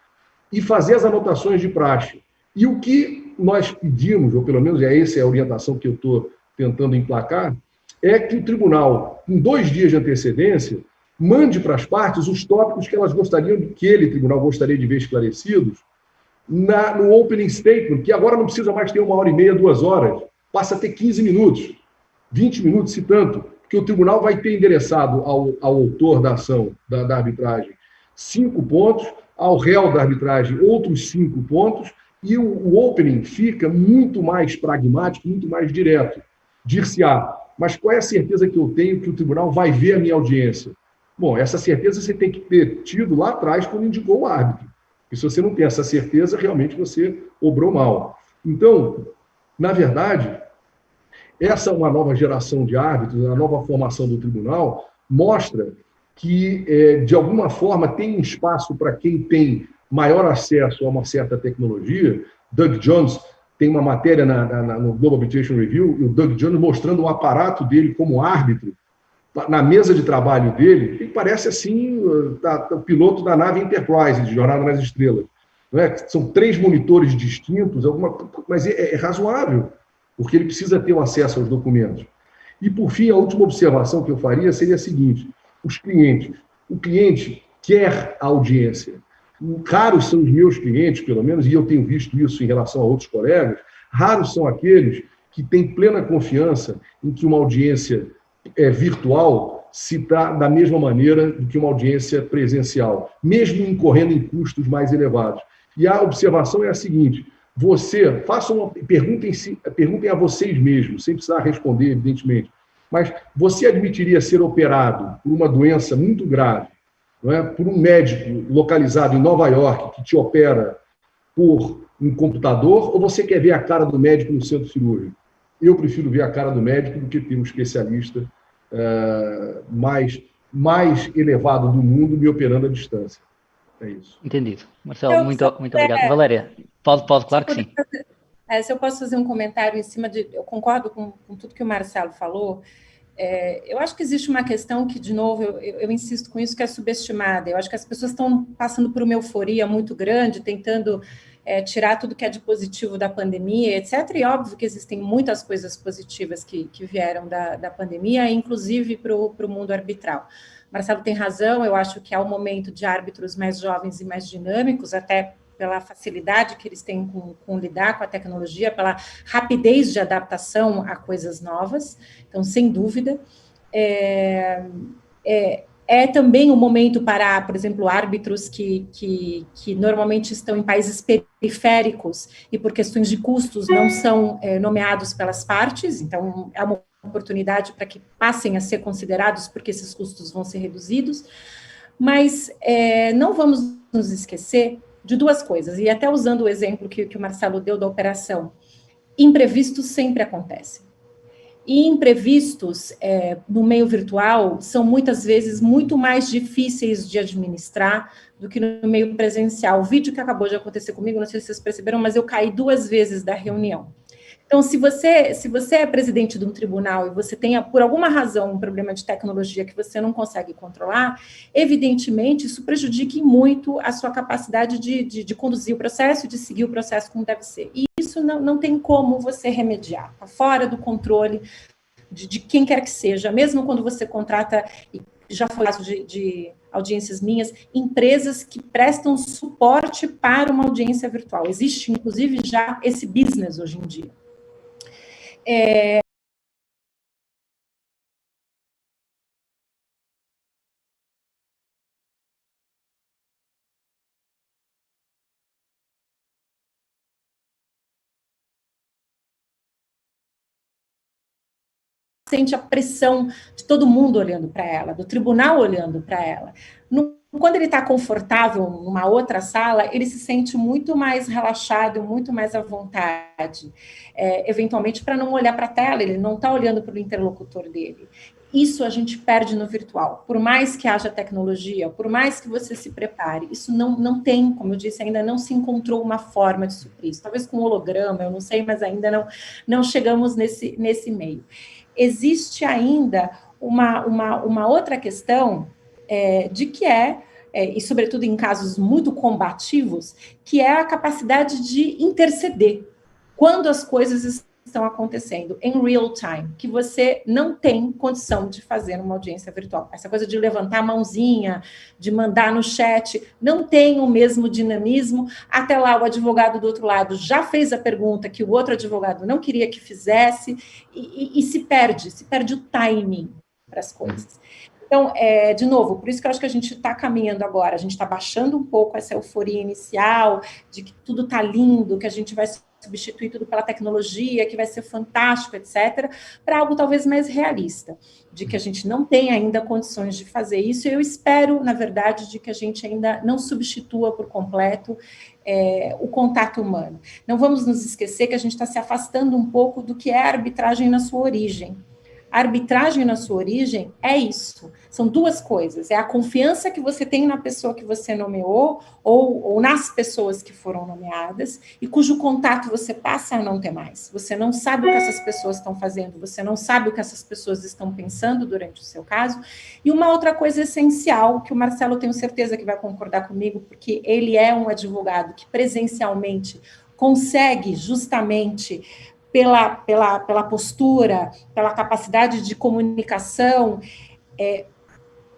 e fazer as anotações de praxe. E o que nós pedimos, ou pelo menos essa é a orientação que eu estou tentando emplacar, é que o tribunal, com 2 dias de antecedência, mande para as partes os tópicos que elas gostariam, que ele, tribunal, gostaria de ver esclarecidos, no opening statement, que agora não precisa mais ter 1h30, 2 horas, passa a ter 15 minutos, 20 minutos, se tanto, porque o tribunal vai ter endereçado ao autor da ação, da arbitragem, 5 pontos, ao réu da arbitragem, outros 5 pontos, e o opening fica muito mais pragmático, muito mais direto. Dir-se-á, mas qual é a certeza que eu tenho que o tribunal vai ver a minha audiência? Bom, essa certeza você tem que ter tido lá atrás quando indicou o árbitro. E se você não tem essa certeza, realmente você obrou mal. Então, na verdade, essa é uma nova geração de árbitros, a nova formação do tribunal, mostra que, de alguma forma, tem um espaço para quem tem maior acesso a uma certa tecnologia. Doug Jones tem uma matéria no Global Arbitration Review, e o Doug Jones mostrando o aparato dele como árbitro, na mesa de trabalho dele, ele parece assim o piloto da nave Enterprise, de Jornada nas Estrelas. Não é? São 3 monitores distintos, mas é razoável, porque ele precisa ter o acesso aos documentos. E, por fim, a última observação que eu faria seria a seguinte: os clientes. O cliente quer a audiência. Raros são os meus clientes, pelo menos, e eu tenho visto isso em relação a outros colegas, raros são aqueles que têm plena confiança em que uma audiência virtual se dá da mesma maneira do que uma audiência presencial, mesmo incorrendo em custos mais elevados. E a observação é a seguinte: perguntem a vocês mesmos, sem precisar responder, evidentemente, mas você admitiria ser operado por uma doença muito grave, não é? Por um médico localizado em Nova York que te opera por um computador, ou você quer ver a cara do médico no centro cirúrgico? Eu prefiro ver a cara do médico do que ter um especialista mais elevado do mundo me operando à distância. É isso. Entendido. Marcelo, muito obrigado. Valéria, pode, claro que sim. Se eu posso fazer um comentário em cima de... Eu concordo com tudo que o Marcelo falou. Eu acho que existe uma questão que, de novo, eu insisto com isso, que é subestimada. Eu acho que as pessoas estão passando por uma euforia muito grande, tentando tirar tudo que é de positivo da pandemia, etc. E óbvio que existem muitas coisas positivas que vieram da pandemia, inclusive para o mundo arbitral. Marcelo tem razão, eu acho que é o momento de árbitros mais jovens e mais dinâmicos, até pela facilidade que eles têm com lidar com a tecnologia, pela rapidez de adaptação a coisas novas. Então, sem dúvida, é também um momento para, por exemplo, árbitros que normalmente estão em países periféricos e por questões de custos não são nomeados pelas partes, então é uma oportunidade para que passem a ser considerados porque esses custos vão ser reduzidos, mas não vamos nos esquecer de 2 coisas, e até usando o exemplo que o Marcelo deu da operação, imprevistos sempre acontecem. E imprevistos no meio virtual são muitas vezes muito mais difíceis de administrar do que no meio presencial. O vídeo que acabou de acontecer comigo, não sei se vocês perceberam, mas eu caí 2 vezes da reunião. Então, se você é presidente de um tribunal e você tem, por alguma razão, um problema de tecnologia que você não consegue controlar, evidentemente, isso prejudica muito a sua capacidade de conduzir o processo, de seguir o processo como deve ser. E isso não tem como você remediar. Está fora do controle de quem quer que seja, mesmo quando você contrata, já foi caso de audiências minhas, empresas que prestam suporte para uma audiência virtual. Existe, inclusive, já esse business hoje em dia. sente a pressão de todo mundo olhando para ela, do tribunal olhando para ela. Quando ele está confortável numa outra sala, ele se sente muito mais relaxado, muito mais à vontade, eventualmente para não olhar para a tela, ele não está olhando para o interlocutor dele. Isso a gente perde no virtual, por mais que haja tecnologia, por mais que você se prepare, isso não tem, como eu disse, ainda não se encontrou uma forma de suprir isso, talvez com holograma, eu não sei, mas ainda não chegamos nesse meio. Existe ainda uma outra questão de que e sobretudo em casos muito combativos, que é a capacidade de interceder quando as coisas estão acontecendo em real time, que você não tem condição de fazer numa audiência virtual. Essa coisa de levantar a mãozinha, de mandar no chat, não tem o mesmo dinamismo. Até lá, o advogado do outro lado já fez a pergunta que o outro advogado não queria que fizesse, e se perde o timing para as coisas. Então, de novo, por isso que eu acho que a gente está caminhando agora, a gente está baixando um pouco essa euforia inicial de que tudo está lindo, que a gente vai substituir tudo pela tecnologia, que vai ser fantástico, etc., para algo talvez mais realista, de que a gente não tem ainda condições de fazer isso, e eu espero, na verdade, de que a gente ainda não substitua por completo o contato humano. Não vamos nos esquecer que a gente está se afastando um pouco do que é a arbitragem na sua origem. A arbitragem na sua origem é isso, são duas coisas, é a confiança que você tem na pessoa que você nomeou, ou nas pessoas que foram nomeadas, e cujo contato você passa a não ter mais. Você não sabe o que essas pessoas estão fazendo, você não sabe o que essas pessoas estão pensando durante o seu caso. E uma outra coisa essencial, que o Marcelo, tenho certeza que vai concordar comigo, porque ele é um advogado que presencialmente consegue justamente pela postura, pela capacidade de comunicação,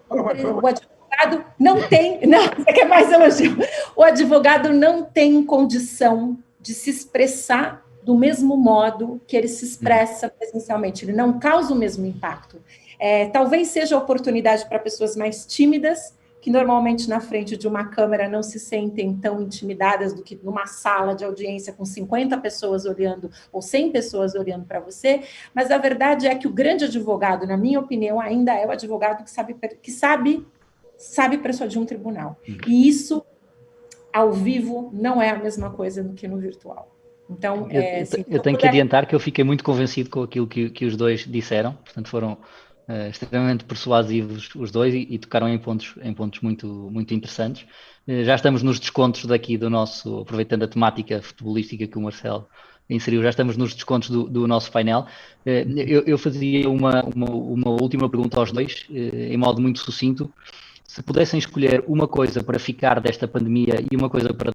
o advogado não tem... Não, você quer mais elogio? O advogado não tem condição de se expressar do mesmo modo que ele se expressa presencialmente. Ele não causa o mesmo impacto. Talvez seja oportunidade para pessoas mais tímidas, que normalmente na frente de uma câmera não se sentem tão intimidadas do que numa sala de audiência com 50 pessoas olhando ou 100 pessoas olhando para você, mas a verdade é que o grande advogado, na minha opinião, ainda é o advogado que sabe persuadir um tribunal. E isso, ao vivo, não é a mesma coisa do que no virtual. Então, eu tenho que adiantar que eu fiquei muito convencido com aquilo que os dois disseram, portanto foram extremamente persuasivos os dois e tocaram em pontos muito, muito interessantes. Já estamos nos descontos daqui do nosso, aproveitando a temática futebolística que o Marcelo inseriu, já estamos nos descontos do nosso painel. Eu fazia uma última pergunta aos dois, em modo muito sucinto. Se pudessem escolher uma coisa para ficar desta pandemia e uma coisa para o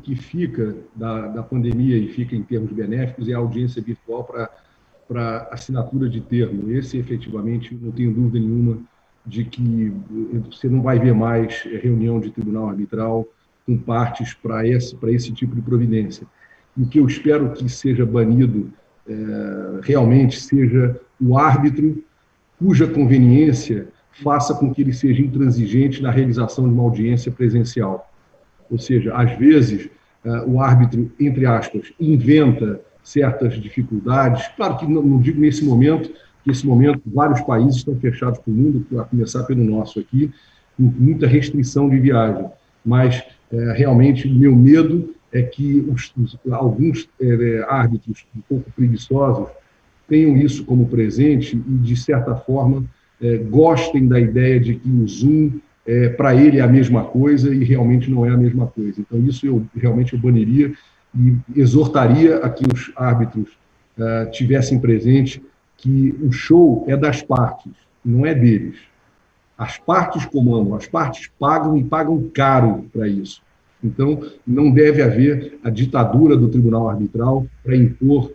que fica da pandemia e fica em termos benéficos é a audiência virtual para assinatura de termo. Esse, efetivamente, não tenho dúvida nenhuma de que você não vai ver mais reunião de tribunal arbitral com partes para esse tipo de providência. E o que eu espero que seja banido realmente seja o árbitro cuja conveniência faça com que ele seja intransigente na realização de uma audiência presencial. Ou seja, às vezes, o árbitro, entre aspas, inventa certas dificuldades. Claro que não digo nesse momento, que nesse momento vários países estão fechados para o mundo, a começar pelo nosso aqui, com muita restrição de viagem. Mas, realmente, o meu medo é que alguns árbitros um pouco preguiçosos tenham isso como presente e, de certa forma, gostem da ideia de que o Zoom para ele é a mesma coisa e realmente não é a mesma coisa. Então, isso eu realmente baniria e exortaria a que os árbitros tivessem presente que o show é das partes, não é deles. As partes comandam, as partes pagam e pagam caro para isso. Então, não deve haver a ditadura do tribunal arbitral para impor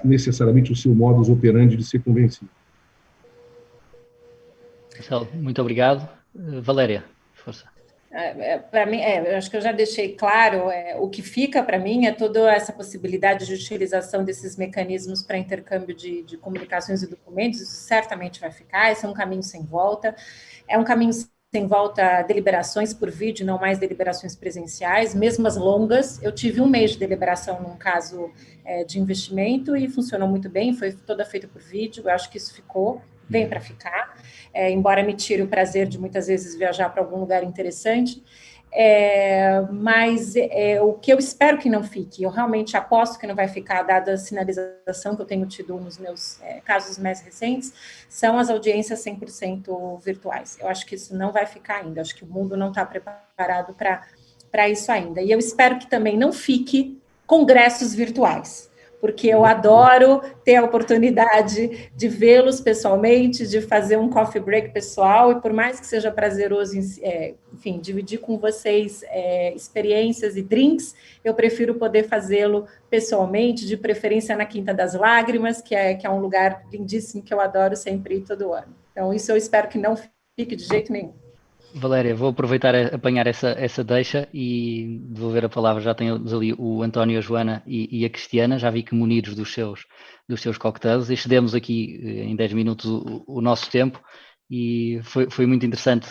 necessariamente o seu modus operandi de ser convencido. Marcelo, muito obrigado. Valéria, força. Para mim, eu acho que eu já deixei claro, o que fica para mim é toda essa possibilidade de utilização desses mecanismos para intercâmbio de comunicações e documentos, isso certamente vai ficar, esse é um caminho sem volta, é um caminho sem volta deliberações por vídeo, não mais deliberações presenciais, mesmo as longas. Eu tive 1 mês de deliberação num caso de investimento e funcionou muito bem, foi toda feita por vídeo, eu acho que isso vem para ficar, embora me tire o prazer de muitas vezes viajar para algum lugar interessante, mas o que eu espero que não fique, eu realmente aposto que não vai ficar, dada a sinalização que eu tenho tido nos meus casos mais recentes, são as audiências 100% virtuais. Eu acho que isso não vai ficar ainda, acho que o mundo não está preparado para isso ainda. E eu espero que também não fique congressos virtuais, porque eu adoro ter a oportunidade de vê-los pessoalmente, de fazer um coffee break pessoal, e por mais que seja prazeroso, enfim, dividir com vocês experiências e drinks, eu prefiro poder fazê-lo pessoalmente, de preferência na Quinta das Lágrimas, que é um lugar lindíssimo que eu adoro sempre ir todo ano. Então, isso eu espero que não fique de jeito nenhum. Valéria, vou aproveitar a apanhar essa deixa e devolver a palavra. Já temos ali o António, a Joana e a Cristiana. Já vi que munidos dos seus cocktails. Excedemos aqui em 10 minutos o nosso tempo e foi muito interessante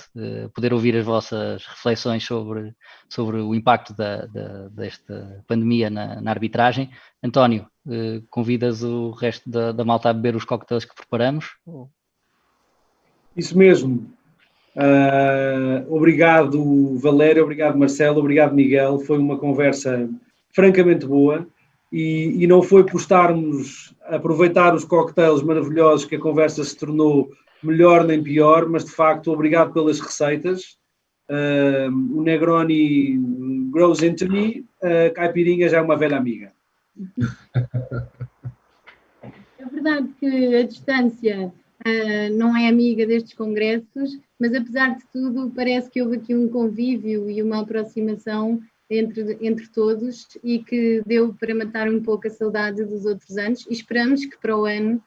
poder ouvir as vossas reflexões sobre o impacto desta pandemia na arbitragem. António, convidas o resto da malta a beber os cocktails que preparamos? Isso mesmo. Obrigado, Valéria, obrigado, Marcelo, obrigado, Miguel. Foi uma conversa francamente boa e não foi por estarmos a aproveitar os cocktails maravilhosos que a conversa se tornou melhor nem pior, mas de facto, obrigado pelas receitas. O Negroni grows into me, a caipirinha já é uma velha amiga. É verdade que a distância não é amiga destes congressos, mas apesar de tudo parece que houve aqui um convívio e uma aproximação entre todos e que deu para matar um pouco a saudade dos outros anos, e esperamos que para o ano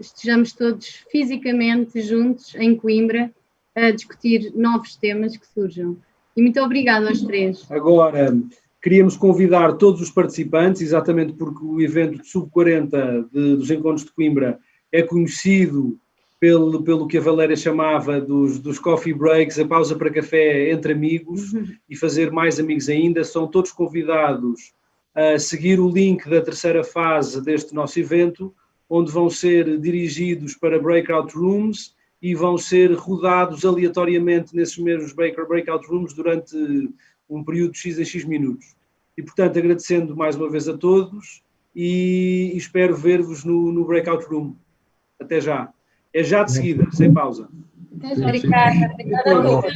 estejamos todos fisicamente juntos em Coimbra a discutir novos temas que surjam. E muito obrigada aos três. Agora, queríamos convidar todos os participantes, exatamente porque o evento de Sub-40 dos Encontros de Coimbra é conhecido pelo que a Valéria chamava dos coffee breaks, a pausa para café entre amigos e fazer mais amigos ainda. São todos convidados a seguir o link da terceira fase deste nosso evento, onde vão ser dirigidos para breakout rooms e vão ser rodados aleatoriamente nesses mesmos breakout rooms durante um período de X em X minutos. E, portanto, agradecendo mais uma vez a todos e espero ver-vos no breakout room. Até já. É já de seguida, sem pausa. Até já. Obrigada a todos.